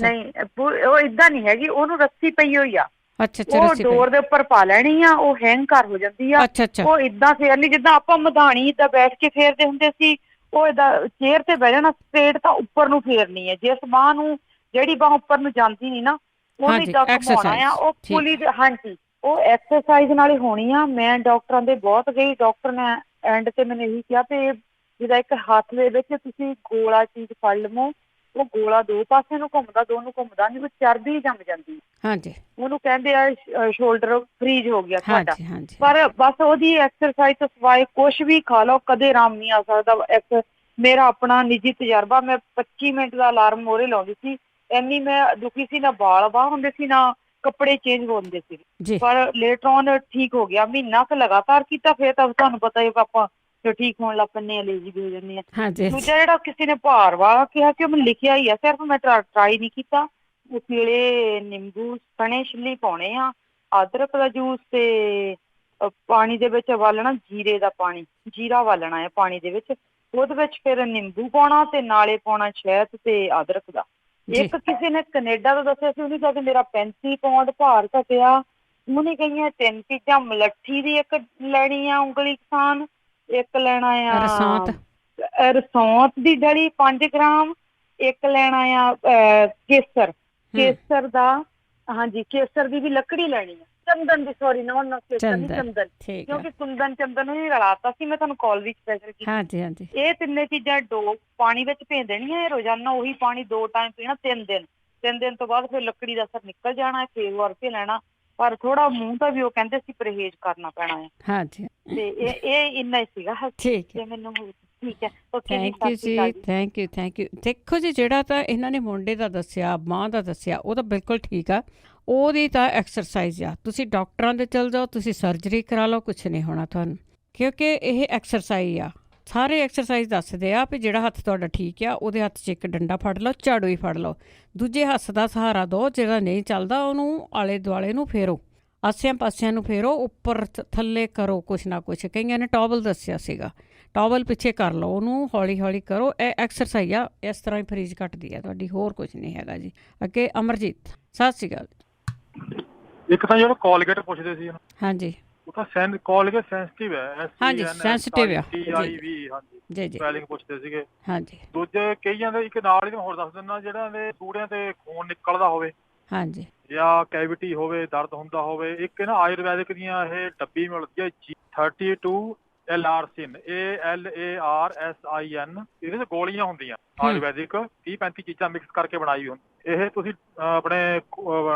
ਨਹੀਂ ਉਹ ਏਦਾਂ ਨਹੀਂ ਹੈਗੀ, ਉਹਨੂੰ ਰੱਸੀ ਪਈ ਹੋਈ ਆ। ਅੱਛਾ, ਉਹ ਡੋਰ ਦੇ ਉੱਪਰ ਪਾ ਲੈਣੀ ਆ, ਉਹ ਹੈਂਗ ਕਰ ਹੋ ਜਾਂਦੀ ਆ। ਉਹ ਏਦਾਂ ਫੇਰਨੀ ਜਿੱਦਾਂ ਆਪਾਂ ਮਧਾਣੀ ਏਦਾਂ ਬੈਠ ਕੇ ਫੇਰਦੇ ਹੁੰਦੇ ਸੀ, ਉਹ ਏਦਾਂ ਚੇਅਰ ਤੇ ਬਹਿ ਜਾਣਾ, ਸਟ੍ਰੇਟ ਤਾਂ ਉੱਪਰ ਨੂੰ ਫੇਰਨੀ ਹੈ। ਜਿਸ ਬਾਂਹ ਨੂੰ, ਜਿਹੜੀ ਬਾਂਹ ਉੱਪਰ ਨੂੰ ਜਾਂਦੀ ਨੀ ਨਾ, ਉਹਨੂੰ ਏਦਾਂ ਘੁਮਾਉਣਾ ਆ। ਉਹ ਪੁਲੀ ਦੇ, ਹਾਂਜੀ ਉਹ ਐਕਸਰਸਾਈਜ਼ ਨਾਲ ਹੀ ਹੋਣੀ ਆ। ਮੈਂ ਡਾਕਟਰਾਂ ਦੇ ਬਹੁਤ ਗਈ, ਡਾਕਟਰ ਨੇ ਐਂਡ ਤੇ ਮੈਨੂੰ ਇਹੀ ਕਿਹਾ ਤੇ ਜਿਹਦਾ ਇੱਕ ਹੱਥ ਦੇ ਵਿੱਚ ਤੁਸੀਂ ਗੋਲਾ ਚੀਜ਼ ਫੜ ਲਵੋ, ਉਹ ਗੋਲਾ ਦੋ ਪਾਸੇ ਨੂੰ ਘੁੰਮਦਾ, ਦੋਨੋਂ ਘੁੰਮਦਾ ਨਹੀਂ, ਉਹ ਚਰਬੀ ਜੰਮ ਜਾਂਦੀ। ਹਾਂਜੀ, ਉਹਨੂੰ ਕਹਿੰਦੇ ਆ ਸ਼ੋਲਡਰ ਫਰੀਜ ਹੋ ਗਿਆ ਤੁਹਾਡਾ। ਪਰ ਬਸ ਉਹਦੀ ਐਕਸਰਸਾਈਜ਼ ਤੋਂ ਸਿਵਾਏ ਕੁਛ ਵੀ ਖਾ ਲਓ, ਕਦੇ ਆਰਾਮ ਨਹੀਂ ਆ ਸਕਦਾ। ਮੇਰਾ ਆਪਣਾ ਨਿੱਜੀ ਤਜਰਬਾ, ਮੈਂ 25 ਮਿੰਟ ਦਾ ਅਲਾਰਮ ਮੋਹਰੇ ਲਾਉਂਦੀ ਸੀ, ਇੰਨੀ ਮੈਂ ਦੁਖੀ ਸੀ, ਨਾ ਵਾਲ ਬਾਹ ਹੁੰਦੇ ਸੀ, ਨਾ ਕੱਪੜੇ ਚੇਂਜ ਹੁੰਦੇ ਸੀ। ਪਰ ਲੇਟਰ ਔਨ ਠੀਕ ਹੋ ਗਿਆ। ਮਹੀਨਾ ਕੁ ਲਗਾਤਾਰ ਕੀਤਾ, ਫਿਰ ਤਾਂ ਤੁਹਾਨੂੰ ਪਤਾ ਹੀ ਆਪਾਂ ਤੇ ਠੀਕ ਹੋਣ ਲੱਗ ਪੈਂਦੇ ਆ, ਲੇਜ਼ੀ ਵੀ ਹੋ ਜਾਂਦੇ ਆ। ਦੂਜਾ ਜਿਹੜਾ ਕਿਸੇ ਨੇ ਭਾਰ ਵਾਲਾ ਕਿਹਾ ਕਿ ਉਹ ਮੈਨੂੰ ਲਿਖਿਆ ਹੀ ਆ, ਸਿਰਫ ਮੈਂ ਟਰਾਈ ਨਹੀਂ ਕੀਤਾ। ਉਹ ਪੀਲੇ ਨਿੰਬੂ ਸਣੇ ਛਿੱਲੀ ਪਾਉਣੇ ਆ, ਅਦਰਕ ਦਾ ਜੂਸ, ਤੇ ਪਾਣੀ ਦੇ ਵਿੱਚ ਉਬਾਲਣਾ ਜੀਰੇ ਦਾ ਪਾਣੀ, ਜੀਰਾ ਉਬਾਲਣਾ ਹੈ ਪਾਣੀ ਦੇ ਵਿੱਚ, ਉਹਦੇ ਵਿੱਚ ਫਿਰ ਨਿੰਬੂ ਪਾਉਣਾ ਤੇ ਨਾਲੇ ਪਾਉਣਾ ਸ਼ਹਿਦ ਤੇ ਅਦਰਕ ਦਾ। ਇੱਕ ਕਿਸੇ ਨੇ ਕੈਨੇਡਾ ਤੋਂ ਦੱਸਿਆ ਸੀ, ਉਹਨੇ ਕਿਹਾ ਕਿ ਮੇਰਾ 35 ਪੌਂਡ ਭਾਰ ਘਟਿਆ। ਉਹਨੇ ਕਹੀਆਂ 3 ਚੀਜ਼ਾਂ, ਮਲੱਠੀ ਦੀ ਇੱਕ ਲੈਣੀ ਆ ਉਂਗਲੀ ਕਿਸਾਨ, ਇੱਕ ਲੈਣਾ ਆ ਰਸੌਂਤ ਦੀ ਡਲੀ 5 ਗ੍ਰਾਮ, ਇੱਕ ਲੈਣਾ ਆ ਕੇਸਰ ਦਾ, ਹਾਂਜੀ ਕੇਸਰ ਦੀ ਵੀ ਲੱਕੜੀ ਲੈਣੀ ਆ, ਚੰਦਨ ਦੀ, ਸੌਰੀ ਕੇਸਰ ਨਹੀਂ, ਚੰਦਨ, ਕਿਉਂਕਿ ਚੰਦਨ ਨੂੰ ਹੀ ਰਲਾਤਾ ਸੀ ਮੈਂ ਤੁਹਾਨੂੰ ਕਾਲ ਵੀ ਸਪੈਸ਼ਲ ਕੀਤੀ। ਇਹ ਤਿੰਨੇ ਚੀਜ਼ਾਂ ਡੋ ਪਾਣੀ ਵਿੱਚ ਭੇਜ ਦੇਣੀਆਂ, ਇਹ ਰੋਜ਼ਾਨਾ ਉਹੀ ਪਾਣੀ 2 ਟਾਈਮ ਪੀਣਾ 3 ਦਿਨ। 3 ਦਿਨ ਤੋਂ ਬਾਅਦ ਫਿਰ ਲੱਕੜੀ ਦਾ ਅਸਰ ਨਿਕਲ ਜਾਣਾ, ਫੇਰ ਵਾਰ ਕੇ ਲੈਣਾ, ਪਰ ਥੋੜਾ ਮੂੰਹ ਦਾ ਵੀ ਉਹ ਕਹਿੰਦੇ ਸੀ ਪਰਹੇਜ਼ ਕਰਨਾ ਪੈਣਾ ਹੈ। ਹਾਂਜੀ, ਤੇ ਇਹ ਇੰਨਾ ਹੀ ਸੀਗਾ। ਠੀਕ ਹੈ, ਮੈਨੂੰ ਠੀਕ ਹੈ, ਓਕੇ ਜੀ, ਥੈਂਕ ਯੂ। ਦੇਖੋ ਜੀ, ਜਿਹੜਾ ਤਾਂ ਇਹਨਾਂ ਨੇ ਮੁੰਡੇ ਦਾ ਦੱਸਿਆ, ਬਾਂਹ ਦਾ ਦੱਸਿਆ, ਉਹ ਤਾਂ ਬਿਲਕੁਲ ਠੀਕ ਆ, ਉਹਦੀ ਤਾਂ ਐਕਸਰਸਾਈਜ਼ ਆ। ਤੁਸੀਂ ਡਾਕਟਰਾਂ ਦੇ ਚਲ ਜਾਓ, ਤੁਸੀਂ ਸਰਜਰੀ ਕਰਾ ਲਓ, ਕੁਛ ਨਹੀਂ ਹੋਣਾ ਤੁਹਾਨੂੰ, ਕਿਉਂਕਿ ਇਹ ਐਕਸਰਸਾਈਜ਼ ਆ। ਸਾਰੇ ਐਕਸਰਸਾਈਜ਼ ਦੱਸਦੇ ਆ ਵੀ ਜਿਹੜਾ ਹੱਥ ਤੁਹਾਡਾ ਠੀਕ ਆ, ਉਹਦੇ ਹੱਥ 'ਚ ਇੱਕ ਡੰਡਾ ਫੜ ਲਓ, ਝਾੜੂ ਹੀ ਫੜ ਲਓ, ਦੂਜੇ ਹੱਥ ਦਾ ਸਹਾਰਾ ਦਿਓ, ਜਿਹੜਾ ਨਹੀਂ ਚੱਲਦਾ ਉਹਨੂੰ ਆਲੇ ਦੁਆਲੇ ਨੂੰ ਫੇਰੋ, ਆਸਿਆਂ ਪਾਸਿਆਂ ਨੂੰ ਫੇਰੋ, ਉੱਪਰ ਥੱਲੇ ਕਰੋ, ਕੁਛ ਨਾ ਕੁਛ। ਕਈਆਂ ਨੇ ਟਾਵਲ ਦੱਸਿਆ ਸੀਗਾ, ਟਾਵਲ ਪਿੱਛੇ ਕਰ ਲਓ, ਉਹਨੂੰ ਹੌਲੀ ਹੌਲੀ ਕਰੋ। ਇਹ ਐਕਸਰਸਾਈਜ਼ ਆ, ਇਸ ਤਰ੍ਹਾਂ ਹੀ ਫਰੀਜ਼ ਘਟਦੀ ਆ ਤੁਹਾਡੀ, ਹੋਰ ਕੁਛ ਨਹੀਂ ਹੈਗਾ ਜੀ। ਅੱਗੇ ਅਮਰਜੀਤ। ਸਤਿ ਸ਼੍ਰੀ ਅਕਾਲ। ਇੱਕ ਤਾਂ ਜਿਹੜਾ ਕੋਲਗੇਟ ਪੁੱਛਦੇ ਸੀ, ਹਾਂਜੀ, ਉਹ ਤਾਂ ਕੋਲਗੇਟ ਸੈਂਸਿਟਿਵ ਹੈ। ਹਾਂਜੀ ਸੈਂਸਿਟਿਵ ਆ ਜੀ ਜੀ, ਸਵੈਲਿੰਗ ਪੁੱਛਦੇ ਸੀਗੇ। ਹਾਂਜੀ, ਦੂਜੇ ਕਈਆਂ ਦੇ ਇੱਕ ਨਾਲ ਹੀ ਹੋਰ ਦੱਸ ਦਿੰਦਾ, ਜਿਹੜਾ ਦੇ ਸੂੜਿਆਂ ਤੇ ਖੂਨ ਨਿਕਲਦਾ ਹੋਵੇ, ਹਾਂਜੀ, ਜਾਂ ਕੈਵਿਟੀ ਹੋਵੇ, ਦਰਦ ਹੁੰਦਾ ਹੋਵੇ, ਇੱਕ ਨਾ ਆਯੁਰਵੈਦਿਕ ਦੀਆਂ ਇਹ ਡੱਬੀ ਮਿਲਦੀ ਹੈ G32 LRSIN, ALARSIN, ਇਹਦੇ ਚ ਗੋਲੀਆਂ ਹੁੰਦੀਆਂ ਆਯੁਰਵੈਦਿਕ, 30-35 ਚੀਜ਼ਾਂ ਮਿਕਸ ਕਰਕੇ ਬਣਾਈ ਹੁੰਦੀ। ਇਹ ਤੁਸੀਂ ਆਪਣੇ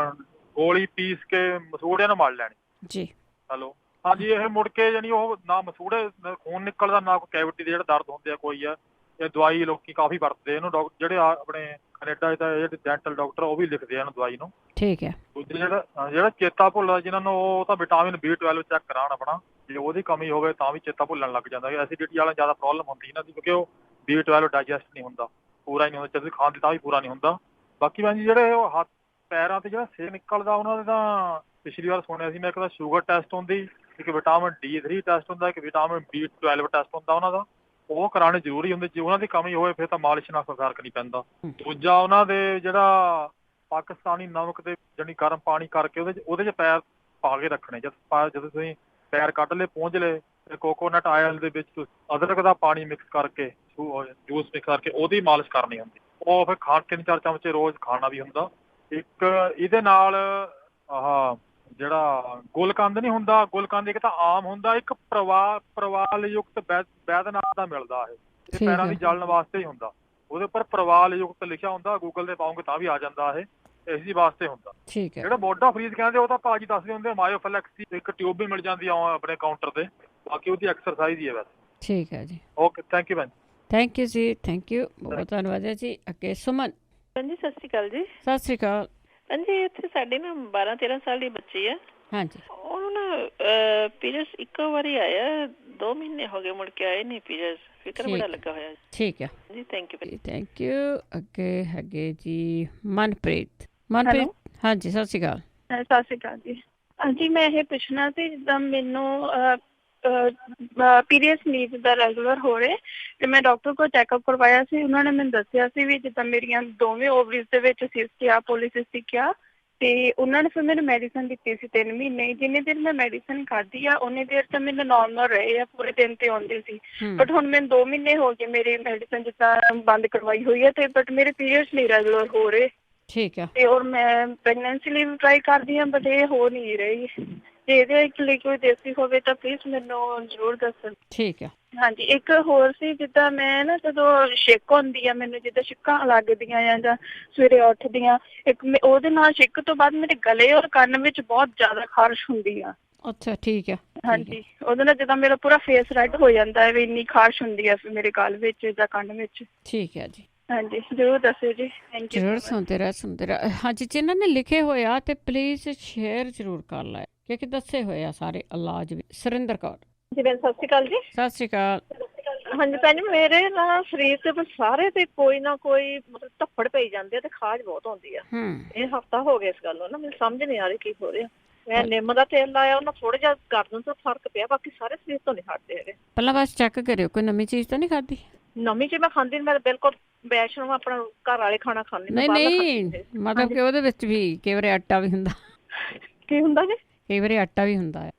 ਗੋਲੀ ਪੀਸ ਕੇ ਮਸੂੜਿਆਂ ਨੂੰ ਮਲ ਲੈਣੀ ਜੀ। ਹੈਲੋ, ਹਾਂਜੀ, ਇਹ ਮੁੜ ਕੇ ਜਾਨੀ ਉਹ ਨਾ ਮਸੂੜੇ ਖੂਨ ਨਿਕਲਦਾ, ਨਾ ਕੋਈ ਕੈਵਿਟੀ ਦੇ ਜਿਹੜਾ ਦਰਦ ਹੁੰਦੇ ਆ ਕੋਈ ਆ, ਇਹ ਦਵਾਈ ਲੋਕੀ ਕਾਫੀ ਵਰਤਦੇ ਇਹਨੂੰ, ਜਿਹੜੇ ਆਪਣੇ ਕੈਨੇਡਾ ਦੇ ਜਿਹੜੇ ਡੈਂਟਲ ਡਾਕਟਰ ਉਹ ਵੀ ਲਿਖਦੇ ਆ ਇਹਨੂੰ ਦਵਾਈ ਨੂੰ। ਠੀਕ ਹੈ। ਜਿਹੜਾ ਚੇਤਾ ਭੁੱਲਦਾ ਜਿਹਨਾਂ ਨੂੰ, ਉਹ ਤਾਂ ਵਿਟਾਮਿਨ B12 ਚੈੱਕ ਕਰਾਉਣ ਆਪਣਾ, ਜੇ ਉਹਦੀ ਕਮੀ ਹੋਵੇ ਤਾਂ ਵੀ ਚੇਤਾ ਭੁੱਲਣ ਲੱਗ ਜਾਂਦਾ। ਐਸੀਡਿਟੀ ਵਾਲਾ ਜ਼ਿਆਦਾ ਪ੍ਰੋਬਲਮ ਹੁੰਦੀ ਇਹਨਾਂ ਦੀ, ਕਿਉਂਕਿ ਉਹ B12 ਡਾਈਜੈਸਟ ਨਹੀਂ ਹੁੰਦਾ, ਪੂਰਾ ਹੀ ਨਹੀਂ ਹੁੰਦਾ, ਜਦੋਂ ਖਾਣ ਦੀ ਤਾਂ ਵੀ ਪੂਰਾ ਨਹੀਂ ਹੁੰਦਾ। ਬਾਕੀ ਭੈਣ ਜੀ ਜਿਹੜੇ ਉਹ ਹੱਥ ਪੈਰਾਂ ਤੇ ਜਿਹੜਾ ਸੇਕ ਨਿਕਲਦਾ ਉਹਨਾਂ ਦੇ ਤਾਂ ਪਿਛਲੀ ਵਾਰ ਸੁਣਿਆ ਸੀ ਮੈਂ, ਇੱਕ ਤਾਂ ਸ਼ੂਗਰ ਟੈਸਟ ਹੁੰਦੀ, ਇੱਕ ਵਿਟਾਮਿਨ D3 ਟੈਸਟ ਹੁੰਦਾ, ਇੱਕ ਵਿਟਾਮਿਨ B12 ਟੈਸਟ ਹੁੰਦਾ ਉਹਨਾਂ ਦਾ, ਉਹ ਕਰਾਉਣੇ ਜ਼ਰੂਰੀ ਹੁੰਦੇ। ਜੇ ਉਹਨਾਂ ਦੀ ਕਮੀ ਹੋਵੇ ਫਿਰ ਤਾਂ ਮਾਲਿਸ਼ ਨਾਲ ਕੋਈ ਫਰਕ ਨਹੀਂ ਪੈਂਦਾ। ਦੂਜਾ ਉਹਨਾਂ ਦੇ ਜਿਹੜਾ ਪਾਕਿਸਤਾਨੀ ਨਮਕ ਦੇ ਜਾਨੀ ਗਰਮ ਪਾਣੀ ਕਰਕੇ ਉਹਦੇ 'ਚ ਪੈਰ ਪਾ ਕੇ ਰੱਖਣੇ। ਜਦੋਂ ਤੁਸੀਂ ਪੈਰ ਕੱਢ ਲਏ, ਪੂੰਝ ਲਏ, ਤੇ ਕੋਕੋਨਟ ਆਇਲ ਦੇ ਵਿੱਚ ਅਦਰਕ ਦਾ ਪਾਣੀ ਮਿਕਸ ਕਰਕੇ, ਜੂਸ ਮਿਕਸ ਕਰਕੇ ਉਹਦੀ ਮਾਲਿਸ਼ ਕਰਨੀ ਹੁੰਦੀ। ਉਹ ਫਿਰ 3-4 ਚਮਚੇ ਰੋਜ਼ ਖਾਣਾ ਵੀ ਹੁੰਦਾ। ਇੱਕ ਇਹਦੇ ਨਾਲ ਆਹ ਜਿਹੜਾ ਗੁਲਕੰਦ ਨਹੀਂ ਹੁੰਦਾ, ਗੁਲਕੰਦ ਇੱਕ ਤਾਂ ਆਮ ਹੁੰਦਾ, ਇੱਕ ਪ੍ਰਵਾਲ ਯੁਕਤ ਬੈਦਨਾਥ ਦਾ ਮਿਲਦਾ ਇਹ ਪੈਰਾਂ ਦੀ ਜਲਣ ਵਾਸਤੇ ਹੀ ਹੁੰਦਾ। ਉਹਦੇ ਉੱਪਰ ਪ੍ਰਵਾਲ ਯੁਕਤ ਲਿਖਿਆ ਹੁੰਦਾ, ਗੂਗਲ ਤੇ ਪਾਉਂਗੇ ਤਾਂ ਵੀ ਆ ਜਾਂਦਾ ਇਹ, ਇਸੀ ਵਾਸਤੇ ਹੁੰਦਾ। ਠੀਕ ਹੈ। ਜਿਹੜਾ ਮੋਢਾ ਫਰੀਜ਼ ਕਹਿੰਦੇ ਉਹ ਤਾਂ ਭਾਜੀ ਦੱਸਦੇ ਹੁੰਦੇ ਮਾਇਓਫਲੈਕਸ ਦੀ ਇੱਕ ਟਿਊਬ ਵੀ ਮਿਲ ਜਾਂਦੀ ਆ ਆਪਣੇ ਕਾਊਂਟਰ ਤੇ, ਬਾਕੀ ਉਹਦੀ ਐਕਸਰਸਾਈਜ਼ ਹੀ ਹੈ ਵੈਸੇ। ਠੀਕ ਹੈ ਜੀ। ਓਕੇ, ਥੈਂਕ ਯੂ ਭੈਣ। ਥੈਂਕ ਯੂ ਜੀ, ਥੈਂਕ ਯੂ, ਬਹੁਤ ਧੰਨਵਾਦ ਹੈ ਜੀ। ਅੱਗੇ ਸੁਮਨ। ਹਾਂਜੀ, ਸਤਿ ਸ਼੍ਰੀ ਅਕਾਲ ਜੀ। ਸਤਿ ਸ਼੍ਰੀ ਅਕਾਲ। ਹਾਂਜੀ, ਇੱਥੇ ਸਾਡੇ ਨਾ 12-13 ਸਾਲ ਦੀ ਬੱਚੀ ਆ। ਹਾਂਜੀ। ਉਹਨੂੰ ਨਾ ਪੀਰੀਅਡਸ ਇੱਕੋ ਵਾਰੀ ਆਇਆ, 2 ਮਹੀਨੇ ਹੋ ਗਏ ਮੁੜ ਕੇ ਆਏ ਨਹੀਂ ਪੀਰੀਅਡਸ, ਫਿਕਰ ਬੜਾ ਲੱਗਾ ਹੋਇਆ। ਠੀਕ ਹੈ ਜੀ, ਥੈਂਕ ਯੂ। Thank you. ਅੱਗੇ ਹੈਗੇ ਜੀ ਮਨਪ੍ਰੀਤ। ਮਨਪ੍ਰੀਤ, ਹਾਂਜੀ, ਸਤਿ ਸ਼੍ਰੀ ਅਕਾਲ। ਸਤਿ ਸ਼੍ਰੀ ਅਕਾਲ ਜੀ। ਹਾਂਜੀ, ਮੈਂ ਇਹ ਪੁੱਛਣਾ ਸੀ, ਜਿੱਦਾਂ ਮੈਨੂੰ ਪੀਰੀਅਡਸ ਨਹੀਂ ਜਿੱਦਾਂ ਰੈਗੂਲਰ ਹੋ ਰਹੇ, ਤੇ ਮੈਂ ਡਾਕਟਰ ਕੋਲ ਚੈੱਕਅਪ ਕਰਵਾਇਆ ਸੀ। ਉਹਨਾਂ ਨੇ ਮੈਨੂੰ ਦੱਸਿਆ ਸੀ ਵੀ ਜਿੱਦਾਂ ਮੇਰੀਆਂ ਦੋਵੇਂ ਓਵਰੀਜ਼ ਦੇ ਵਿੱਚ ਸਿਸਟ ਆ, ਪੋਲੀਸਿਸਟਿਕ ਆ, ਤੇ ਉਹਨਾਂ ਨੇ ਫਿਰ ਮੈਨੂੰ ਮੈਡੀਸਨ ਦਿੱਤੀ ਸੀ 3 ਮਹੀਨੇ। ਜਿੰਨੇ ਦਿਨ ਮੈਂ ਮੈਡੀਸਨ ਖਾਧੀ ਆ ਉਹਨੇ ਦੇਰ ਤਾਂ ਮੈਨੂੰ ਨੋਰਮਲ ਰਹੇ ਆ, ਪੂਰੇ ਦਿਨ ਤੇ ਆਉਂਦੇ ਸੀ। ਬਟ ਹੁਣ ਮੈਨੂੰ 2 ਮਹੀਨੇ ਹੋ ਗਏ ਮੇਰੀ ਮੈਡੀਸਨ ਜਿੱਦਾਂ ਬੰਦ ਕਰਵਾਈ ਹੋਈ ਹੈ, ਤੇ ਬਟ ਮੇਰੇ ਪੀਰੀਅਡਸ ਨਹੀਂ ਰੈਗੂਲਰ ਹੋ ਰਹੇ। ਠੀਕ ਹੈ। ਤੇ ਔਰ ਮੈਂ ਪ੍ਰੈਗਨੈਂਸੀ ਲਈ ਵੀ ਟਰਾਈ ਕਰਦੀ ਹਾਂ, ਬਟ ਇਹ ਹੋ ਨਹੀਂ ਰਹੀ। ਜੇ ਇਹਦੇ ਲਈ ਕੋਈ ਦੇਸੀ ਹੋਵੇ ਤਾਂ ਪਲੀਜ਼ ਮੈਨੂੰ ਜ਼ਰੂਰ ਦੱਸੋ। ਠੀਕ ਹੈ। ਹਾਂਜੀ, ਇੱਕ ਹੋਰ ਸੀ, ਜਿੱਦਾਂ ਮੈਂ ਨਾ ਜਦੋਂ ਛਿੱਕ ਹੁੰਦੀ ਆ ਮੈਨੂੰ, ਜਿੱਦਾਂ ਛਿੱਕਾਂ ਲੱਗਦੀਆਂ ਆ ਜਾਂ ਸਵੇਰੇ ਉੱਠਦੀਆਂ, ਇੱਕ ਉਹਦੇ ਨਾਲ ਛਿੱਕ ਤੋਂ ਬਾਅਦ ਮੇਰੇ ਗਲੇ ਔਰ ਕੰਨ ਵਿੱਚ ਬਹੁਤ ਜ਼ਿਆਦਾ ਖਾਰਿਸ਼ ਹੁੰਦੀ ਆ। ਅੱਛਾ, ਠੀਕ ਹੈ। ਹਾਂਜੀ, ਉਹਦੇ ਨਾਲ ਜਿੱਦਾਂ ਮੇਰਾ ਪੂਰਾ ਫੇਸ ਰੈੱਡ ਹੋ ਜਾਂਦਾ ਹੈ, ਵੀ ਇੰਨੀ ਖਾਰਿਸ਼ ਹੁੰਦੀ ਆ ਮੇਰੇ ਗਲ ਵਿੱਚ ਜਾਂ ਕੰਨ ਵਿੱਚ। ਠੀਕ ਹੈ ਜੀ। ਹਾਂਜੀ, ਜ਼ਰੂਰ ਦੱਸਿਓ ਜੀ। Thank you. ਜ਼ਰੂਰ, ਸੁਣਦੇ ਰਹਿ। ਹਾਂਜੀ, ਜਿਨ੍ਹਾਂ ਨੇ ਲਿਖੇ ਹੋਇਆ ਤੇ ਪਲੀਜ਼ ਸ਼ੇਅਰ ਜ਼ਰੂਰ ਕਰ ਲੈ, ਕਿਉਂਕਿ ਦੱਸੇ ਹੋਏ ਆ ਸਾਰੇ ਇਲਾਜ ਵੀ। ਸੁਰਿੰਦਰ ਕੌਰ ਜੀ, ਸਤਿ ਸ਼੍ਰੀ ਅਕਾਲ ਜੀ। ਸਤਿ ਸ਼੍ਰੀ ਅਕਾਲ। ਹਾਂਜੀ ਭੈਣ ਜੀ, ਮੇਰੇ ਨਾ ਸਰੀਰ ਤੇ ਬਸ ਸਾਰੇ ਤੇ ਕੋਈ ਨਾ ਕੋਈ ਮਤਲਬ ਧੱਫੜ ਪਈ ਜਾਂਦੇ ਆ ਤੇ ਖਾਜ ਬਹੁਤ ਆਉਂਦੀ ਆ। ਇਹ ਹਫਤਾ ਹੋ ਗਿਆ ਇਸ ਗੱਲ ਨੂੰ ਨਾ, ਮੈਨੂੰ ਸਮਝ ਨਹੀਂ ਆ ਰਹੀ ਕੀ ਹੋ ਰਿਹਾ। ਮੈਂ ਨਿੰਮ ਦਾ ਤੇਲ ਲਾਇਆ, ਉਹਨਾਂ ਥੋੜਾ ਜਿਹਾ ਗਰਦਨ ਤੋਂ ਫਰਕ ਪਿਆ, ਬਾਕੀ ਸਾਰੇ ਸਰੀਰ ਤੋਂ ਨਹੀਂ ਹਟਦੇ ਹੈਗੇ। ਪਹਿਲਾਂ ਬਸ ਚੈੱਕ ਕਰਿਓ, ਕੋਈ ਨਵੀਂ ਚੀਜ਼ ਤਾਂ ਨਹੀਂ ਖਾਧੀ? ਨਵੀਂ ਚੀਜ਼ ਮੈਂ ਖਾਂਦੀ ਨਹੀਂ, ਮੈਂ ਬਿਲਕੁਲ ਵੈਸ਼ਨੂੰ ਆਪਣਾ ਘਰ ਵਾਲੇ ਖਾਣਾ ਖਾਂਦੀ। ਨਹੀਂ, ਮਤਲਬ ਕਿ ਉਹਦੇ ਵਿੱਚ ਵੀ ਕਈ ਵਾਰੀ ਆਟਾ ਵੀ ਹੁੰਦਾ। ਕੀ ਹੁੰਦਾ ਜੀ? ਕਈ ਵਾਰੀ ਆਟਾ ਵੀ ਹੁੰਦਾ ਹੈ,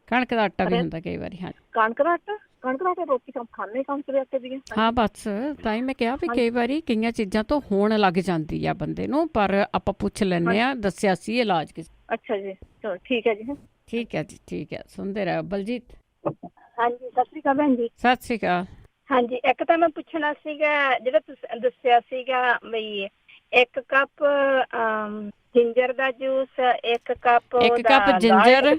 ਕਣਕ ਦਾ ਆਟਾ ਵੀ ਹੁੰਦਾ ਕਈ ਵਾਰੀ। ਹਾਂ, ਕਣਕ ਦਾ ਆਟਾ ਰੋਟੀ ਖਾਂਦੇ ਕਣਕ ਦੇ ਆਟੇ ਦੀਆਂ। ਹਾਂ, ਬਸ ਤਾਂ ਹੀ ਮੈਂ ਕਿਹਾ ਵੀ ਕਈ ਵਾਰੀ ਕਈਆਂ ਚੀਜ਼ਾਂ ਤੋਂ ਹੋਣ ਲੱਗ ਜਾਂਦੀ ਆ ਬੰਦੇ ਨੂੰ, ਪਰ ਆਪਾਂ ਪੁੱਛ ਲੈਂਦੇ ਆ, ਦੱਸਿਆ ਸੀ ਇਲਾਜ ਕਿਸ। ਅੱਛਾ ਜੀ, ਚਲੋ ਠੀਕ ਹੈ ਜੀ। ਠੀਕ ਹੈ ਜੀ, ਠੀਕ ਹੈ। ਸੁਣਦੇ ਰਹੋ। ਬਲਜੀਤ। ਹਾਂਜੀ, ਸਤਿ ਸ਼੍ਰੀ ਅਕਾਲ ਭੈਣ ਜੀ। ਸਤਿ ਸ਼੍ਰੀ ਅਕਾਲ। ਹਾਂਜੀ, ਇੱਕ ਤਾਂ ਮੈਂ ਪੁੱਛਣਾ ਸੀਗਾ, ਜਿਹੜਾ ਤੁਸੀਂ ਦੱਸਿਆ ਸੀਗਾ ਬਈ 1 ਕੱਪ ਜਿੰਜਰ ਦਾ juice, 1 cup ginger,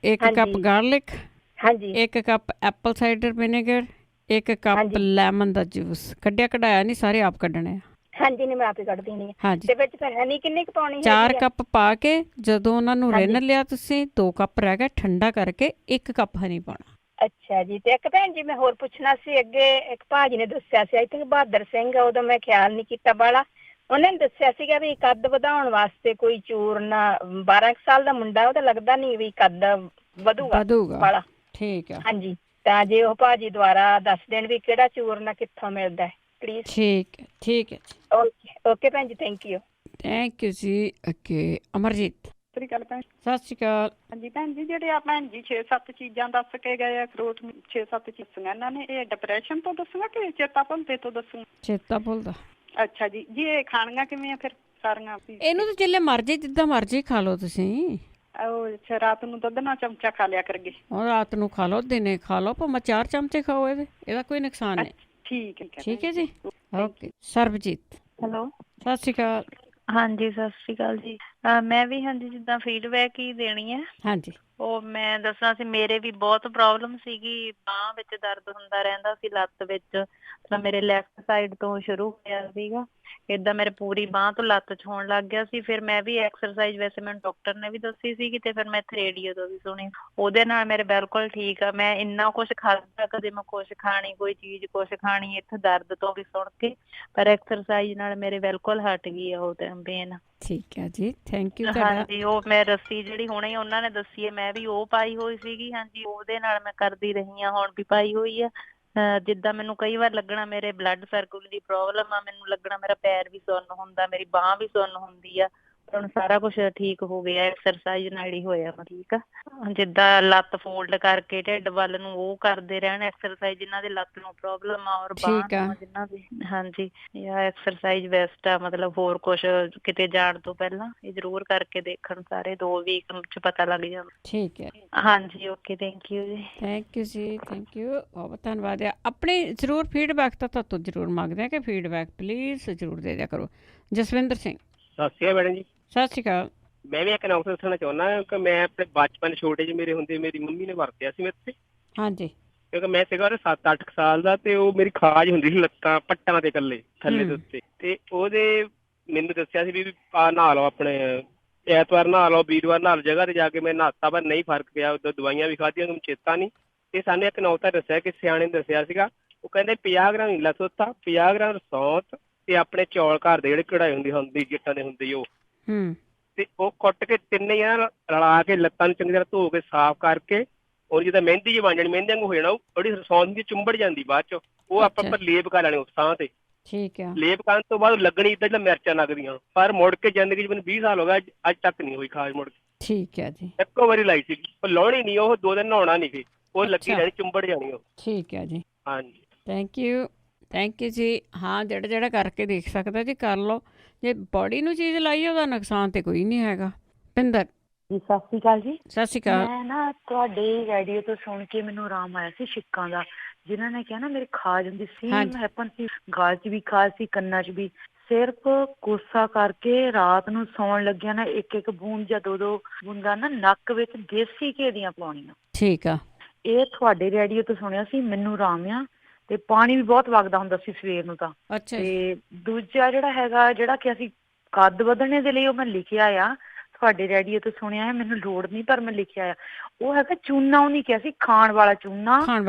1 cup garlic, ਹਾਂਜੀ, 1 cup apple cider vinegar, 1 cup lemon ਦਾ ਜੂਸ। ਕੱਢਿਆ ਕਢਾਇਆ ਨਹੀਂ, ਸਾਰੇ ਆਪ ਕੱਢਣੇ ਆ। ਹਾਂਜੀ, ਨਹੀਂ ਮੈਂ ਆਪੇ ਕੱਢ ਦੇਣੀ ਹੈ। ਤੇ ਵਿੱਚ ਫਿਰ ਹਨੀ ਕਿੰਨੀ ਕੁ ਪਾਉਣੀ ਹੈ? 4 ਕੱਪ ਪਾ ਕੇ ਜਦੋਂ ਉਹਨਾਂ ਨੂੰ ਰਿੰਨ ਲਿਆ ਤੁਸੀਂ, 2 ਕੱਪ ਰਹਿ ਗਿਆ, ਠੰਡਾ ਕਰਕੇ 1 ਕੱਪ ਹਨੀ ਪਾਉਣਾ। ਅੱਛਾ ਜੀ। ਤੇ ਇੱਕ ਭੈਣ ਜੀ ਮੈਂ ਹੋਰ ਪੁੱਛਣਾ ਸੀ, ਅੱਗੇ ਇੱਕ ਭਾਜੀ ਨੇ ਦੱਸਿਆ ਸੀ, ਆਈ ਥਿੰਕ ਬਹਾਦਰ ਸਿੰਘ, ਉਦੋਂ ਮੈਂ ਖਿਆਲ ਨਹੀਂ ਕੀਤਾ ਬਾਲਾ, ਉਹਨੇ ਦੱਸਿਆ ਸੀਗਾ ਵੀ ਕੱਦ ਵਧਾਉਣ ਵਾਸਤੇ ਕੋਈ ਚੂਰਨ, 12 ਸਾਲ ਦਾ ਮੁੰਡਾ, ਉਹ ਤਾਂ ਲੱਗਦਾ ਨਹੀਂ ਵੀ ਕੱਦ ਵਧੂਗਾ ਵਾਲਾ। ਠੀਕ ਹੈ। ਹਾਂਜੀ, ਤਾਂ ਜੇ ਉਹ ਭਾਜੀ ਦੁਆਰਾ ਦੱਸ ਦੇਣ ਵੀ ਕਿਹੜਾ ਚੂਰਨ ਕਿੱਥੋਂ ਮਿਲਦਾ ਹੈ ਪਲੀਜ਼। ਠੀਕ ਹੈ, ਠੀਕ ਹੈ ਜੀ। ਓਕੇ ਭੈਣ ਜੀ, ਥੈਂਕ ਯੂ। ਥੈਂਕ ਯੂ ਜੀ। ਅੱਗੇ ਅਮਰਜੀਤ। ਸਤਿ ਸ਼੍ਰੀ ਅਕਾਲ ਭੈਣ। ਸਤਿ ਸ਼੍ਰੀ ਅਕਾਲ। ਹਾਂਜੀ ਭੈਣ ਜੀ, ਜਿਹੜੇ ਆ ਭੈਣ ਜੀ 6-7 ਚੀਜ਼ਾਂ ਦੱਸ ਕੇ ਗਏ ਆ, ਫਰੂਟ 6-7 ਚੀਜ਼ਾਂ ਇਹਨਾਂ ਨੇ, ਇਹ ਡਿਪਰੈਸ਼ਨ ਤੋਂ ਦੱਸੂਗਾ ਕਿ ਚੇਤਾ ਭੁੱਲਦੇ ਤੋਂ ਦੱਸੂ? ਚੇਤਾ ਭੁੱਲਦਾ। ਅੱਛਾ ਜੀ। ਜੀ ਇਹ ਖਾਣੀਆਂ ਕਿਵੇਂ ਆ ਫਿਰ ਸਾਰੀਆਂ? ਇਹਨੂੰ ਤਾਂ ਜਿੱਲੇ ਮਰਜੀ, ਜਿੱਦਾਂ ਮਰਜੀ ਖਾ ਲਓ ਤੁਸੀਂ। ਉਹ ਅੱਛਾ, ਰਾਤ ਨੂੰ ਦੁੱਧ ਨਾਲ ਚਮਚਾ ਖਾ ਲਿਆ ਕਰਗੇ। ਉਹ ਰਾਤ ਨੂੰ ਖਾ ਲਓ, ਦਿਨੇ ਖਾ ਲਓ, ਭਾਵੇਂ 4 ਚਮਚੇ ਖਾਓ, ਇਹਦਾ ਕੋਈ ਨੁਕਸਾਨ ਨਹੀਂ। ਠੀਕ ਹੈ, ਠੀਕ ਹੈ ਜੀ। ਓਕੇ। ਸਰਬਜੀਤ। ਹੈਲੋ, ਸਤਿ ਸ਼੍ਰੀ ਅਕਾਲ। ਹਾਂਜੀ, ਸਤਿ ਸ਼੍ਰੀ ਅਕਾਲ ਜੀ। ਮੈਂ ਵੀ ਹਾਂਜੀ ਜਿੱਦਾਂ ਫੀਡਬੈਕ ਹੀ ਦੇਣੀ ਹੈ। ਹਾਂਜੀ। ਉਹ ਮੈਂ ਦੱਸਣਾ ਸੀ, ਮੇਰੇ ਵੀ ਬਹੁਤ ਪ੍ਰੋਬਲਮ ਸੀਗੀ, ਬਾਂਹ ਵਿੱਚ ਦਰਦ ਹੁੰਦਾ ਰਹਿੰਦਾ ਸੀ, ਲੱਤ ਵਿੱਚ ਤਾਂ ਮੇਰੇ ਲੈਫਟ ਸਾਈਡ ਤੋਂ ਸ਼ੁਰੂ ਹੋਇਆ ਸੀਗਾ ਏਦਾਂ, ਮੇਰੇ ਪੂਰੀ ਬਾਂਹ ਤੋਂ ਲੱਤ 'ਚ ਹੋਣ ਲੱਗ ਗਿਆ ਸੀ। ਫਿਰ ਮੈਂ ਵੀ ਐਕਸਰਸਾਈਜ਼ ਵੈਸੇ ਮੈਨੂੰ ਡਾਕਟਰ ਨੇ ਵੀ ਦੱਸੀ ਸੀਗੀ ਤੇ ਫਿਰ ਮੈਂ ਇੱਥੇ ਰੇਡੀਓ ਤੋਂ ਵੀ ਸੁਣੀ, ਉਹਦੇ ਨਾਲ ਮੇਰੇ ਬਿਲਕੁਲ ਠੀਕ ਆ। ਮੈਂ ਇੰਨਾ ਕੁਛ ਖਾਧਾ, ਕਦੇ ਮੈਂ ਕੁਛ ਖਾਣੀ ਕੋਈ ਚੀਜ਼ ਕੁਛ ਖਾਣੀ ਇੱਥੇ ਦਰਦ ਤੋਂ ਵੀ ਸੁਣ ਕੇ, ਪਰ ਐਕਸਰਸਾਈਜ਼ ਨਾਲ ਮੇਰੇ ਬਿਲਕੁਲ ਹਟ ਗਈ ਆ ਉਹ ਪੇਨ। ਠੀਕ ਹੈ ਜੀ, ਥੈਂਕ ਯੂ। ਹਾਂਜੀ, ਉਹ ਮੈਂ ਰੱਸੀ ਜਿਹੜੀ ਹੁਣੇ ਉਹਨਾਂ ਨੇ ਦੱਸੀ ਹੈ ਮੈਂ ਵੀ ਉਹ ਪਾਈ ਹੋਈ ਸੀਗੀ। ਹਾਂਜੀ, ਉਹਦੇ ਨਾਲ ਮੈਂ ਕਰਦੀ ਰਹੀ ਹਾਂ, ਹੁਣ ਵੀ ਪਾਈ ਹੋਈ ਆ। ਜਿੱਦਾਂ ਮੈਨੂੰ ਕਈ ਵਾਰ ਲੱਗਣਾ ਮੇਰੇ ਬਲੱਡ ਸਰਕਲ ਦੀ ਪ੍ਰੋਬਲਮ ਆ, ਮੈਨੂੰ ਲੱਗਣਾ ਮੇਰਾ ਪੈਰ ਵੀ ਸੁੰਨ ਹੁੰਦਾ, ਮੇਰੀ ਬਾਂਹ ਵੀ ਸੁੰਨ ਹੁੰਦੀ ਆ, ਹੁਣ ਸਾਰਾ ਕੁਛ ਠੀਕ ਹੋ ਗਿਆ ਐਕਸਰਸਾਈਜ਼ ਨਾਲ ਹੀ ਹੋਇਆ ਵਾ ਠੀਕ ਆ। ਜਿੱਦਾਂ ਲੱਤ ਫੋਲਡ ਕਰਕੇ ਢਿੱਡ ਵੱਲ ਨੂੰ ਉਹ ਕਰਦੇ ਰਹਿਣ ਐਕਸਰਸਾਈਜ਼, ਜਿਨ੍ਹਾਂ ਦੇ ਲੱਤ ਨੂੰ ਪ੍ਰੋਬਲਮ ਆ ਔਰ ਬਾਂਹ ਨੂੰ ਜਿਨ੍ਹਾਂ ਦੀ। ਹਾਂਜੀ, ਇਹ ਐਕਸਰਸਾਈਜ਼ ਬੈਸਟ ਆ, ਮਤਲਬ ਹੋਰ ਕੁਛ ਕਿਤੇ ਜਾਣ ਤੋਂ ਪਹਿਲਾਂ ਇਹ ਜ਼ਰੂਰ ਕਰਕੇ ਦੇਖਣ ਸਾਰੇ, 2 ਵੀਕ 'ਚ ਪਤਾ ਲੱਗ ਜਾਂਦਾ। ਠੀਕ ਹੈ। ਹਾਂਜੀ, ਓਕੇ, ਥੈਂਕ ਯੂ ਜੀ। ਥੈਂਕ ਯੂ ਜੀ, ਥੈਂਕ ਯੂ, ਬਹੁਤ ਧੰਨਵਾਦ ਆ। ਆਪਣੀ ਜ਼ਰੂਰ ਫੀਡਬੈਕ ਤਾਂ ਤੁਹਾਤੋਂ ਜ਼ਰੂਰ ਮੰਗਦੇ ਹਾਂ ਕਿ ਫੀਡਬੈਕ ਪਲੀਜ਼ ਜ਼ਰੂਰ ਦੇ ਦਿਆ ਕਰੋ। ਜਸਵਿੰਦਰ ਸਿੰਘ। ਸਤਿ ਸ਼੍ਰੀ ਅਕਾਲ ਮੈਡਮ ਜੀ। ਸਤਿ ਸ਼੍ਰੀ ਅਕਾਲ। ਮੈਂ ਵੀ ਇੱਕ ਅਨਾਉਂਸ ਦੱਸਣਾ ਚਾਹੁੰਦਾ ਕਿ ਮੈਂ ਆਪਣੇ ਬਚਪਨ ਛੋਟੇ ਜਿਹੇ ਮੇਰੇ ਹੁੰਦੇ ਮੇਰੀ ਮੰਮੀ ਨੇ ਵਰਤਿਆ ਸੀ ਮੇਰੇ ਤੇ। ਹਾਂਜੀ। ਕਿਉਂਕਿ ਮੈਂ ਸੀਗਾ ਉਹਦੇ 7-8 ਸਾਲ ਦਾ ਤੇ ਉਹ ਮੇਰੀ ਖਾਜ ਹੁੰਦੀ ਸੀ ਲੱਤਾਂ ਪੱਟਾਂ ਤੇ ਇਕੱਲੇ ਥੱਲੇ ਦੇ ਉੱਤੇ, ਤੇ ਉਹਦੇ ਮੈਨੂੰ ਦੱਸਿਆ ਸੀ ਵੀ ਆ ਨਹਾ ਲਓ, ਆਪਣੇ ਐਤਵਾਰ ਨਹਾ ਲਓ, ਵੀਰਵਾਰ ਨਹਾ ਲਓ। ਜਗ੍ਹਾ ਤੇ ਜਾ ਕੇ ਮੈਂ ਨਹਾਤਾ ਪਰ ਨਹੀਂ ਫਰਕ ਪਿਆ, ਉਦੋਂ ਦਵਾਈਆਂ ਵੀ ਖਾਧੀਆਂ, ਮੈਨੂੰ ਚੇਤਾ ਨਹੀਂ। ਤੇ ਸਾਨੂੰ ਇੱਕ ਨੌਤਾ ਦੱਸਿਆ ਕਿ ਸਿਆਣੇ ਨੇ ਦੱਸਿਆ ਸੀਗਾ, ਉਹ ਕਹਿੰਦੇ 50 ਗ੍ਰਾਮ ਨੀਲਾ ਸੋਤਾ, 50 ਗ੍ਰਾਮ ਸੌਂਤ ਤੇ ਆਪਣੇ ਚੌਲ ਘਰ ਦੇ ਜਿਹੜੇ ਕਢਾਈ ਹੁੰਦੀ ਜਿੱਟਾਂ ਦੇ ਹੁੰਦੇ ਉਹ, ਤੇ ਉਹ ਕੁੱਟ ਕੇ ਤਿੰਨੇ ਜਣਾ ਰਲਾ ਕੇ ਲੱਤਾਂ ਨੂੰ ਚੰਗੀ ਤਰ੍ਹਾਂ ਧੋ ਕੇ ਸਾਫ਼ ਕਰਕੇ, ਔਰ ਜਿੱਦਾਂ ਮਹਿੰਦੀ ਜਿਹੀ ਬਣ ਜਾਣੀ, ਮਹਿੰਦੀ ਵਾਂਗੂ ਹੋ ਜਾਣਾ, ਉਹ ਬੜੀ ਸੌਂਤ ਦੀ ਚੁੰਬੜ ਜਾਂਦੀ ਬਾਅਦ ਚ, ਉਹ ਆਪਾਂ ਲੇਪ ਕਰ ਲੈਣੇ ਉਸ ਥਾਂ ਤੇ। ਠੀਕ ਆ। ਲੇਪ ਕਰਨ ਤੋਂ ਬਾਅਦ ਲੱਗਣੀ ਇੱਦਾਂ ਜਿੱਦਾਂ ਮਿਰਚਾਂ ਲੱਗਦੀਆਂ, ਪਰ ਮੁੜ ਕੇ ਜ਼ਿੰਦਗੀ 'ਚ ਮੈਨੂੰ 20 ਸਾਲ ਹੋ ਗਿਆ ਅੱਜ ਤੱਕ ਨਹੀਂ ਹੋਈ ਖਾਜ ਮੁੜ ਕੇ। ਠੀਕ ਹੈ ਜੀ। ਇੱਕੋ ਵਾਰੀ ਲਾਈ ਸੀ, ਪਰ ਲਾਉਣੀ ਨਹੀਂ, ਉਹ 2 ਦਿਨ ਨਹਾਉਣਾ ਨਹੀਂ ਸੀ, ਉਹ ਲੱਗੀ ਰਹਿਣੀ, ਚੁੰਬੜ ਜਾਣੀ ਉਹ। ਠੀਕ ਹੈ ਜੀ। ਹਾਂਜੀ, ਥੈਂਕ ਯੂ, ਥੈਂਕ ਯੂ ਜੀ। ਹਾਂ, ਜਿਹੜਾ ਕਰਕੇ ਦੇਖ ਸਕਦਾ ਜੀ ਕਰ ਲਓ, ਜੇ ਬੋਡੀ ਨੂੰ ਚੀਜ਼ ਲਾਈ ਉਹਦਾ ਨੁਕਸਾਨ ਤੇ ਕੋਈ ਨਹੀਂ ਹੈਗਾ। ਪਿੰਦਰ ਜੀ, ਸਤਿ ਸ਼੍ਰੀ ਅਕਾਲ ਜੀ। ਸਤਿ ਸ਼੍ਰੀ ਅਕਾਲ। ਮੈਂ ਨਾ ਤੁਹਾਡੇ ਰੇਡੀਓ ਤੋਂ ਸੁਣ ਕੇ ਮੈਨੂੰ ਆਰਾਮ ਆਇਆ ਸੀ ਛਿੱਕਾਂ ਦਾ, ਜਿਨ੍ਹਾਂ ਨੇ ਕਿਹਾ ਨਾ ਮੇਰੇ ਖਾਜ ਹੁੰਦੀ ਸੀ, ਹੈਪਨ ਸੀ, ਗਾਲ 'ਚ ਵੀ ਖਾਜ ਸੀ, ਕੰਨਾਂ 'ਚ ਵੀ। ਸਿਰਫ ਕੋਸਾ ਕਰਕੇ ਰਾਤ ਨੂੰ ਸੌਣ ਲੱਗਿਆ ਨਾ 1-1 ਬੂੰਦ ਜਾਂ 2-2 ਬੂੰਦਾਂ ਨਾ ਨੱਕ ਵਿੱਚ ਦੇਸੀ ਘੀ ਦੀਆਂ ਪਾਉਣੀਆਂ। ਠੀਕ ਆ। ਇਹ ਤੁਹਾਡੇ ਰੇਡੀਓ ਤੋਂ ਸੁਣਿਆ ਸੀ, ਮੈਨੂੰ ਆਰਾਮ ਆ। ਤੇ ਪਾਣੀ ਵੀ ਬਹੁਤ ਵਗਦਾ ਹੁੰਦਾ ਸੀ ਸਵੇਰ ਨੂੰ ਤਾਂ। ਤੇ ਦੂਜਾ ਜਿਹੜਾ ਹੈਗਾ, ਜਿਹੜਾ ਕਿ ਅਸੀਂ ਕੱਦ ਵਧਣੇ ਦੇ ਲਈ ਉਹ ਮੈਂ ਲਿਖਿਆ ਆ, ਤੁਹਾਡੇ ਰੇਡੀਓ ਤੋਂ ਸੁਣਿਆ ਹੈ, ਮੈਨੂੰ ਲੋੜ ਨਹੀਂ ਪਰ ਮੈਂ ਲਿਖਿਆ ਆ, ਉਹ ਹੈਗਾ ਚੂਨਾ। ਉਹ ਨਹੀਂ ਕਿਹਾ ਸੀ ਖਾਣ ਵਾਲਾ ਚੂਨਾ,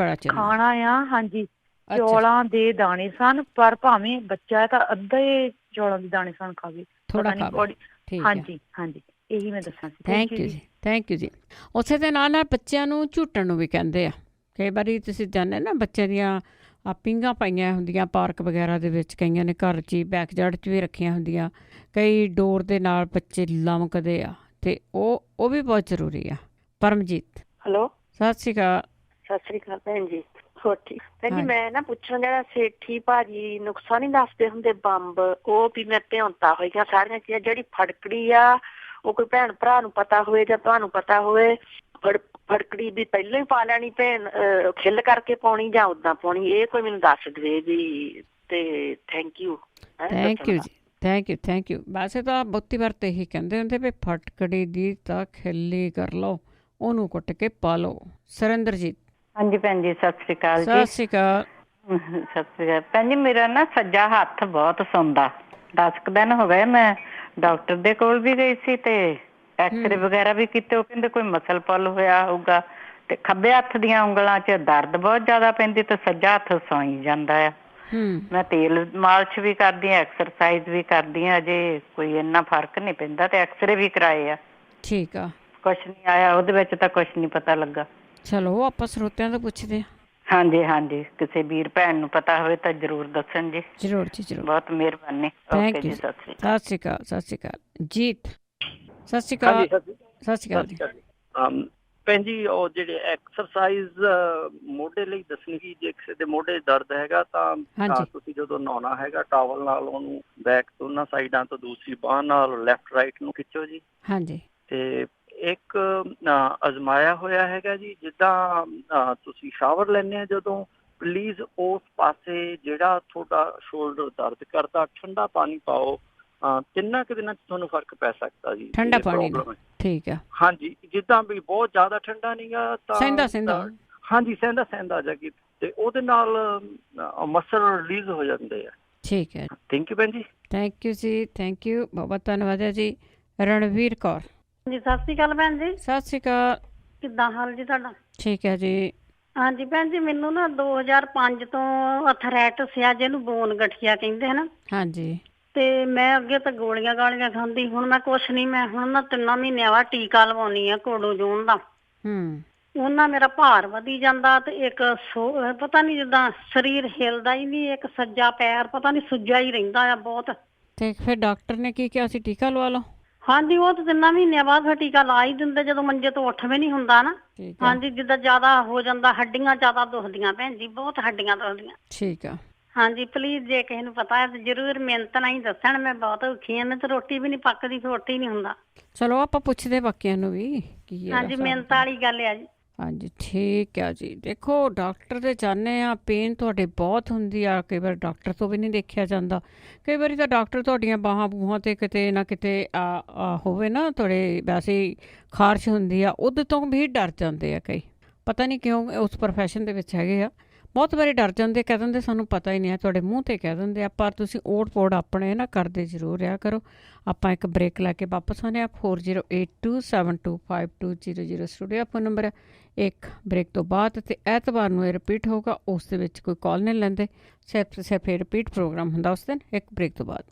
ਖਾਣਾ ਆ। ਹਾਂਜੀ, ਚੌਲਾਂ ਦੇ ਦਾਣੇ ਸਨ, ਪਰ ਭਾਵੇਂ ਬੱਚਾ ਤਾਂ ਅੱਧਾ ਹੀ ਚੌਲਾਂ ਦੇ ਦਾਣੇ ਸਨ ਖਾਵੇ, ਪਤਾ ਨਹੀਂ ਬੋਡੀ। ਹਾਂਜੀ ਹਾਂਜੀ, ਇਹੀ ਮੈਂ ਦੱਸਣਾ ਸੀ। ਥੈਂਕ ਯੂ ਜੀ, ਥੈਂਕ ਯੂ ਜੀ। ਉਸੇ ਦੇ ਨਾਲ ਨਾਲ ਬੱਚਿਆਂ ਨੂੰ ਝੂਟਣ ਨੂੰ ਵੀ ਕਹਿੰਦੇ ਆ। ਕਈ ਵਾਰੀ ਤੁਸੀਂ ਜਾਣਦੇ ਨਾ ਬੱਚਿਆਂ ਦੀਆਂ ਪੀਂਘਾਂ ਪਾਈਆਂ ਹੁੰਦੀਆਂ ਪਾਰਕ ਵਗੈਰਾ ਦੇ ਵਿੱਚ, ਕਈਆਂ ਨੇ ਘਰ 'ਚ ਹੀ ਬੈਕਯਾਰਡ 'ਚ ਵੀ ਰੱਖੀਆਂ ਹੁੰਦੀਆਂ, ਕਈ ਡੋਰ ਦੇ ਨਾਲ ਬੱਚੇ ਲਮਕਦੇ ਆ, ਤੇ ਉਹ ਵੀ ਬਹੁਤ ਜ਼ਰੂਰੀ ਆ। ਪਰਮਜੀਤ। ਹੈਲੋ, ਸਤਿ ਸ਼੍ਰੀ ਅਕਾਲ। ਸਤਿ ਸ਼੍ਰੀ ਅਕਾਲ ਭੈਣ ਜੀ। ਹੋਰ ਠੀਕ ਭੈਣ ਜੀ? ਮੈਂ ਨਾ ਪੁੱਛਣਾ, ਜਿਹੜਾ ਸੇਠੀ ਭਾਜੀ ਨੁਕਸਾ ਨਹੀਂ ਦੱਸਦੇ ਹੁੰਦੇ ਬੰਬ, ਉਹ ਵੀ ਮੈਂ ਭਿਉਂਤਾ ਹੋਈਆਂ ਸਾਰੀਆਂ ਚੀਜ਼ਾਂ। ਜਿਹੜੀ ਫੜਕੜੀ ਆ ਉਹ ਕੋਈ ਭੈਣ ਭਰਾ ਨੂੰ ਪਤਾ ਹੋਵੇ ਜਾਂ ਤੁਹਾਨੂੰ ਪਤਾ ਹੋਵੇ, ਫੜਕੜੀ ਵੀ ਪਹਿਲਾਂ ਹੀ ਪਾ ਲੈਣੀ ਭੈਣ, ਖਿੱਲ ਕਰਕੇ ਪਾਉਣੀ ਜਾਂ ਉਦਾਂ ਪਾਉਣੀ, ਇਹ ਕੋਈ ਮੈਨੂੰ ਦੱਸ ਦੇਵੇ ਜੀ। ਤੇ ਥੈਂਕ ਯੂ। ਥੈਂਕ ਯੂ ਜੀ, ਥੈਂਕ ਯੂ, ਥੈਂਕ ਯੂ। ਵੈਸੇ ਤਾਂ ਬਹੁਤੀ ਵਾਰ ਤਾਂ ਇਹੀ ਕਹਿੰਦੇ ਹੁੰਦੇ ਵੀ ਫਟਕੜੀ ਦੀ ਤਾਂ ਖਿੱਲੀ ਕਰ ਲਓ, ਉਹਨੂੰ ਕੁੱਟ ਕੇ ਪਾ ਲਓ। ਸੁਰਿੰਦਰਜੀਤ। ਹਾਂਜੀ ਭੈਣ ਜੀ, ਸਤਿ ਸ਼੍ਰੀ ਅਕਾਲ ਜੀ। ਸਤਿ ਸ਼੍ਰੀ ਅਕਾਲ। ਸਤਿ ਸ਼੍ਰੀ ਅਕਾਲ ਭੈਣ ਜੀ। ਮੇਰਾ ਨਾ ਸੱਜਾ ਹੱਥ ਬਹੁਤ ਸੌਂਦਾ, 10 ਕੁ ਦਿਨ ਹੋ ਗਏ। ਮੈਂ ਡਾਕਟਰ ਦੇ ਕੋਲ ਵੀ ਗਈ ਸੀ ਤੇ ਐਕਸਰੇ ਵਗੈਰਾ ਵੀ ਕੀਤੇ, ਉਹ ਕਹਿੰਦੇ ਕੋਈ ਮਸਲ ਪੁੱਲ ਹੋਇਆ ਹੋਊਗਾ। ਤੇ ਖੱਬੇ ਹੱਥ ਦੀਆਂ ਉਂਗਲਾਂ 'ਚ ਦਰਦ ਬਹੁਤ ਜ਼ਿਆਦਾ ਪੈਂਦੀ ਤੇ ਸੱਜਾ ਹੱਥ ਸੌਈ ਜਾਂਦਾ ਆ। ਮੈਂ ਤੇਲ ਮਾਲਸ਼ ਵੀ ਕਰਦੀ ਹਾਂ, ਐਕਸਰਸਾਈਜ਼ ਵੀ ਕਰਦੀ ਹਾਂ, ਅਜੇ ਕੋਈ ਇੰਨਾ ਫਰਕ ਨਹੀਂ ਪੈਂਦਾ। ਤੇ ਐਕਸਰੇ ਵੀ ਕਰਾਏ ਆ। ਠੀਕ ਆ। ਕੁਛ ਨਹੀਂ ਆਇਆ ਉਹਦੇ ਵਿੱਚ, ਤਾਂ ਕੁਛ ਨਹੀਂ ਪਤਾ ਲੱਗਾ। ਚਲੋ ਆਪਾਂ ਸਰੋਤਿਆਂ ਤੋਂ ਪੁੱਛਦੇ ਹਾਂ। ਹਾਂਜੀ ਹਾਂਜੀ, ਕਿਸੇ ਵੀਰ ਭੈਣ ਨੂੰ ਪਤਾ ਹੋਵੇ ਤਾਂ ਜ਼ਰੂਰ ਦੱਸਣ ਜੀ। ਜ਼ਰੂਰ ਜੀ, ਜ਼ਰੂਰ। ਬਹੁਤ ਮਿਹਰਬਾਨੀ। ਓਕੇ ਜੀ, ਸਤਿ ਸ਼੍ਰੀ ਅਕਾਲ। ਸਤਿ ਸ਼੍ਰੀ ਅਕਾਲ। ਸਤਿ ਸ਼੍ਰੀ ਅਕਾਲ। ਜੀਤ। ਸਤਿ ਸ਼੍ਰੀ ਅਕਾਲ। ਸਤਿ ਸ਼੍ਰੀ ਅਕਾਲ ਜੀ। ਭੈਣ ਜੀ, ਉਹ ਜਿਹੜੇ ਐਕਸਰਸਾਈਜ਼ ਮੋਢੇ ਲਈ ਦੱਸਣੀ ਸੀ, ਜੇ ਕਿਸੇ ਦੇ ਮੋਢੇ ਦਰਦ ਹੈਗਾ ਤਾਂ ਤੁਸੀਂ ਜਦੋਂ ਨਹਾਉਣਾ ਹੈਗਾ ਟਾਵਲ ਨਾਲ ਉਹਨੂੰ ਬੈਕ ਦੋਨਾਂ ਸਾਈਡਾਂ ਤੋਂ ਦੂਸਰੀ ਬਾਂਹ ਨਾਲ ਲੈਫਟ ਰਾਈਟ ਨੂੰ ਖਿੱਚੋ ਜੀ। ਹਾਂਜੀ। ਤੇ ਇੱਕ ਅਜ਼ਮਾਇਆ ਹੋਇਆ ਹੈਗਾ ਜੀ, ਜਿੱਦਾਂ ਤੁਸੀਂ ਸ਼ਾਵਰ ਲੈਂਦੇ ਆ ਜਦੋਂ, ਪਲੀਜ਼ ਉਸ ਪਾਸੇ ਜਿਹੜਾ ਤੁਹਾਡਾ ਸ਼ੋਲਡਰ ਦਰਦ ਕਰਦਾ ਠੰਡਾ ਪਾਣੀ ਪਾਓ 3 ਕੁ ਦਿਨਾਂ 'ਚ ਤੁਹਾਨੂੰ ਫਰਕ ਪੈ ਸਕਦਾ ਜੀ। ਠੰਡਾ ਪਾਣੀ ਨਾਲ, ਠੀਕ ਆ। ਹਾਂਜੀ, ਜਿੱਦਾਂ ਵੀ ਬਹੁਤ ਜ਼ਿਆਦਾ ਠੰਡਾ ਨਹੀਂਗਾ ਤਾਂ ਸਹਿੰਦਾ ਹਾਂਜੀ, ਸਹਿੰਦਾ ਜਾ ਕੇ, ਤੇ ਉਹਦੇ ਨਾਲ ਮਸਲ ਰਿਲੀਜ਼ ਹੋ ਜਾਂਦੇ ਆ। ਠੀਕ ਹੈ, ਥੈਂਕ ਯੂ ਭੈਣ ਜੀ। ਥੈਂਕ ਯੂ ਜੀ, ਥੈਂਕ ਯੂ, ਬਹੁਤ ਧੰਨਵਾਦ ਹੈ ਜੀ। ਰਣਵੀਰ ਕੌਰ ਜੀ, ਸਤਿ ਸ਼੍ਰੀ ਅਕਾਲ ਭੈਣ ਜੀ। ਸਤਿ ਸ਼੍ਰੀ ਅਕਾਲ। ਕਿੱਦਾਂ ਹਾਲ ਜੀ ਤੁਹਾਡਾ? ਠੀਕ ਹੈ ਜੀ। ਹਾਂਜੀ ਭੈਣ ਜੀ, ਮੈਨੂੰ ਨਾ 2005 ਤੋਂ ਅਥਰੈਟਿਸ ਆ, ਜਿਹਨੂੰ ਬੋਨ ਗਠੀਆ ਕਹਿੰਦੇ ਹਨ। ਹਾਂਜੀ। ਤੇ ਮੈਂ ਅੱਗੇ ਤਾਂ ਗੋਲੀਆਂ ਖਾਂਦੀ, ਹੁਣ ਮੈਂ ਕੁਛ ਨਹੀਂ, ਮੈਂ ਹੁਣ ਨਾ 3 ਮਹੀਨਿਆਂ ਬਾਅਦ ਟੀਕਾ ਲਵਾਉਣੀ ਆ ਕੋਡੋਜੋਨ ਦਾ। ਉਹਨਾਂ ਮੇਰਾ ਭਾਰ ਵਧੀ ਜਾਂਦਾ ਤੇ ਇੱਕ ਪਤਾ ਨਹੀਂ ਜਿੱਦਾਂ ਸਰੀਰ ਹਿਲਦਾ ਹੀ ਨਹੀਂ, ਇੱਕ ਸੱਜਾ ਪੈਰ ਪਤਾ ਨਹੀਂ ਸੁੱਜਾ ਹੀ ਰਹਿੰਦਾ ਆ ਬਹੁਤ। ਤੇ ਫਿਰ ਡਾਕਟਰ ਨੇ ਕੀ ਕਿਹਾ ਸੀ? ਟੀਕਾ ਲਵਾ ਲਓ। ਹਾਂਜੀ, ਉਹ ਤਾਂ 3 ਮਹੀਨਿਆਂ ਬਾਅਦ ਫਿਰ ਟੀਕਾ ਲਾ ਹੀ ਦਿੰਦੇ, ਜਦੋਂ ਮੰਜੇ ਤੋਂ ਉੱਠ ਵੀ ਨਹੀਂ ਹੁੰਦਾ ਨਾ। ਹਾਂਜੀ, ਜਿੱਦਾਂ ਜ਼ਿਆਦਾ ਹੋ ਜਾਂਦਾ, ਹੱਡੀਆਂ ਜ਼ਿਆਦਾ ਦੁਖਦੀਆਂ ਭੈਣ ਜੀ, ਬਹੁਤ ਹੱਡੀਆਂ ਦੁਖਦੀਆਂ। ਠੀਕ ਆ। ਹਾਂਜੀ, ਪਲੀਜ਼ ਜੇ ਕਿਸੇ ਨੂੰ ਪਤਾ ਹੈ ਤਾਂ ਜ਼ਰੂਰ ਮਿਹਨਤ ਨਾਲ ਹੀ ਦੱਸਣ। ਮੈਂ ਬਹੁਤ ਔਖੀ ਹਾਂ, ਮੈਂ ਤਾਂ ਰੋਟੀ ਵੀ ਨਹੀਂ ਪੱਕਦੀ, ਰੋਟੀ ਨਹੀਂ ਹੁੰਦਾ। ਚਲੋ ਆਪਾਂ ਪੁੱਛਦੇ ਬਾਕੀਆਂ ਨੂੰ ਵੀ ਕੀ ਹੈ। ਹਾਂਜੀ, ਮਿਹਨਤ ਵਾਲੀ ਗੱਲ ਆ ਜੀ। ਹਾਂਜੀ, ਠੀਕ ਆ ਜੀ। ਦੇਖੋ, ਡਾਕਟਰ ਦੇ ਜਾਂਦੇ ਆ, ਪੇਨ ਤੁਹਾਡੇ ਬਹੁਤ ਹੁੰਦੀ ਆ, ਕਈ ਵਾਰ ਡਾਕਟਰ ਤੋਂ ਵੀ ਨਹੀਂ ਦੇਖਿਆ ਜਾਂਦਾ। ਕਈ ਵਾਰੀ ਤਾਂ ਡਾਕਟਰ ਤੁਹਾਡੀਆਂ ਬਾਹਾਂ ਬੂਹਾਂ 'ਤੇ ਕਿਤੇ ਨਾ ਕਿਤੇ ਹੋਵੇ ਨਾ, ਤੁਹਾਡੇ ਵੈਸੇ ਹੀ ਖਾਰਸ਼ ਹੁੰਦੀ ਆ, ਉਹਦੇ ਤੋਂ ਵੀ ਡਰ ਜਾਂਦੇ ਆ ਕਈ। ਪਤਾ ਨਹੀਂ ਕਿਉਂ, ਉਸ ਪ੍ਰੋਫੈਸ਼ਨ ਦੇ ਵਿੱਚ ਹੈਗੇ ਆ, ਬਹੁਤ ਵਾਰੀ ਡਰ ਜਾਂਦੇ, ਕਹਿ ਦਿੰਦੇ ਸਾਨੂੰ ਪਤਾ ਹੀ ਨਹੀਂ ਹੈ, ਤੁਹਾਡੇ ਮੂੰਹ 'ਤੇ ਕਹਿ ਦਿੰਦੇ ਆ। ਪਰ ਤੁਸੀਂ ਓਟ ਪੋੜ ਆਪਣੇ ਨਾ ਕਰਦੇ ਜ਼ਰੂਰ ਰਿਹਾ ਕਰੋ। ਆਪਾਂ ਇੱਕ ਬ੍ਰੇਕ ਲੈ ਕੇ ਵਾਪਸ ਆਉਂਦੇ ਹਾਂ। 4082725200 ਸਟੂਡੀਓ ਫੋਨ ਨੰਬਰ ਹੈ। ਇੱਕ ਬ੍ਰੇਕ ਤੋਂ ਬਾਅਦ ਤੇ ਐਤਵਾਰ ਨੂੰ ਇਹ ਰਿਪੀਟ ਹੋਊਗਾ, ਉਸ ਦੇ ਵਿੱਚ ਕੋਈ ਕਾਲ ਨਹੀਂ ਲੈਂਦੇ, ਸਿਰਫ ਇਹ ਰਿਪੀਟ ਪ੍ਰੋਗਰਾਮ ਹੁੰਦਾ ਉਸ ਦਿਨ, ਇੱਕ ਬ੍ਰੇਕ ਤੋਂ ਬਾਅਦ।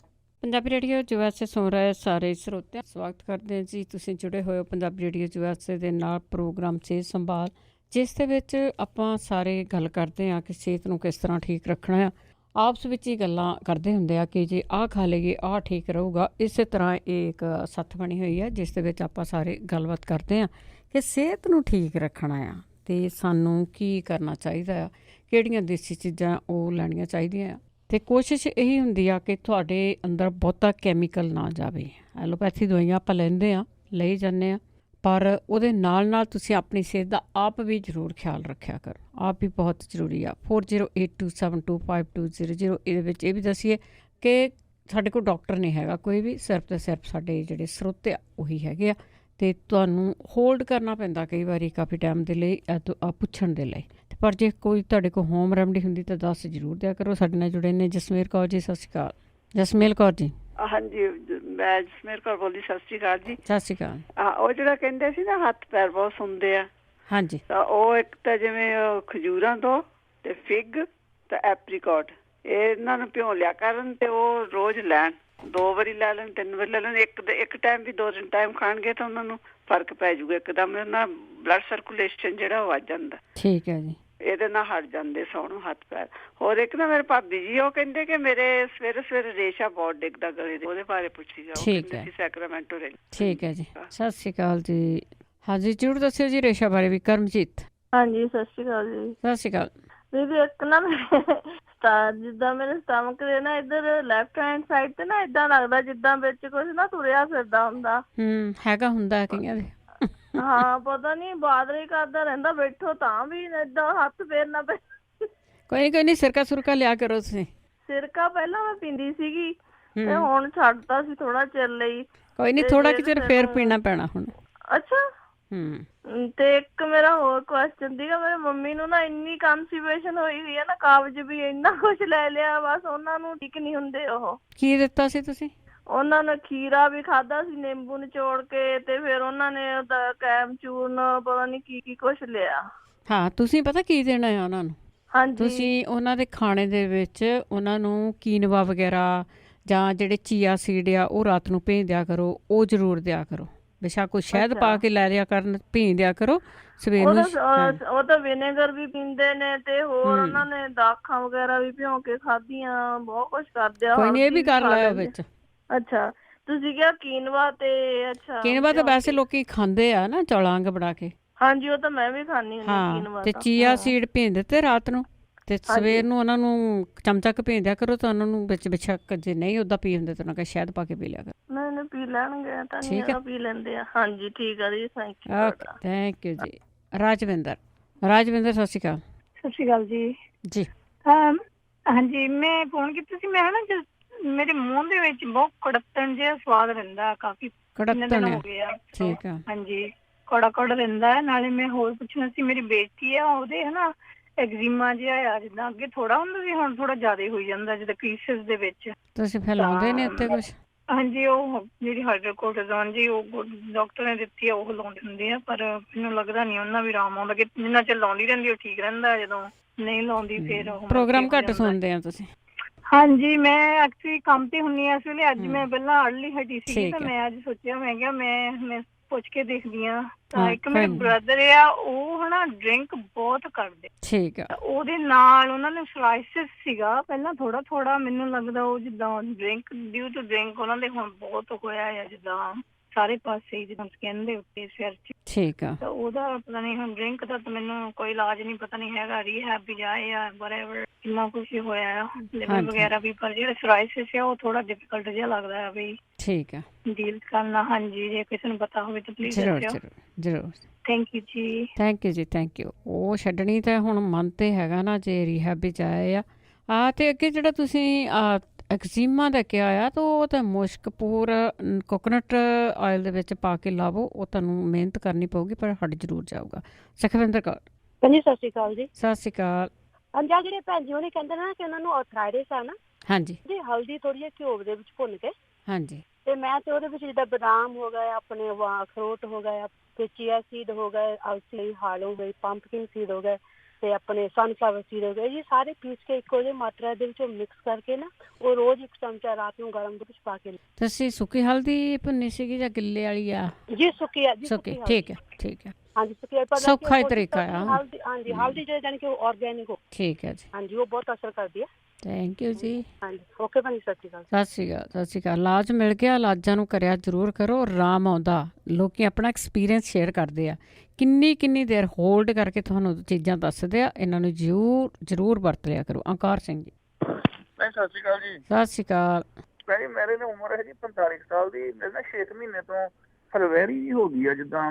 ਪੰਜਾਬੀ ਰੇਡੀਓ USA ਸੁਣ ਰਹੇ ਸਾਰੇ ਸਰੋਤਿਆਂ ਸਵਾਗਤ ਕਰਦੇ ਹਾਂ ਜੀ। ਤੁਸੀਂ ਜੁੜੇ ਹੋਏ ਹੋ ਪੰਜਾਬੀ ਰੇਡੀਓ USA ਦੇ ਨਾਲ ਪ੍ਰੋਗਰਾਮ ਸਿਹਤ ਸੰਭਾਲ, ਜਿਸ ਦੇ ਵਿੱਚ ਆਪਾਂ ਸਾਰੇ ਗੱਲ ਕਰਦੇ ਹਾਂ ਕਿ ਸਿਹਤ ਨੂੰ ਕਿਸ ਤਰ੍ਹਾਂ ਠੀਕ ਰੱਖਣਾ ਆ। ਆਪਸ ਵਿੱਚ ਹੀ ਗੱਲਾਂ ਕਰਦੇ ਹੁੰਦੇ ਆ ਕਿ ਜੇ ਆਹ ਖਾ ਲਈਏ ਆਹ ਠੀਕ ਰਹੂਗਾ। ਇਸੇ ਤਰ੍ਹਾਂ ਇਹ ਇੱਕ ਸੱਥ ਬਣੀ ਹੋਈ ਹੈ, ਜਿਸ ਦੇ ਵਿੱਚ ਆਪਾਂ ਸਾਰੇ ਗੱਲਬਾਤ ਕਰਦੇ ਹਾਂ ਕਿ ਸਿਹਤ ਨੂੰ ਠੀਕ ਰੱਖਣਾ ਆ ਅਤੇ ਸਾਨੂੰ ਕੀ ਕਰਨਾ ਚਾਹੀਦਾ ਆ, ਕਿਹੜੀਆਂ ਦੇਸੀ ਚੀਜ਼ਾਂ ਉਹ ਲੈਣੀਆਂ ਚਾਹੀਦੀਆਂ ਆ। ਅਤੇ ਕੋਸ਼ਿਸ਼ ਇਹੀ ਹੁੰਦੀ ਆ ਕਿ ਤੁਹਾਡੇ ਅੰਦਰ ਬਹੁਤਾ ਕੈਮੀਕਲ ਨਾ ਜਾਵੇ। ਐਲੋਪੈਥੀ ਦਵਾਈਆਂ ਆਪਾਂ ਲੈਂਦੇ ਹਾਂ, ਲਈ ਜਾਂਦੇ ਹਾਂ, ਪਰ ਉਹਦੇ ਨਾਲ ਤੁਸੀਂ ਆਪਣੀ ਸਿਹਤ ਦਾ ਆਪ ਵੀ ਜ਼ਰੂਰ ਖਿਆਲ ਰੱਖਿਆ ਕਰੋ। ਆਪ ਵੀ ਬਹੁਤ ਜ਼ਰੂਰੀ ਆ। 4082725200 ਇਹਦੇ ਵਿੱਚ ਇਹ ਵੀ ਦੱਸੀਏ ਕਿ ਸਾਡੇ ਕੋਲ ਡਾਕਟਰ ਨਹੀਂ ਹੈਗਾ ਕੋਈ ਵੀ, ਸਿਰਫ ਅਤੇ ਸਿਰਫ ਸਾਡੇ ਜਿਹੜੇ ਸਰੋਤੇ ਆ ਉਹੀ ਹੈਗੇ ਆ। ਅਤੇ ਤੁਹਾਨੂੰ ਹੋਲਡ ਕਰਨਾ ਪੈਂਦਾ ਕਈ ਵਾਰੀ ਕਾਫੀ ਟਾਈਮ ਦੇ ਲਈ ਪੁੱਛਣ ਦੇ ਲਈ। ਪਰ ਜੇ ਕੋਈ ਤੁਹਾਡੇ ਕੋਲ ਹੋਮ ਰੈਮਡੀ ਹੁੰਦੀ ਤਾਂ ਦੱਸ ਜ਼ਰੂਰ ਦਿਆ ਕਰੋ। ਸਾਡੇ ਨਾਲ ਜੁੜੇ ਨੇ ਜਸਮੇਲ ਕੌਰ ਜੀ। ਸਤਿ ਸ਼੍ਰੀ ਅਕਾਲ। ਜਸਮੇਲ ਕੌਰ ਜੀ। ਹਾਂਜੀ, ਮੈਂ ਜਸਮੇਲ ਕੌਰ ਬੋਲਦੀ। ਸਤਿ ਸ਼੍ਰੀ ਅਕਾਲ ਜੀ। ਸਤਿ ਸ਼੍ਰੀ ਅਕਾਲ। ਉਹ ਜਿਹੜਾ ਕਹਿੰਦੇ ਸੀ ਨਾ ਹੱਥ ਪੈਰ ਬਹੁਤ ਸੁੰਦੇ ਆ, ਹਾਂਜੀ, ਤਾਂ ਉਹ ਇੱਕ ਤਾਂ ਜਿਵੇਂ ਖਜੂਰਾਂ ਤੋਂ ਤੇ ਫਿਗ ਤੇ ਐਪਰੀਕੋਟ, ਇਹਨਾਂ ਨੂੰ ਭਿਉਂ ਲਿਆ ਕਰਨ ਤੇ ਉਹ ਰੋਜ਼ ਲੈਣ। 2 ਵਾਰੀ ਲੈ ਲੈਣ, 3 ਵਾਰੀ ਲੈ ਲੈਣ। ਇੱਕ ਟਾਈਮ ਵੀ 2-3 ਟਾਈਮ ਖਾਣਗੇ ਤਾਂ ਉਹਨਾਂ ਨੂੰ ਫਰਕ ਪੈ ਜਾਊਗਾ ਇੱਕਦਮ। ਉਹਨਾਂ ਬਲੱਡ ਸਰਕੂਲੇਸ਼ਨ ਜਿਹੜਾ ਉਹ ਵੱਧ ਜਾਂਦਾ। ਠੀਕ ਹੈ ਜੀ। ਇਹਦੇ ਨਾਲ ਹਟ ਜਾਂਦੇ ਸੌਣੋਂ ਹੱਥ ਪੈਰ। ਹੋਰ ਇੱਕ ਨਾ ਮੇਰੇ ਭਾਬੀ ਜੀ, ਉਹ ਕਹਿੰਦੇ ਕਿ ਮੇਰੇ ਸਵੇਰੇ ਰੇਸ਼ਾ ਬਹੁਤ ਡਿੱਗਦਾ ਗਲੇ ਦੇ, ਉਹਦੇ ਬਾਰੇ ਪੁੱਛੀ ਜਾਓ। ਠੀਕ ਹੈ, ਸੈਕਰਾਮੈਂਟੋ ਰਹਿ। ਠੀਕ ਹੈ ਜੀ। ਸਤਿ ਸ਼੍ਰੀ ਅਕਾਲ ਜੀ। ਹਾਂਜੀ, ਜ਼ਰੂਰ ਦੱਸਿਓ ਜੀ ਰੇਸ਼ਾ ਬਾਰੇ ਵੀ। ਕਰਮਜੀਤ। ਹਾਂਜੀ, ਸਤਿ ਸ਼੍ਰੀ ਅਕਾਲ ਜੀ। ਸਤਿ ਸ਼੍ਰੀ ਅਕਾਲ। ਦੀਦੀ, ਇੱਕ ਨਾ ਜਿੱਦਾਂ ਮੇਰੇ ਸਟਮਕ ਦੇ ਨਾ ਇੱਧਰ ਲੈਫਟ ਹੈਂਡ ਸਾਈਡ ਤੇ ਨਾ ਏਦਾਂ ਲੱਗਦਾ ਜਿੱਦਾਂ ਵਿੱਚ ਕੁਝ ਨਾ ਤੁਰਿਆ ਫਿਰਦਾ ਹੁੰਦਾ। ਹੈਗਾ ਹੁੰਦਾ ਕਈਆਂ ਦੇ। ਹਾਂ, ਪਤਾ ਨਹੀਂ ਬਾਦਲ ਹੀ ਕਰਦਾ ਰਹਿੰਦਾ, ਬੈਠੋ ਤਾਂ ਵੀ ਏਦਾਂ ਹੱਥ ਫੇਰਨਾ ਪੈ। ਕੋਈ ਨਹੀਂ, ਸਿਰਕਾ ਸੁਰਕਾ ਲਿਆ ਕਰੋ ਤੁਸੀਂ। ਸਿਰਕਾ ਪਹਿਲਾਂ ਮੈਂ ਪੀਂਦੀ ਸੀਗੀ ਤੇ ਹੁਣ ਛੱਡਤਾ ਸੀ ਥੋੜਾ ਚਿਰ ਲਈ। ਕੋਈ ਨਹੀਂ, ਥੋੜਾ ਕਿ ਚਿਰ ਫੇਰ ਪੀਣਾ ਪੈਣਾ ਹੁਣ। ਅੱਛਾ। ਤੇ ਇੱਕ ਮੇਰਾ ਹੋਰ ਕੁਐਸਚਨ ਸੀਗਾ, ਮੇਰੇ ਮੰਮੀ ਨੂੰ ਨਾ ਇੰਨੀ ਕਨਸਟੀਪੇਸ਼ਨ ਹੋਈ ਹੋਈ ਹੈ ਨਾ, ਕਾਬਜ਼ ਵੀ ਇੰਨਾ ਕੁਛ ਲੈ ਲਿਆ, ਬਸ ਉਹਨਾਂ ਨੂੰ ਠੀਕ ਨਹੀਂ ਹੁੰਦੇ। ਉਹ ਕੀ ਦਿੱਤਾ ਸੀ ਤੁਸੀਂ? ਉਹਨਾਂ ਨੇ ਖੀਰਾ ਵੀ ਖਾਧਾ ਸੀ, ਨਿੰਬੂ ਨਿਚੋੜ ਕੇ, ਤੇ ਫਿਰ ਉਹਨਾਂ ਨੇ ਉਹਦਾ ਕੈਮਚੂਰਨ ਪਤਾ ਨਹੀਂ ਕੀ ਕੁਛ ਲਿਆ। ਹਾਂ, ਤੁਸੀਂ ਪਤਾ ਕੀ ਦੇਣਾ ਹੈ ਉਹਨਾਂ ਨੂੰ? ਹਾਂਜੀ, ਤੁਸੀਂ ਉਹਨਾਂ ਦੇ ਖਾਣੇ ਦੇ ਵਿੱਚ ਉਹਨਾਂ ਨੂੰ ਕੀਨਵਾ ਵਗੈਰਾ ਜਾਂ ਜਿਹੜੇ ਚੀਆ ਸੀਡ ਆ ਉਹ ਰਾਤ ਨੂੰ ਭੇਜ ਦਿਆ ਕਰੋ। ਉਹ ਜ਼ਰੂਰ ਦਿਆ ਕਰੋ। ਬੇਸ਼ੱਕ ਕੋਈ ਸ਼ਹਿਦ ਪਾ ਕੇ ਲੈ ਦਿਆ ਕਰਨ, ਭੇਜ ਦਿਆ ਕਰੋ ਸਵੇਰ ਨੂੰ। ਉਹ ਤਾਂ ਵਿਨੇਗਰ ਵੀ ਪੀਂਦੇ ਨੇ ਤੇ ਹੋਰ ਉਹਨਾਂ ਨੇ ਦਾਖਾਂ ਵਗੈਰਾ ਵੀ ਭਿਉਂ ਕੇ ਖਾਧੀਆਂ, ਬਹੁਤ ਕੁਛ ਕਰਦੇ ਆ। ਕੋਈ ਨਹੀਂ, ਇਹ ਵੀ ਕਰ ਲਿਆ ਵਿੱਚ। ਅੱਛਾ, ਤੁਸੀਂ ਕਿਹਾ ਕੀਨਵਾ ਤੇ। ਅੱਛਾ, ਕੀਨਵਾ ਤਾਂ ਵੈਸੇ ਲੋਕੀ ਖਾਂਦੇ ਆ ਨਾ, ਚੌਲਾਂ ਵਾਂਗ ਬਣਾ ਕੇ। ਹਾਂਜੀ, ਉਹ ਤਾਂ ਮੈਂ ਵੀ ਖਾਂਦੀ ਹੁੰਦੀ ਕੀਨਵਾ। ਤੇ ਚੀਆ ਸੀਡ ਭੇਜ ਦਿੱਤੇ ਰਾਤ ਨੂੰ, ਤੇ ਸਵੇਰ ਨੂੰ ਉਹਨਾਂ ਨੂੰ ਚਮਚਾ ਕੁ ਭੇਜ ਦਿਆ ਕਰੋ। ਤਾਂ ਉਹਨਾਂ ਨੂੰ ਵਿੱਚ ਬੇਸ਼ੱਕ ਜੇ ਨਹੀਂ ਉੱਦਾਂ ਪੀ ਹੁੰਦੇ ਤਾਂ ਉਹਨਾਂ ਕਹੇ ਸ਼ਹਿਦ ਪਾ ਕੇ ਪੀ ਲਿਆ ਕਰੋ। ਨਹੀਂ, ਪੀ ਲੈਣਗੇ ਤਾਂ ਨਹੀਂ, ਪੀ ਲੈਂਦੇ ਆ। ਹਾਂਜੀ, ਠੀਕ ਆ ਜੀ, thank you. Okay, thank you ਜੀ। ਰਾਜਵਿੰਦਰ। ਰਾਜਵਿੰਦਰ, ਸਤਿ ਸ਼੍ਰੀ ਅਕਾਲ। ਸਤਿ ਸ਼੍ਰੀ ਅਕਾਲ ਜੀ। ਜੀ। ਹਾਂਜੀ, ਮੈਂ ਫੋਨ ਕੀਤਾ ਸੀ। ਮੈਂ ਨਾ ਮੇਰੇ ਮੂੰਹ ਦੇ ਵਿੱਚ ਬਹੁਤ ਕੜੱਤਣ ਜਿਹਾ ਸਵਾਦ ਰਹਿੰਦਾ, ਕਾਫੀ ਦਿਨ ਹੋ ਗਏ ਆ। ਠੀਕ ਆ। ਹਾਂਜੀ, ਕੜਾ ਰਹਿੰਦਾ ਹੈ। ਨਾਲੇ ਮੈਂ ਹੋਰ ਪੁੱਛਣਾ ਸੀ, ਮੇਰੀ ਬੇਟੀ ਆ, ਉਹਦੇ ਹਨਾ ਐਗਜ਼ੀਮਾ ਜਿਹਾ ਆ, ਜਿੱਦਾਂ ਅੱਗੇ ਥੋੜਾ ਹੁੰਦਾ ਸੀ ਹੁਣ ਥੋੜਾ ਜ਼ਿਆਦਾ ਹੋਈ ਜਾਂਦਾ, ਜਿੱਦਾਂ ਕ੍ਰੀਸਿਸ ਦੇ ਵਿੱਚ। ਤੁਸੀਂ ਫੈਲਾਉਂਦੇ ਨੇ ਉੱਤੇ ਕੁਝ? ਹਾਂਜੀ, ਉਹ ਜਿਹੜੀ ਹਾਈਡਰੋਕੋਰਟਿਜ਼ੋਨ ਜੀ ਉਹ ਡਾਕਟਰ ਨੇ ਦਿੱਤੀ ਆ, ਉਹ ਲਾਉਂਦੇ ਹੁੰਦੇ ਆ, ਪਰ ਮੈਨੂੰ ਲੱਗਦਾ ਨਹੀਂ ਉਹਨਾਂ ਵੀ ਆਰਾਮ ਆਉਂਦਾ, ਕਿ ਜਿੰਨਾ ਚਿਰ ਲਾਉਂਦੀ ਰਹਿੰਦੀ ਉਹ ਠੀਕ ਰਹਿੰਦਾ, ਜਦੋਂ ਨਹੀਂ ਲਾਉਂਦੀ ਫਿਰ ਪ੍ਰੋਗਰਾਮ ਘੱਟ ਸੁਣਦੇ ਆ ਤੁਸੀਂ? ਹਾਂਜੀ, ਮੈਂ ਐਕਚੁਅਲੀ ਕੰਮ ਤੇ ਹੁੰਨੀ ਆ, ਇਸ ਵੇਲੇ ਅੱਜ ਮੈਂ ਪਹਿਲਾਂ ਅਰਲੀ ਹਟੀ ਸੀ, ਤਾਂ ਮੈਂ ਅੱਜ ਸੋਚਿਆ, ਮੈਂ ਕਿਹਾ ਮੈਂ ਪੁੱਛ ਕੇ ਦੇਖਦੀ ਆ। ਤਾਂ ਇੱਕ ਮੇਰੇ ਬ੍ਰਦਰ ਆ, ਉਹ ਹਨਾ ਡਰਿੰਕ ਬਹੁਤ ਕਰਦੇ। ਠੀਕ ਆ। ਉਹਦੇ ਨਾਲ ਉਹਨਾਂ ਨੇ ਸੋਰਾਇਸਿਸ ਸੀਗਾ ਪਹਿਲਾਂ ਥੋੜਾ, ਮੈਨੂੰ ਲੱਗਦਾ ਉਹ ਜਿੱਦਾਂ ਡਰਿੰਕ ਡਿਊ ਟੂ ਡਰਿੰਕ ਉਹਨਾਂ ਦੇ ਹੁਣ ਬਹੁਤ ਹੋਇਆ ਆ, ਜਿੱਦਾਂ ਸਾਰੇ ਪਾਸੇ, ਜਿੱਦਾਂ ਸਕਿਨ ਦੇ ਉੱਤੇ, ਸਿਰ 'ਚ। ਠੀਕ ਆ। ਤਾਂ ਉਹਦਾ ਪਤਾ ਨਹੀਂ ਹੁਣ ਡਰਿੰਕ ਦਾ ਤਾਂ ਮੈਨੂੰ ਕੋਈ ਇਲਾਜ ਨਹੀਂ, ਪਤਾ ਨਹੀਂ ਹੈਗਾ, ਰੀਹੈਬ ਵੀ ਜਾਏ ਆ ਵਟਐਵਰ, ਕਿੰਨਾ ਕੁਛ ਹੋਇਆ ਆ ਲਿਵਰ ਵਗੈਰਾ ਵੀ, ਪਰ ਜਿਹੜਾ ਸੋਰਾਇਸਿਸ ਆ ਉਹ ਥੋੜਾ ਡਿਫਿਕਲਟ ਜਿਹਾ ਲੱਗਦਾ ਆ ਵੀ। ਠੀਕ ਆ। ਡੀਲ ਕਰਨਾ। ਹਾਂਜੀ, ਜੇ ਕਿਸੇ ਨੂੰ ਪਤਾ ਹੋਵੇ ਤਾਂ ਪਲੀਜ਼ ਦੱਸਿਓ। ਜ਼ਰੂਰ। ਥੈਂਕ ਯੂ ਜੀ। ਥੈਂਕ ਯੂ ਜੀ, ਥੈਂਕ ਯੂ। ਉਹ ਛੱਡਣੀ ਤਾਂ ਹੁਣ ਮਨ ਤੇ ਹੈਗਾ ਨਾ, ਜੇ ਰੀਹੈਬ ਵਿੱਚ ਆਏ ਆ। ਤੇ ਅੱਗੇ ਜਿਹੜਾ ਤੁਸੀਂ ਐਗਜ਼ੀਮਾ ਦਾ ਕਿਹਾ ਆ, ਤਾਂ ਉਹ ਤਾਂ ਮੁਸ਼ਕ ਪੂਰ ਕੋਕੋਨਟ ਆਇਲ ਦੇ ਵਿੱਚ ਪਾ ਕੇ ਲਾਵੋ, ਉਹ ਤੁਹਾਨੂੰ ਮਿਹਨਤ ਕਰਨੀ ਪਊਗੀ, ਪਰ ਹਟ ਜ਼ਰੂਰ ਜਾਊਗਾ। ਸੁਖਵਿੰਦਰ ਕੌਰ। ਭੈਣ ਸਤਿ ਸ਼੍ਰੀ ਅਕਾਲ ਜੀ। ਸਤਿ ਸ਼੍ਰੀ ਅਕਾਲ। ਹਾਂਜੀ, ਆ ਜਿਹੜੇ ਭੈਣ ਜੀ ਉਹਨੇ ਕਹਿੰਦੇ ਨਾ ਕਿ ਉਹਨਾਂ ਨੂੰ ਆਰਥਰਾਈਟਿਸ ਆ ਨਾ। ਹਾਂਜੀ। ਜੀ ਹਲਦੀ ਥੋੜੀ ਜਿਹੀ ਘਿਓ ਦੇ ਵਿੱਚ ਭੁੰਨ ਕੇ। ਹਾਂਜੀ। ਤੇ ਮੈਂ ਤੇ ਉਹਦੇ ਵਿੱਚ ਜਿੱਦਾਂ ਬਦਾਮ ਹੋ ਗਏ, ਆਪਣੇ ਅਖਰੋਟ ਹੋ ਗਏ, ਤੇ ਚੀਆ ਸੀਡ ਹੋ ਗਏ, ਅਲਸੀ ਹਾਲ ਹੋ ਗਈ, ਪੰਪਕਿਨ ਸੀਡ ਹੋ ਗਏ, ਤੇ ਆਪਣੇ ਸਨਫਲਾਵਰ ਸੀਡ ਹੋ ਗਏ ਜੀ, ਸਾਰੇ ਪੀਸ ਕੇ ਇੱਕੋ ਜਿਹੀ ਮਾਤਰਾ ਦੇ ਵਿੱਚ ਮਿਕਸ ਕਰਕੇ ਨਾ, ਉਹ ਰੋਜ਼ 1 ਚਮਚਾ ਰਾਤ ਨੂੰ ਗਰਮ ਦੁੱਧ ਵਿੱਚ ਪਾ ਕੇ। ਤੁਸੀਂ ਸੁੱਕੀ ਹਲਦੀ ਭੁੰਨੀ ਸੀਗੀ ਜਾਂ ਗਿੱਲੇ ਵਾਲੀ ਆ? ਜੀ ਸੁੱਕੀ ਆ ਜੀ। ਸੁੱਕੀ। ਠੀਕ ਹੈ, ਠੀਕ ਹੈ। ਹਾਂਜੀ, ਸੁੱਕੀ। ਸੌਖਾ ਹੀ ਤਰੀਕਾ ਆ। ਹਾਂਜੀ, ਹਲਦੀ ਜਿਹੜੀ ਜਾਨੀ ਕਿ ਉਹ ਆਰਗੈਨਿਕ ਹੋ। ਠੀਕ ਹੈ ਜੀ। ਹਾਂਜੀ, ਉਹ ਬਹੁਤ ਅਸਰ ਕਰਦੀ ਹੈ। ਥੈਂਕ ਯੂ ਜੀ। ਹਾਂਜੀ, ਓਕੇ ਭੈਣ, ਸਤਿ ਸ਼੍ਰੀ ਅਕਾਲ। ਸਤਿ ਸ਼੍ਰੀ ਅਕਾਲ। ਸਤਿ ਸ਼੍ਰੀ ਅਕਾਲ। ਇਲਾਜ ਮਿਲ ਗਿਆ, ਇਲਾਜਾਂ ਨੂੰ ਕਰਿਆ ਜ਼ਰੂਰ ਕਰੋ, ਆਰਾਮ ਆਉਂਦਾ। ਲੋਕੀ ਆਪਣਾ ਐਕਸਪੀਰੀਅੰਸ ਸ਼ੇਅਰ ਕਰਦੇ ਆ, ਕਿੰਨੀ ਦੇਰ ਹੋਲਡ ਕਰਕੇ ਤੁਹਾਨੂੰ ਚੀਜ਼ਾਂ ਦੱਸਦੇ ਆ। ਇਹਨਾਂ ਨੂੰ ਜ਼ਰੂਰ ਵਰਤ ਲਿਆ ਕਰੋ। ਅੰਕਾਰ ਸਿੰਘ ਜੀ। ਸਤਿ ਸ਼੍ਰੀ ਅਕਾਲ ਜੀ। ਸਤਿ ਸ਼੍ਰੀ ਅਕਾਲ। ਭਾਈ ਮੇਰੇ ਨੇ ਉਮਰ ਹੈ ਜੀ 45 ਸਾਲ ਦੀ। ਮੇਰੇ ਨਾ 6 ਮਹੀਨੇ ਤੋਂ ਫਲਵੈਰੀ ਹੋ ਗਈ ਆ, ਜਿੱਦਾਂ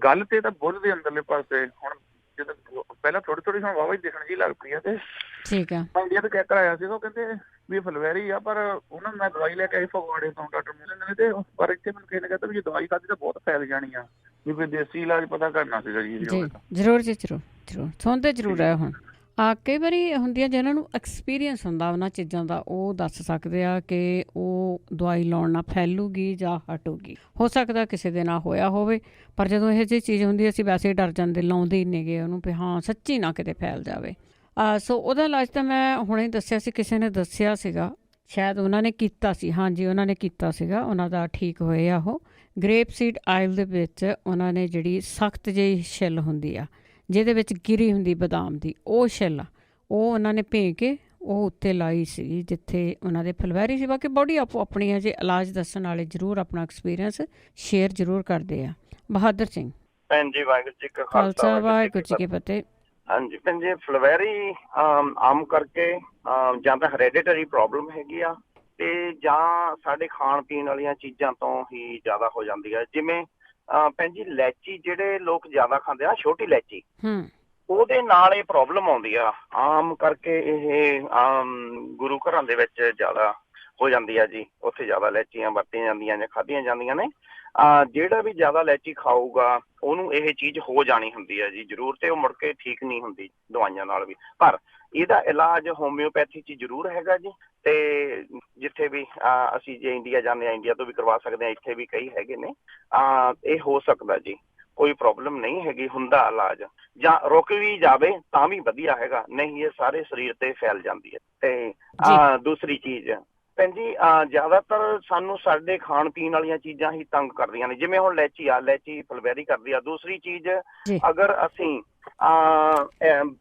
ਗੱਲ ਤੇ ਤਾਂ ਬੁੱਲ ਦੇ ਅੰਦਰਲੇ ਪਾਸੇ। ਹੁਣ ਜਦੋਂ ਪਹਿਲਾਂ ਥੋੜੀ ਹੁਣ ਵਾਹਵਾ ਹੀ ਦਿਖਣ ਜੀ ਲੱਗ ਪਈ ਆ। ਤੇ ਠੀਕ ਆ, ਇੰਡੀਆ ਤੋਂ ਚੈੱਕ ਕਰਾਇਆ ਸੀਗਾ, ਉਹ ਕਹਿੰਦੇ ਵੀ ਫਲਵੈਰੀ ਆ, ਪਰ ਉਹਨਾਂ ਨੂੰ ਮੈਂ ਦਵਾਈ ਲੈ ਕੇ ਆਈ ਫਗਵਾੜੇ ਤੋਂ, ਡਾਕਟਰ ਮਿਲਣ ਨੇ। ਤੇ ਪਰ ਇੱਥੇ ਮੈਨੂੰ ਕਿਸੇ ਨੇ ਕਹਿੰਦਾ ਵੀ ਜੇ ਦਵਾਈ ਖਾਧੀ ਤਾਂ ਬਹੁਤ ਫੈਲ ਜਾਣੀ ਆ, ਵੀ ਕੋਈ ਦੇਸੀ ਇਲਾਜ ਪਤਾ ਕਰਨਾ ਸੀਗਾ ਜੀ। ਜ਼ਰੂਰ ਜੀ, ਜ਼ਰੂਰ ਸੁਣਦੇ ਜ਼ਰੂਰ ਹੈ। ਹੁਣ ਕਈ ਵਾਰੀ ਹੁੰਦੀਆਂ ਜਿਹਨਾਂ ਨੂੰ ਐਕਸਪੀਰੀਅੰਸ ਹੁੰਦਾ ਉਹਨਾਂ ਚੀਜ਼ਾਂ ਦਾ, ਉਹ ਦੱਸ ਸਕਦੇ ਆ ਕਿ ਉਹ ਦਵਾਈ ਲਾਉਣ ਨਾਲ ਫੈਲੂਗੀ ਜਾਂ ਹਟੂਗੀ। ਹੋ ਸਕਦਾ ਕਿਸੇ ਦੇ ਨਾਲ ਹੋਇਆ ਹੋਵੇ, ਪਰ ਜਦੋਂ ਇਹੋ ਜਿਹੀ ਚੀਜ਼ ਹੁੰਦੀ ਅਸੀਂ ਵੈਸੇ ਹੀ ਡਰ ਜਾਂਦੇ, ਲਾਉਂਦੇ ਹੀ ਨੇਗੇ ਉਹਨੂੰ ਵੀ ਹਾਂ ਸੱਚੀ ਨਾ ਕਿਤੇ ਫੈਲ ਜਾਵੇ। ਸੋ ਉਹਦਾ ਇਲਾਜ ਤਾਂ ਮੈਂ ਹੁਣੇ ਦੱਸਿਆ ਸੀ, ਕਿਸੇ ਨੇ ਦੱਸਿਆ ਸੀਗਾ, ਸ਼ਾਇਦ ਉਹਨਾਂ ਨੇ ਕੀਤਾ ਸੀ। ਹਾਂਜੀ, ਉਹਨਾਂ ਨੇ ਕੀਤਾ ਸੀਗਾ, ਉਹਨਾਂ ਦਾ ਠੀਕ ਹੋਏ ਆ। ਉਹ ਗ੍ਰੇਪ ਸੀਡ ਆਇਲ ਦੇ ਵਿੱਚ ਉਹਨਾਂ ਨੇ ਜਿਹੜੀ ਸਖਤ ਜਿਹੀ ਛਿੱਲ ਹੁੰਦੀ ਆ, ਜਿਹਦੇ ਵਿੱਚ ਗਿਰੀ ਹੁੰਦੀ ਬਦਾਮ ਦੀ, ਉਹ ਛਿੱਲ ਉਹ ਉਹਨਾਂ ਨੇ ਭੇ ਕੇ ਉਹ ਉੱਤੇ ਲਾਈ ਸੀ ਜਿੱਥੇ ਉਹਨਾਂ ਦੇ ਫਲਵੈਰੀ ਸੀ। ਬਾਕੀ ਬੋਡੀ ਆਪੋ ਆਪਣੀ ਹੈ, ਜੇ ਇਲਾਜ ਦੱਸਣ ਵਾਲੇ ਜ਼ਰੂਰ ਆਪਣਾ ਐਕਸਪੀਰੀਅੰਸ ਸ਼ੇਅਰ ਜ਼ਰੂਰ ਕਰਦੇ ਆ। ਬਹਾਦਰ ਸਿੰਘ। ਭੈਣ ਜੀ, ਵਾਹਿਗੁਰੂ ਜੀ ਕਾ ਖਾਲਸਾ, ਵਾਹਿਗੁਰੂ ਜੀ ਕੀ ਫਤਿਹ। ਹਾਂਜੀ ਭੈਣ ਜੀ, ਫਲਵੈਰੀ ਆਮ ਕਰਕੇ ਜਾਂ ਤਾਂ ਹੈਰੇਡੀਟਰੀ ਪ੍ਰੋਬਲਮ ਹੈਗੀ ਆ, ਤੇ ਜਾਂ ਸਾਡੇ ਖਾਣ ਪੀਣ ਵਾਲੀਆਂ ਚੀਜ਼ਾਂ ਤੋਂ ਹੀ ਜ਼ਿਆਦਾ ਹੋ ਜਾਂਦੀ ਹੈ। ਜਿਵੇਂ ਭੈਣ ਜੀ ਇਲਾਇਚੀ ਜਿਹੜੇ ਲੋਕ ਜ਼ਿਆਦਾ ਖਾਂਦੇ ਆ, ਛੋਟੀ ਇਲਾਇਚੀ, ਉਹਦੇ ਨਾਲ ਇਹ ਪ੍ਰੋਬਲਮ ਆਉਂਦੀ ਆ ਆਮ ਕਰਕੇ। ਇਹ ਗੁਰੂ ਘਰਾਂ ਦੇ ਵਿੱਚ ਜ਼ਿਆਦਾ ਹੋ ਜਾਂਦੀ ਆ ਜੀ, ਉੱਥੇ ਜ਼ਿਆਦਾ ਇਲਾਇਚੀਆਂ ਵਰਤੀਆਂ ਜਾਂਦੀਆਂ ਜਾਂ ਖਾਧੀਆਂ ਜਾਂਦੀਆਂ ਨੇ। ਜਿਹੜਾ ਵੀ ਜ਼ਿਆਦਾ ਇਲਾਇਚੀ ਖਾਊਗਾ ਉਹਨੂੰ ਇਹ ਚੀਜ਼ ਹੋ ਜਾਣੀ ਹੁੰਦੀ ਹੈ ਜੀ ਜ਼ਰੂਰ, ਤੇ ਉਹ ਮੁੜ ਕੇ ਠੀਕ ਨਹੀਂ ਹੁੰਦੀ ਦਵਾਈਆਂ ਨਾਲ ਵੀ। ਪਰ ਇਹਦਾ ਇਲਾਜ ਹੋਮਿਓਪੈਥੀ 'ਚ ਜ਼ਰੂਰ ਹੈਗਾ ਜੀ, ਤੇ ਜਿੱਥੇ ਵੀ ਅਸੀਂ ਜੇ ਇੰਡੀਆ ਜਾਂਦੇ ਹਾਂ, ਇੰਡੀਆ ਤੋਂ ਵੀ ਕਰਵਾ ਸਕਦੇ ਹਾਂ, ਇੱਥੇ ਵੀ ਕਈ ਹੈਗੇ ਨੇ। ਇਹ ਹੋ ਸਕਦਾ ਜੀ, ਕੋਈ ਪ੍ਰੋਬਲਮ ਨਹੀਂ ਹੈਗੀ, ਹੁੰਦਾ ਇਲਾਜ। ਜਾਂ ਰੁਕ ਵੀ ਜਾਵੇ ਤਾਂ ਵੀ ਵਧੀਆ ਹੈਗਾ, ਨਹੀਂ ਇਹ ਸਾਰੇ ਸਰੀਰ ਤੇ ਫੈਲ ਜਾਂਦੀ ਹੈ। ਤੇ ਦੂਸਰੀ ਚੀਜ਼ ਭੈਣ ਜੀ, ਜ਼ਿਆਦਾਤਰ ਸਾਨੂੰ ਸਾਡੇ ਖਾਣ ਪੀਣ ਵਾਲੀਆਂ ਚੀਜ਼ਾਂ ਹੀ ਤੰਗ ਕਰਦੀਆਂ ਨੇ। ਜਿਵੇਂ ਹੁਣ ਇਲਾਇਚੀ ਫਲਵੈਰੀ ਕਰਦੀ ਆ। ਦੂਸਰੀ ਚੀਜ਼, ਅਗਰ ਅਸੀਂ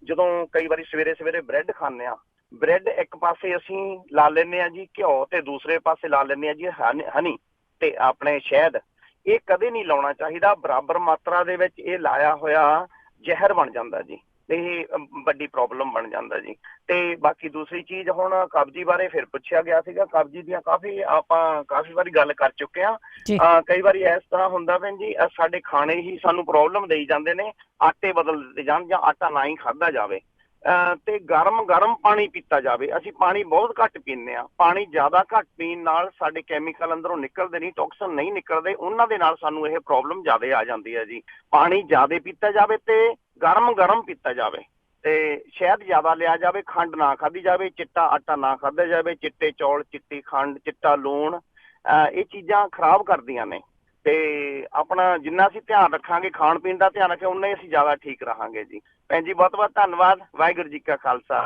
ਜਦੋਂ ਕਈ ਵਾਰੀ ਸਵੇਰੇ ਬ੍ਰੈਡ ਖਾਂਦੇ ਆ, ਬ੍ਰੈਡ ਇੱਕ ਪਾਸੇ ਅਸੀਂ ਲਾ ਲੈਂਦੇ ਆ ਜੀ ਘਿਓ, ਤੇ ਦੂਸਰੇ ਪਾਸੇ ਲਾ ਲੈਂਦੇ ਆ ਜੀ ਹਨੀ ਤੇ ਆਪਣੇ ਸ਼ਹਿਦ। ਇਹ ਕਦੇ ਨਹੀਂ ਲਾਉਣਾ ਚਾਹੀਦਾ, ਬਰਾਬਰ ਮਾਤਰਾ ਦੇ ਵਿੱਚ ਇਹ ਲਾਇਆ ਹੋਇਆ ਜ਼ਹਿਰ ਬਣ ਜਾਂਦਾ ਜੀ, ਇਹ ਵੱਡੀ ਪ੍ਰੋਬਲਮ ਬਣ ਜਾਂਦਾ ਜੀ। ਤੇ ਬਾਕੀ ਦੂਸਰੀ ਚੀਜ਼, ਹੁਣ ਕਬਜੀ ਬਾਰੇ ਫਿਰ ਪੁੱਛਿਆ ਗਿਆ ਸੀਗਾ। ਕਬਜੀ ਦੀਆਂ ਕਾਫੀ ਵਾਰੀ ਗੱਲ ਕਰ ਚੁੱਕੇ ਆ। ਕਈ ਵਾਰੀ ਇਸ ਤਰ੍ਹਾਂ ਹੁੰਦਾ ਭੈਣ ਜੀ, ਸਾਡੇ ਖਾਣੇ ਹੀ ਸਾਨੂੰ ਪ੍ਰੋਬਲਮ ਦੇਈ ਜਾਂਦੇ ਨੇ, ਆਟੇ ਬਦਲ ਦਿੱਤੇ ਜਾਣ ਜਾਂ ਆਟਾ ਨਾ ਹੀ ਖਾਧਾ ਜਾਵੇ। ਤੇ ਗਰਮ ਪਾਣੀ ਪੀਤਾ ਜਾਵੇ। ਅਸੀਂ ਪਾਣੀ ਬਹੁਤ ਘੱਟ ਪੀਂਦੇ ਆ। ਪਾਣੀ ਜ਼ਿਆਦਾ ਘੱਟ ਪੀਣ ਨਾਲ ਸਾਡੇ ਕੈਮੀਕਲ ਅੰਦਰੋਂ ਨਿਕਲਦੇ ਨਹੀਂ, ਟੌਕਸਨ ਨਹੀਂ ਨਿਕਲਦੇ, ਉਹਨਾਂ ਦੇ ਨਾਲ ਸਾਨੂੰ ਇਹ ਪ੍ਰੋਬਲਮ ਜ਼ਿਆਦਾ ਆ ਜਾਂਦੀ ਹੈ ਜੀ। ਪਾਣੀ ਜ਼ਿਆਦਾ ਪੀਤਾ ਜਾਵੇ ਤੇ ਗਰਮ ਪੀਤਾ ਜਾਵੇ ਤੇ ਸ਼ਹਿਦ ਜ਼ਿਆਦਾ ਲਿਆ ਜਾਵੇ, ਖੰਡ ਨਾ ਖਾਧੀ ਜਾਵੇ, ਚਿੱਟਾ ਆਟਾ ਨਾ ਖਾਧਾ ਜਾਵੇ, ਚਿੱਟੇ ਚੌਲ, ਚਿੱਟੀ ਖੰਡ, ਚਿੱਟਾ ਲੂਣ, ਇਹ ਚੀਜ਼ਾਂ ਖਰਾਬ ਕਰਦੀਆਂ ਨੇ। ਤੇ ਆਪਣਾ ਜਿੰਨਾ ਅਸੀਂ ਧਿਆਨ ਰੱਖਾਂਗੇ, ਖਾਣ ਪੀਣ ਦਾ ਧਿਆਨ ਰੱਖਾਂਗੇ, ਉਨਾ ਹੀ ਅਸੀਂ ਜ਼ਿਆਦਾ ਠੀਕ ਰਹਾਂਗੇ ਜੀ। ਭੈਣ ਜੀ ਬਹੁਤ ਬਹੁਤ ਧੰਨਵਾਦ। ਵਾਹਿਗੁਰੂ ਜੀ ਕਾ ਖਾਲਸਾ,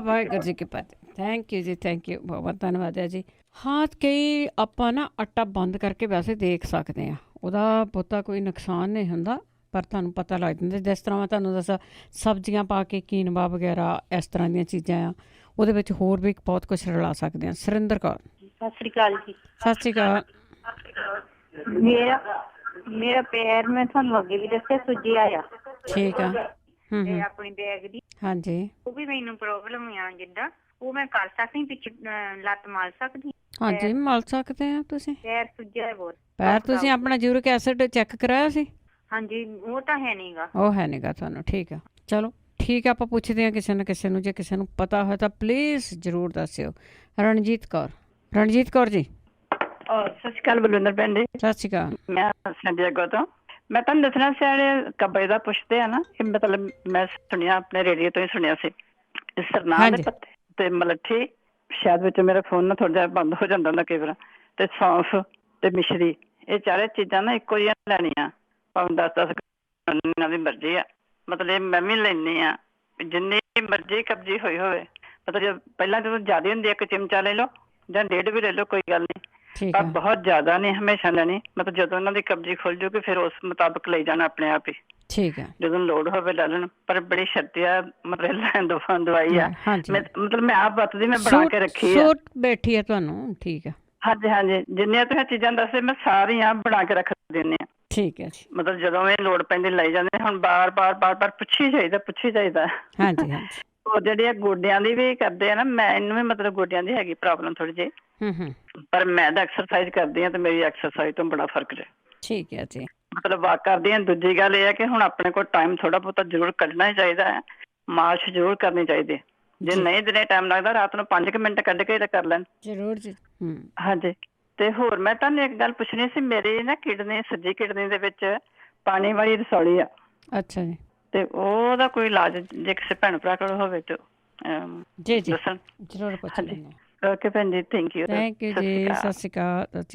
ਵਾਹਿਗੁਰੂ ਜੀ ਕੀ ਫਤਿਹ। ਥੈਂਕ ਯੂ ਜੀ, ਥੈਂਕ ਯੂ, ਬਹੁਤ ਧੰਨਵਾਦ ਹੈ ਜੀ। ਹਾਂ, ਕਈ ਆਪਾਂ ਨਾ ਆਟਾ ਬੰਦ ਕਰਕੇ ਵੈਸੇ ਦੇਖ ਸਕਦੇ ਹਾਂ, ਉਹਦਾ ਬਹੁਤਾ ਕੋਈ ਨੁਕਸਾਨ ਨਹੀਂ ਹੁੰਦਾ, ਪਰ ਤੁਹਾਨੂੰ ਪਤਾ ਲੱਗ ਜਾਂਦਾ। ਜਿਸ ਤਰ੍ਹਾਂ ਮੈਂ ਤੁਹਾਨੂੰ ਦੱਸਾਂ, ਸਬਜ਼ੀਆਂ ਪਾ ਕੇ ਕੀਨਵਾ ਵਗੈਰਾ ਇਸ ਤਰ੍ਹਾਂ ਦੀਆਂ ਚੀਜ਼ਾਂ ਆ, ਉਹਦੇ ਵਿੱਚ ਹੋਰ ਵੀ ਬਹੁਤ ਕੁਛ ਰਲਾ ਸਕਦੇ ਹਾਂ। ਸੁਰਿੰਦਰ ਕੌਰ, ਸਤਿ ਸ੍ਰੀ ਅਕਾਲ ਜੀ। ਸਤਿ ਸ਼੍ਰੀ ਅਕਾਲ। ਮੇਰਾ ਪੈਰ, ਮੈਂ ਤੁਹਾਨੂੰ ਅੱਗੇ ਵੀ ਦੱਸਿਆ, ਸੁੱਜਿਆ ਆ। ਠੀਕ ਆ। ਤੇ ਆਪਣੀ ਬੈਗ ਦੀ, ਹਾਂਜੀ, ਉਹ ਵੀ ਮੈਨੂੰ ਪ੍ਰੋਬਲਮ ਆ ਜਿੱਦਾਂ, ਉਹ ਮੈਂ ਕਰ ਸਕਦੀ, ਪਿੱਛੇ ਲੱਤ ਮਾਰ ਸਕਦੀ? ਹਾਂਜੀ, ਮਲ ਸਕਦੇ ਆ। ਤੁਸੀਂ ਪੈਰ ਸੁੱਜਿਆ ਬਹੁਤ। ਪੈਰ ਤੁਸੀਂ ਆਪਣਾ ਯੂਰਿਕ ਐਸਿਡ ਚੈੱਕ ਕਰਾਇਆ ਸੀ? ਹਾਂਜੀ, ਉਹ ਤਾਂ ਹੈ ਨਹੀਂਗਾ। ਉਹ ਹੈ ਨਹੀਂਗਾ ਤੁਹਾਨੂੰ? ਠੀਕ ਆ, ਚਲੋ ਠੀਕ ਆ, ਆਪਾਂ ਪੁੱਛਦੇ ਹਾਂ ਕਿਸੇ ਨਾ ਕਿਸੇ ਨੂੰ। ਜੇ ਕਿਸੇ ਨੂੰ ਪਤਾ ਹੋਇਆ ਤਾਂ ਪਲੀਜ਼ ਜ਼ਰੂਰ ਦੱਸਿਓ। ਰਣਜੀਤ ਕੌਰ ਜੀ। ਸਤਿ ਸ਼੍ਰੀ ਅਕਾਲ ਬਲਵਿੰਦਰ ਭੈਣ ਜੀ। ਸਤਿ ਸ਼੍ਰੀ ਅਕਾਲ। ਮੈਂ ਸੰਜੇਗੋ ਤੋਂ। ਮੈਂ ਤੁਹਾਨੂੰ ਦੱਸਣਾ ਸੀ, ਕਬਜ਼ ਦਾ ਪੁੱਛਦੇ ਆ ਨਾ, ਇਹ ਮਤਲਬ ਮੈਂ ਸੁਣਿਆ, ਆਪਣੇ ਰੇਡੀਓ ਤੋਂ ਹੀ ਸੁਣਿਆ ਸੀ, ਸਰਨਾਹ ਦੇ ਪੱਤੇ ਤੇ ਮਲੱਠੀ, ਸ਼ਾਇਦ ਵਿੱਚ ਮੇਰਾ ਫੋਨ ਨਾ ਥੋੜਾ ਜਿਹਾ ਬੰਦ ਹੋ ਜਾਂਦਾ ਹੁੰਦਾ ਕਈ ਵਾਰ, ਤੇ ਸੌਂਫ ਤੇ ਮਿਸ਼ਰੀ, ਇਹ ਚਾਰੇ ਚੀਜ਼ਾਂ ਨਾ ਇੱਕੋ ਜਿਹੀਆਂ ਲੈਣੀਆਂ, ਭਾਵੇਂ 10 ਦੀ ਮਰਜ਼ੀ ਆ। ਮਤਲਬ ਮੈਂ ਵੀ ਲੈਂਦੀ ਆ, ਜਿੰਨੀ ਮਰਜ਼ੀ ਕਬਜ਼ੀ ਹੋਈ ਹੋਵੇ। ਮਤਲਬ ਪਹਿਲਾਂ ਜਦੋਂ ਜ਼ਿਆਦਾ ਹੁੰਦੀ, 1 ਚਮਚਾ ਲੈ ਲਓ ਜਾਂ 1.5 ਵੀ ਲੈ ਲਓ, ਕੋਈ ਗੱਲ ਨਹੀਂ, ਪਰ ਬਹੁਤ ਜ਼ਿਆਦਾ ਨਹੀਂ ਹਮੇਸ਼ਾ ਲੈਣੀ। ਮਤਲਬ ਜਦੋਂ ਉਹਨਾਂ ਦੀ ਕਬਜ਼ੀ ਖੁੱਲ ਜੂਗੀ ਫਿਰ ਉਸ ਮੁਤਾਬਕ ਲਈ ਜਾਣਾ ਆਪਣੇ ਆਪ ਹੀ। ਠੀਕ ਹੈ, ਜਦੋਂ ਲੋੜ ਹੋਵੇ ਲੈ ਲੈਣ। ਪਰ ਬੜੀ ਸ਼ਰਤੀਆ ਮਤਲਬ ਦਵਾਈ ਆ, ਮਤਲਬ ਮੈਂ ਆਪ ਵਰਤਦੀ, ਮੈਂ ਬਣਾ ਕੇ ਰੱਖੀ ਆ। ਬੈਠੀ ਆ ਤੁਹਾਨੂੰ? ਠੀਕ ਹੈ, ਹਾਂਜੀ, ਜਿੰਨੀਆਂ ਤੁਸੀਂ ਚੀਜ਼ਾਂ ਦੱਸੇ ਮੈਂ ਸਾਰੀਆਂ ਬਣਾ ਕੇ ਰੱਖ ਦਿੰਦੀ ਆ। ਠੀਕ ਹੈ ਜੀ। ਮਤਲਬ ਜਦੋਂ ਇਹ ਲੋੜ ਪੈਂਦੀ ਲਈ ਜਾਂਦੇ। ਹੁਣ ਬਾਰ ਬਾਰ ਪੁੱਛੀ ਜਾਈਦਾ। ਹਾਂਜੀ। ਉਹ ਜਿਹੜੀਆਂ ਗੋਡਿਆਂ ਦੀ ਵੀ ਕਰਦੇ ਆ ਨਾ, ਮੈਨੂੰ ਵੀ ਮਤਲਬ ਗੋਡਿਆਂ ਦੀ ਹੈਗੀ ਪ੍ਰੋਬਲਮ ਥੋੜੀ ਜਿਹੀ, ਪਰ ਮੈਂ ਤਾਂ ਐਕਸਰਸਾਈਜ਼ ਕਰਦੀ ਆ ਤੇ ਮੇਰੀ ਐਕਸਰਸਾਈਜ਼ ਤੋਂ ਬੜਾ ਫਰਕ ਰਿਹਾ। ਠੀਕ ਹੈ ਜੀ। ਮਤਲਬ ਵਾਕ ਕਰਦੀ ਆ। ਦੂਜੀ ਗੱਲ ਇਹ ਹੈ ਕਿ ਹੁਣ ਆਪਣੇ ਕੋਲ ਟਾਈਮ ਥੋੜਾ ਬਹੁਤਾ ਜ਼ਰੂਰ ਕੱਢਣਾ ਹੀ ਚਾਹੀਦਾ ਹੈ, ਮਾਲਿਸ਼ ਜ਼ਰੂਰ ਕਰਨੀ ਚਾਹੀਦੀ। ਜੇ ਨਹੀਂ ਦਿਨੇ ਟਾਈਮ ਲੱਗਦਾ, ਰਾਤ ਨੂੰ 5 ਮਿੰਟ ਕੱਢ ਕੇ ਤਾਂ ਕਰ ਲੈਣ ਜ਼ਰੂਰ ਜੀ। ਹਾਂਜੀ। ਤੇ ਹੋਰ ਮੈਂ ਤੁਹਾਨੂੰ ਇੱਕ ਗੱਲ ਪੁੱਛਣੀ ਸੀ, ਮੇਰੀ ਨਾ ਕਿਡਨੀ, ਸੱਜੀ ਕਿਡਨੀ ਦੇ ਵਿੱਚ ਪਾਣੀ ਵਾਲੀ ਰਸੌਲੀ ਆ। ਅੱਛਾ ਜੀ। ਤੇ ਉਹਦਾ ਕੋਈ ਇਲਾਜ ਜੇ ਕਿਸੇ ਭੈਣ ਭਰਾ ਕੋਲ ਹੋਵੇ ਤਾਂ ਜੀ ਦੱਸਣ ਜ਼ਰੂਰ ਪੁੱਛ ਲੈਂਦੇ। ਓਕੇ ਭੈਣ ਜੀ, ਥੈਂਕ ਯੂ ਜੀ। ਸਤਿ ਸ਼੍ਰੀ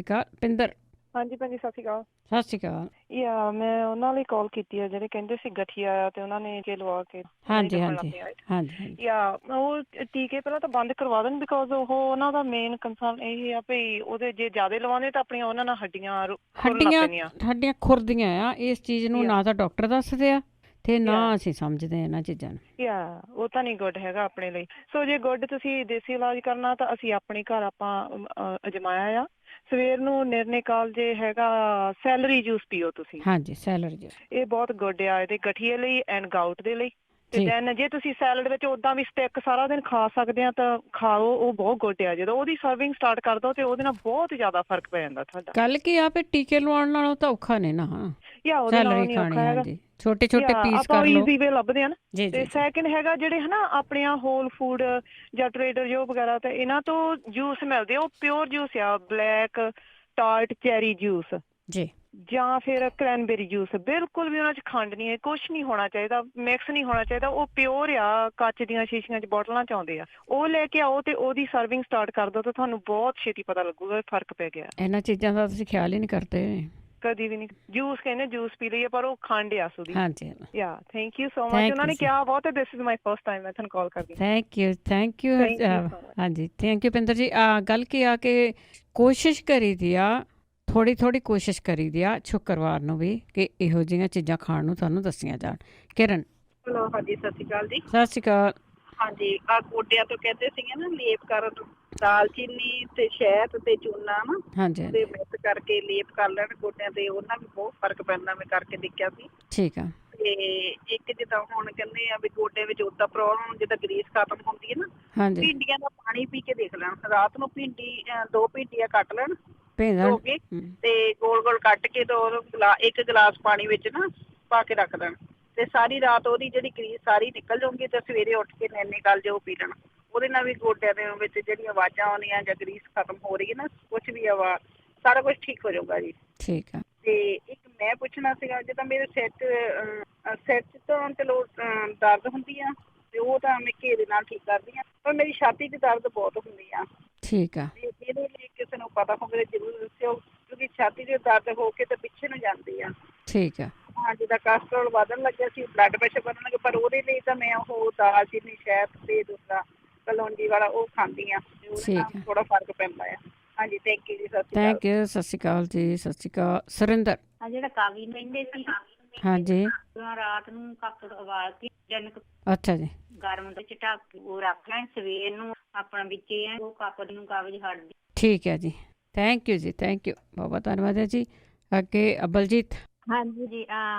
ਅਕਾਲ। ਪਿੰਦਰ। ਹਾਂਜੀ ਭੈਣ ਜੀ, ਸਤਿ ਸ਼੍ਰੀ ਅਕਾਲ। ਸਤਿ ਸ਼੍ਰੀ ਅਕਾਲ। ਮੈਂ ਉਹਨਾਂ ਲਈ ਕਾਲ ਕੀਤੀ ਹੈ ਜਿਹੜੇ ਕਹਿੰਦੇ ਸੀ ਗਠੀਆ ਆ ਤੇ ਉਹਨਾਂ ਨੇ ਲਵਾ ਕੇ। ਹਾਂਜੀ। ਉਹ ਟੀਕੇ ਪਹਿਲਾਂ ਤਾਂ ਬੰਦ ਕਰਵਾ ਦੇਣ, ਬਿਕੋਜ਼ ਉਹ ਉਹਨਾਂ ਦਾ ਮੇਨ ਕੰਸਰਨ ਇਹ ਆ ਵੀ ਉਹਦੇ ਜੇ ਜ਼ਿਆਦਾ ਲਵਾਉਂਦੇ ਤਾਂ ਆਪਣੀਆਂ ਉਹਨਾਂ ਨਾਲ ਹੱਡੀਆਂ ਖੁਰਦੀਆਂ ਆ। ਇਸ ਚੀਜ਼ ਨੂੰ ਨਾ ਤਾਂ ਡਾਕਟਰ ਦੱਸਦੇ ਆ ਤੇ ਨਾ ਅਸੀਂ ਸਮਝਦੇ ਇਹਨਾਂ ਚੀਜ਼ਾਂ ਨੂੰ। ਉਹ ਤਾਂ ਨਹੀਂ ਗੁੱਡ ਹੈਗਾ ਆਪਣੇ ਲਈ। ਸੋ ਜੇ ਗੁੱਡ ਤੁਸੀਂ ਦੇਸੀ ਇਲਾਜ ਕਰਨਾ ਤਾਂ ਅਸੀਂ ਆਪਣੇ ਘਰ ਆਪਾਂ ਅਜਮਾਇਆ ਆ। ਸਵੇਰ ਨੂੰ ਨਿਰਣੇ ਕਾਲ ਜੇ ਹੈਗਾ, ਸੈਲਰੀ ਜੂਸ ਪੀਓ ਤੁਸੀਂ। ਹਾਂਜੀ, ਸੈਲਰੀ ਜੂਸ ਇਹ ਬਹੁਤ ਗੁੱਡ ਆ ਇਹਦੇ ਗਠੀਏ ਲਈ ਐਂਡ ਗਾਊਟ ਦੇ ਲਈ। ਤੇ ਦੈਨ ਜੇ ਤੁਸੀਂ ਸੈਲਡ ਵਿੱਚ ਉਦਾਂ ਵੀ ਸਟਿਕ ਸਾਰਾ ਦਿਨ ਖਾ ਸਕਦੇ ਆ ਤਾਂ ਖਾਓ, ਉਹ ਬਹੁਤ ਗੁੱਡ ਆ। ਜਦੋਂ ਉਹਦੀ ਸਰਵਿੰਗ ਸਟਾਰਟ ਕਰ ਦੋ ਤੇ ਉਹਦੇ ਨਾਲ ਬਹੁਤ ਜ਼ਿਆਦਾ ਫਰਕ ਪੈ ਜਾਂਦਾ ਤੁਹਾਡਾ। ਗੱਲ ਕੀ ਆ ਵੀ ਟੀਕੇ ਲਵਾਉਣ ਨਾਲੋਂ ਤਾਂ ਔਖਾ ਨੇ ਨਾ। ਸੈਲਰੀ ਖਾਣੀ ਹੈਗਾ, ਛੋਟੇ ਪੀਸ ਕਰ ਲਓ, ਈਜ਼ੀ ਵੇ ਲੱਭਦੇ ਆ ਨਾ। ਤੇ ਸੈਕਿੰਡ ਹੈਗਾ ਜਿਹੜੇ ਹਨਾ ਆਪਣੀਆਂ ਹੋਲ ਫੂਡ ਜਾਂ ਟਰੇਡਰ ਜੋ ਵਗੈਰਾ ਤੇ ਇਹਨਾਂ ਤੋਂ ਜੂਸ ਮਿਲਦੇ ਆ, ਉਹ ਪਿਓਰ ਜੂਸ ਆ। ਬਲੈਕ ਟਾਰਟ ਚੈਰੀ ਜੂਸ ਜੀ, ਜਾਂ ਫਿਰ ਕ੍ਰੈਨਬੇਰੀ ਜੂਸ। ਬਿਲਕੁਲ ਵੀ ਉਹਨਾਂ 'ਚ ਖੰਡ ਨਹੀਂ ਹੈ, ਕੁਛ ਨਹੀਂ ਹੋਣਾ ਚਾਹੀਦਾ, ਮਿਕਸ ਨਹੀਂ ਹੋਣਾ ਚਾਹੀਦਾ। ਉਹ ਪਿਓਰ ਆ, ਕੱਚ ਦੀਆਂ ਸ਼ੀਸ਼ੀਆਂ 'ਚ ਬੋਟਲਾਂ 'ਚ ਆਉਂਦੇ ਆ। ਉਹ ਲੈ ਕੇ ਆਓ ਤੇ ਉਹਦੀ ਸਰਵਿੰਗ ਸਟਾਰਟ ਕਰ ਦਿਓ ਤਾਂ ਤੁਹਾਨੂੰ ਬਹੁਤ ਛੇਤੀ ਪਤਾ ਲੱਗੂਗਾ ਫਰਕ ਪੈ ਗਿਆ। ਇਹਨਾਂ ਚੀਜ਼ਾਂ ਦਾ ਤੁਸੀਂ ਖਿਆਲ ਹੀ ਨਹੀਂ ਕਰਦੇ ਕਦੀ ਵੀ ਨਹੀਂ। ਜੂਸ ਕਹਿੰਦੇ ਜੂਸ ਪੀ ਲਈਏ, ਪਰ ਉਹ ਖੰਡ ਆ ਸੁਦੀ। ਹਾਂਜੀ। Thank you so much. ਉਹਨਾਂ ਨੇ ਕਿਹਾ ਬਹੁਤ ਹੈ, this is my first time ਮੈਂ ਤੁਹਾਨੂੰ ਕਾਲ ਕਰਦੀ। Thank you. ਹਾਂਜੀ, ਥੈਂਕ ਯੂ ਪਿੰਦਰ ਜੀ। ਗੱਲ ਕੀ ਆ ਕਿ ਕੋਸ਼ਿਸ਼ ਕਰੀ ਦੀ ਆ, ਥੋੜੀ ਕੋਸ਼ਿਸ਼ ਕਰੀ ਦੀ ਆ ਸ਼ੁੱਕਰਵਾਰ ਨੂੰ ਵੀ ਕਿ ਇਹੋ ਜਿਹੀਆਂ ਚੀਜ਼ਾਂ ਖਾਣ ਨੂੰ ਤੁਹਾਨੂੰ ਦੱਸੀਆਂ ਜਾਣ। ਕਿਰਨ। ਹੈਲੋ, ਹਾਂਜੀ ਸਤਿ ਸ਼੍ਰੀ ਅਕਾਲ ਜੀ। ਸਤਿ ਸ਼੍ਰੀ ਅਕਾਲ। ਹਾਂਜੀ, ਆ ਗੋਡਿਆਂ ਤੋਂ ਕਹਿੰਦੇ ਸੀਗੇ ਨਾ ਲੇਪ ਕਰਨ, ਦਾਲਚੀਨੀ ਤੇ ਸ਼ਹਿਦ ਤੇ ਚੂਨਾ ਨਾ ਤੇ ਮਿਕਸ ਕਰਕੇ ਲੇਪ ਕਰ ਲੈਣ ਗੋਡਿਆਂ ਤੇ, ਉਹਨਾਂ ਵੀ ਬਹੁਤ ਫਰਕ ਪੈਂਦਾ। ਮੈਂ ਕਰਕੇ ਦੇਖਿਆ ਸੀ। ਠੀਕ ਆ। ਤੇ ਇੱਕ ਜਿੱਦਾਂ ਹੁਣ ਕਹਿੰਦੇ ਆ ਵੀ ਗੋਡੇ ਵਿੱਚ ਉਦਾਂ ਪ੍ਰੋਬਲਮ, ਜਿੱਦਾਂ ਗਰੀਸ ਖਤਮ ਹੁੰਦੀ ਹੈ ਨਾ, ਭਿੰਡੀਆਂ ਦਾ ਪਾਣੀ ਪੀ ਕੇ ਦੇਖ ਲੈਣ। ਰਾਤ ਨੂੰ 2 ਭਿੰਡੀਆਂ ਕੱਟ ਲੈਣ ਧੋ ਕੇ ਤੇ ਗੋਲ ਕੱਟ ਕੇ ਤੇ ਇੱਕ ਗਲਾਸ ਪਾਣੀ ਵਿੱਚ ਨਾ ਪਾ ਕੇ ਰੱਖ ਦੇਣ ਤੇ ਸਾਰੀ ਰਾਤ ਉਹਦੀ ਜਿਹੜੀ ਗਰੀਸ ਸਾਰੀ ਨਿਕਲ ਜਾਊਗੀ ਤੇ ਸਵੇਰੇ ਉੱਠ ਕੇ ਨੈਨੀਤਾਲ ਜੋ ਪੀ ਲੈਣਾ, ਉਹਦੇ ਨਾਲ ਵੀ ਗੋਡਿਆਂ ਦੇ ਵਿੱਚ ਜਿਹੜੀਆਂ ਆਵਾਜ਼ਾਂ ਆਉਂਦੀਆਂ ਜਾਂ ਗਰੀਸ ਖਤਮ ਹੋ ਰਹੀ ਹੈ ਨਾ, ਕੁਛ ਵੀ ਆਵਾਜ਼ ਸਾਰਾ ਕੁਝ ਠੀਕ ਹੋ ਜਾਊਗਾ ਜੀ। ਠੀਕ ਆ। ਤੇ ਇੱਕ ਮੈਂ ਪੁੱਛਣਾ ਸੀਗਾ, ਜਿੱਦਾਂ ਮੇਰੇ ਸਿਰ 'ਚ ਤਾਂ ਚਲੋ ਦਰਦ ਹੁੰਦੀ ਆ ਤੇ ਉਹ ਤਾਂ ਮੈਂ ਘੇ ਦੇ ਨਾਲ ਠੀਕ ਕਰਦੀ ਆ, ਪਰ ਮੇਰੀ ਛਾਤੀ 'ਚ ਦਰਦ ਬਹੁਤ ਹੁੰਦੀ ਆ। ਠੀਕ ਆ। ਤੇ ਇਹਦੇ ਲਈ ਕਿਸੇ ਨੂੰ ਪਤਾ ਹੋਵੇ ਜ਼ਰੂਰ ਦੱਸਿਓ, ਕਿਉਂਕਿ ਛਾਤੀ 'ਚ ਦਰਦ ਹੋ ਕੇ ਤੇ ਪਿੱਛੇ ਨੂੰ ਜਾਂਦੀ ਆ। ਠੀਕ ਆ। ਹਾਂ, ਜਿੱਦਾਂ ਕੋਲੈਸਟਰੋਲ ਵਧਣ ਲੱਗਿਆ ਸੀ, ਬਲੱਡ ਪ੍ਰੈਸ਼ਰ ਵਧਣ ਲੱਗਿਆ, ਪਰ ਉਹਦੇ ਲਈ ਤਾਂ ਮੈਂ ਉਹ ਦਾਲਚੀਨੀ, ਸ਼ਹਿਦ ਤੇ ਦੂਸਰਾ ਕਲੌਂਜੀ ਵਾਲਾ ਉਹ ਖਾਂਦੀ ਆ, ਉਹਦੇ ਨਾਲ ਥੋੜਾ ਫਰਕ ਪੈਂਦਾ ਆ। ਹਾਂਜੀ, ਥੈਂਕ ਯੂ ਜੀ, ਸਤਿ ਸ਼੍ਰੀ ਅਕਾਲ। ਥੈਂਕ ਯੂ, ਸਤਿ ਸ਼੍ਰੀ ਅਕਾਲ ਜੀ, ਸਤਿ ਸ਼੍ਰੀ ਅਕਾਲ। ਸੁਰਿੰਦਰ। ਜਿਹੜਾ ਕਾਗਜ਼ ਕਹਿੰਦੇ ਸੀ, ਹਾਂਜੀ, ਰਾਤ ਨੂੰ ਕੱਪ ਉਬਾਲ ਕੇ ਅੱਛਾ ਜੀ, ਗਰਮ ਦੇ ਚ ਢੱਕ ਕੇ ਉਹ ਰੱਖ ਲੈਣ, ਸਵੇਰ ਨੂੰ ਆਪਣਾ ਵਿੱਚ ਉਹ ਕੱਪ ਨੂੰ ਕਾਗਜ਼ ਹੱਡ। ਠੀਕ ਹੈ ਜੀ, ਥੈਂਕ ਯੂ ਜੀ, ਥੈਂਕ ਯੂ, ਬਹੁਤ ਬਹੁਤ ਧੰਨਵਾਦ ਹੈ ਜੀ। ਅੱਗੇ ਬਲਜੀਤ। ਹਾਂਜੀ ਜੀ,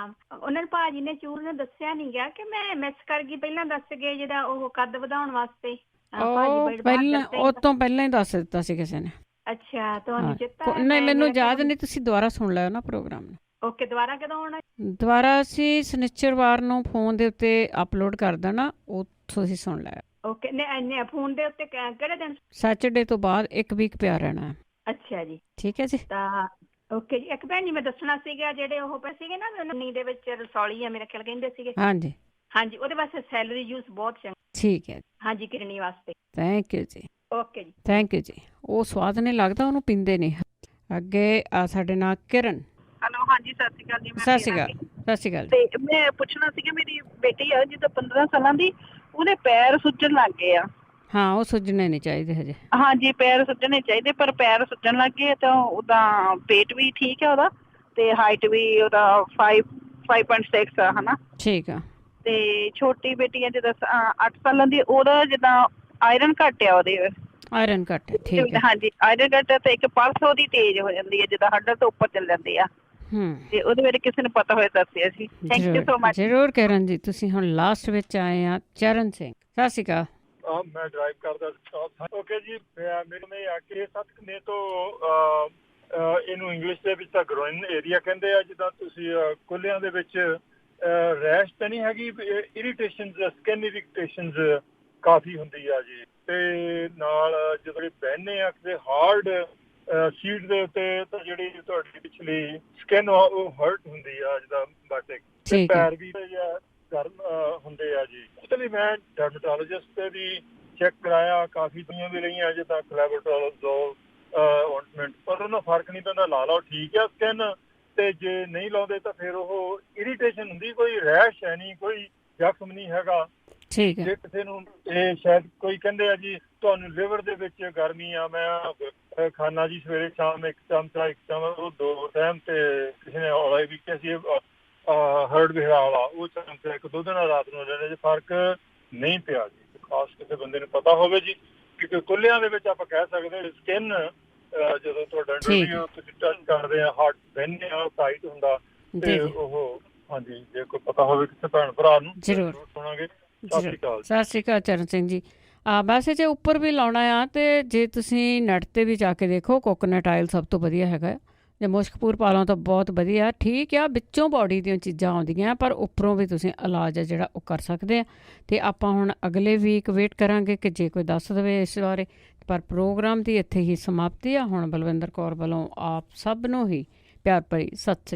ਉਹਨਾਂ ਨੂੰ ਭਾਜੀ ਨੇ ਚੂਰ ਨੇ ਦੱਸਿਆ ਨਹੀਂ ਗਿਆ ਕਿ ਮੈਂ ਮਿਸ ਕਰ ਗਈ, ਪਹਿਲਾਂ ਦੱਸ ਗਏ ਜਿਹੜਾ ਉਹ ਕੱਦ ਵਧਾਉਣ ਵਾਸਤੇ। ਪਹਿਲਾਂ ਉਹ ਤੋਂ ਪਹਿਲਾਂ ਹੀ ਦੱਸ ਦਿੱਤਾ ਸੀ ਕਿਸੇ ਨੇ। ਅੱਛਾ, ਤੁਹਾਨੂੰ ਚੇਤਾ? ਨਹੀਂ, ਮੈਨੂੰ ਯਾਦ ਨਹੀਂ, ਤੁਸੀਂ ਦੁਬਾਰਾ ਸੁਣ ਲਿਓ ਨਾ ਪ੍ਰੋਗਰਾਮ ਨੂੰ। ਓਕੇ, ਦੁਬਾਰਾ ਕਦੋਂ ਆਉਣਾ? ਦੁਬਾਰਾ ਅਸੀਂ ਸ਼ਨੀਚਰਵਾਰ ਨੂੰ ਫੋਨ ਦੇ ਉੱਤੇ ਅਪਲੋਡ ਕਰ ਦੇਣਾ, ਉੱਥੋਂ ਅਸੀਂ ਸੁਣ ਲਿਆ। ਓਕੇ, ਨੇ ਫੋਨ ਦੇ ਉੱਤੇ ਕਿਹੜੇ ਦਿਨ? ਸੈਟਰਡੇ ਤੋਂ ਬਾਅਦ 1 ਵੀਕ ਪਿਆ ਰਹਿਣਾ। ਅੱਛਾ ਜੀ, ਠੀਕ ਹੈ ਜੀ। ਤਾਂ ਓਕੇ ਜੀ। ਇੱਕ ਭੈਣ ਜੀ ਮੈਂ ਦੱਸਣਾ ਸੀਗਾ, ਜਿਹੜੇ ਉਹ ਪਏ ਸੀਗੇ ਨਾ ਨੀ ਦੇ ਵਿੱਚ ਰਸੌਲੀ ਆ ਮੇਰੇ ਖਿਆਲ ਕਹਿੰਦੇ ਸੀਗੇ। ਹਾਂਜੀ ਹਾਂਜੀ, ਉਹਦੇ ਵਾਸਤੇ ਸੈਲਰੀ ਜੂਸ ਬਹੁਤ ਚੰਗਾ। ਠੀਕ ਹੈ। ਹਾਂਜੀ, ਕਿਡਨੀ ਵਾਸਤੇ। ਥੈਂਕ ਯੂ ਜੀ। ਓਕੇ ਜੀ, ਥੈਂਕ ਯੂ ਜੀ। ਉਹ ਸਵਾਦ ਨਹੀਂ ਲੱਗਦਾ, ਉਹਨੂੰ ਪੀਂਦੇ ਨਹੀਂ। ਅੱਗੇ ਸਾਡੇ ਨਾਲ ਕਿਰਨ। ਹੈਲੋ, ਹਾਂਜੀ, ਸਤਿ ਸ਼੍ਰੀ ਅਕਾਲ ਜੀ। ਸਤਿ ਸ਼੍ਰੀ ਅਕਾਲ। ਸਤਿ ਸ਼੍ਰੀ ਅਕਾਲ। ਤੇ ਮੈਂ ਪੁੱਛਣਾ ਸੀਗਾ, ਮੇਰੀ ਬੇਟੀ ਆ ਜਿੱਦਾਂ 15 ਸਾਲਾਂ ਦੀ, ਉਹਦੇ ਪੈਰ ਸੁੱਜਣ ਲੱਗ ਗਏ ਆ। ਹਾਂ, ਉਹ ਸੁੱਜਣੇ ਨਹੀਂ ਚਾਹੀਦੇ ਹਜੇ। ਹਾਂਜੀ, ਪੈਰ ਸੁੱਜਣੇ ਚਾਹੀਦੇ, ਪਰ ਪੈਰ ਸੁੱਜਣ ਲੱਗ ਗਏ ਤਾਂ ਉਹਦਾ weight ਵੀ ਠੀਕ ਹੈ ਉਹਦਾ, ਤੇ ਹਾਈਟ ਵੀ ਉਹਦਾ 5.6 ਆ, ਹਨਾ। ਠੀਕ ਆ। ਤੇ ਛੋਟੀ ਬੇਟੀ ਆ ਜਿੱਦਾਂ 8 ਸਾਲਾਂ ਦੀ, ਉਹਦਾ ਜਿੱਦਾਂ ਆਇਰਨ ਘੱਟ ਆ ਉਹਦੇ। ਆਇਰਨ ਘੱਟ, ਠੀਕ ਹੈ। ਹਾਂਜੀ, ਆਇਰਨ ਘੱਟ ਤੇ ਇੱਕ ਪਲਸ ਉਹਦੀ ਤੇਜ਼ ਹੋ ਜਾਂਦੀ ਹੈ, ਜਿੱਦਾਂ ਹੱਡਾਂ ਤੋਂ ਉੱਪਰ ਚੱਲ ਜਾਂਦੀ ਆ। ਤੇ ਉਹਦੇ ਬਾਰੇ ਕਿਸੇ ਨੂੰ ਪਤਾ ਹੋਏ ਦੱਸਿਆ ਸੀ। Thank you so much. ਜ਼ਰੂਰ ਕਿਰਨ ਜੀ। ਤੁਸੀਂ ਹੁਣ ਲਾਸਟ ਵਿੱਚ ਆਏ ਆ ਚਰਨ ਸਿੰਘ। ਸਤਿ ਸ਼੍ਰੀ ਅਕਾਲ। ਮੈਂ ਡਰਾਈਵ ਕਰਦਾ। ਓਕੇ ਜੀ, ਮੈਨੂੰ ਆ ਕੇ 7 ਮਹੀਨੇ ਤੋਂ ਇਹਨੂੰ ਇੰਗਲਿਸ਼ ਦੇ ਵਿੱਚ ਤਾਂ ਗਰੋਇਨ ਏਰੀਆ ਕਹਿੰਦੇ ਆ, ਜਿੱਦਾਂ ਤੁਸੀਂ ਕੁੱਲਿਆਂ ਦੇ ਵਿੱਚ ਰੈਸ਼ ਤਾਂ ਨਹੀਂ ਹੈਗੀ, ਇਰੀਟੇਸ਼ਨਸ, ਸਕਿਨ ਇਰੀਟੇਸ਼ਨਸ ਕਾਫੀ ਹੁੰਦੀ ਆ ਜੀ। ਤੇ ਨਾਲ ਜਦੋਂ ਬਹਿਨੇ ਆ ਕਿਸੇ ਹਾਰਡ ਸੀਟ ਦੇ ਉੱਤੇ ਤਾਂ ਜਿਹੜੀ ਤੁਹਾਡੀ ਪਿਛਲੀ ਸਕਿਨ ਉਹ ਹਰਟ ਹੁੰਦੀ ਆ, ਜਿੱਦਾਂ ਬਾਟਿਕ, ਤੇ ਪੈਰ ਵੀ ਗਰਮ ਹੁੰਦੇ ਆ ਜੀ। ਉਹਦੇ ਲਈ ਮੈਂ ਡਰਮੇਟੋਲੋਜਿਸਟ ਤੇ ਵੀ ਚੈੱਕ ਕਰਾਇਆ, ਕਾਫੀ ਦੁਨੀਆਂ ਵੀ ਰਹੀਆਂ, ਜਿੱਦਾਂ ਕਲੈਬੋਟੋਲੋਜ਼ੋਲ ਓਇੰਟਮੈਂਟ, ਪਰ ਉਹਨਾਂ ਫਰਕ ਨਹੀਂ ਪੈਂਦਾ। ਲਾ ਲਓ ਠੀਕ ਆ ਸਕਿਨ, ਤੇ ਜੇ ਨਹੀਂ ਲਾਉਂਦੇ ਤਾਂ ਫਿਰ ਉਹ ਇਰੀਟੇਸ਼ਨ ਹੁੰਦੀ, ਕੋਈ ਰੈਸ਼ ਹੈ ਨਹੀਂ, ਕੋਈ ਜ਼ਖਮ ਨਹੀਂ ਹੈਗਾ। ਠੀਕ ਹੈ। ਜੇ ਕਿਸੇ ਨੂੰ ਇਹ ਸ਼ਾਇਦ ਕੋਈ ਕਹਿੰਦੇ ਆ ਜੀ ਤੁਹਾਨੂੰ ਲਿਵਰ ਦੇ ਵਿੱਚ ਗਰਮੀ ਆ, ਮੈਂ ਖਾਣਾ ਜੀ ਸਵੇਰੇ ਸ਼ਾਮ 1 ਚਮਚਾ ਉਹ 2 ਟਾਈਮ, ਤੇ ਕਿਸੇ ਨੇ ਹੌਲਾ ਵੀ ਕਿਹਾ ਸੀ ਹਰਡ ਵਿਹੜਾ ਵਾਲਾ, ਉਹ ਚਮਚਾ 1-2 ਦਿਨ ਰਾਤ ਨੂੰ ਲੈਣੇ, ਜੇ ਫਰਕ ਨਹੀਂ ਪਿਆ ਜੀ। ਖਾਸ ਕਿਸੇ ਬੰਦੇ ਨੂੰ ਪਤਾ ਹੋਵੇ ਜੀ, ਕਿਉਂਕਿ ਕੁੱਲਿਆਂ ਦੇ ਵਿੱਚ ਆਪਾਂ ਕਹਿ ਸਕਦੇ ਸਕਿਨ ਜਦੋਂ ਤੁਹਾਡਾ ਤੁਸੀਂ ਟੱਚ ਕਰਦੇ ਆ, ਹਾਰਟ ਬਹਿੰਦੇ ਆ, ਟਾਈਟ ਹੁੰਦਾ, ਤੇ ਉਹ ਹਾਂਜੀ, ਜੇ ਕੋਈ ਪਤਾ ਹੋਵੇ ਕਿਸੇ ਭੈਣ ਭਰਾ ਨੂੰ ਜ਼ਰੂਰ ਸੁਣਾਂਗੇ। ਸਤਿ ਸ਼੍ਰੀ ਅਕਾਲ ਚਰਨ ਸਿੰਘ ਜੀ। ਵੈਸੇ ਜੇ ਉੱਪਰ ਵੀ ਲਾਉਣਾ ਆ, ਤੇ ਜੇ ਤੁਸੀਂ ਨੈਟ 'ਤੇ ਵੀ ਜਾ ਕੇ ਦੇਖੋ, ਕੋਕੋਨਟ ਆਇਲ ਸਭ ਤੋਂ ਵਧੀਆ ਹੈਗਾ। ਜੇ ਮੁਸ਼ਕਪੂਰ ਪਾ ਲਓ ਤਾਂ ਬਹੁਤ ਵਧੀਆ। ਠੀਕ ਆ, ਵਿੱਚੋਂ ਬਾਡੀ ਦੀਆਂ ਚੀਜ਼ਾਂ ਆਉਂਦੀਆਂ, ਪਰ ਉੱਪਰੋਂ ਵੀ ਤੁਸੀਂ ਇਲਾਜ ਆ ਜਿਹੜਾ ਉਹ ਕਰ ਸਕਦੇ ਆ। ਅਤੇ ਆਪਾਂ ਹੁਣ ਅਗਲੇ ਵੀਕ ਵੇਟ ਕਰਾਂਗੇ ਕਿ ਜੇ ਕੋਈ ਦੱਸ ਦੇਵੇ ਇਸ ਬਾਰੇ। ਪਰ ਪ੍ਰੋਗਰਾਮ ਦੀ ਇੱਥੇ ਹੀ ਸਮਾਪਤੀ ਆ। ਹੁਣ ਬਲਵਿੰਦਰ ਕੌਰ ਵੱਲੋਂ ਆਪ ਸਭ ਨੂੰ ਹੀ ਪਿਆਰ ਭਰੀ ਸਤਿ ਸ਼੍ਰੀ ਅਕਾਲ।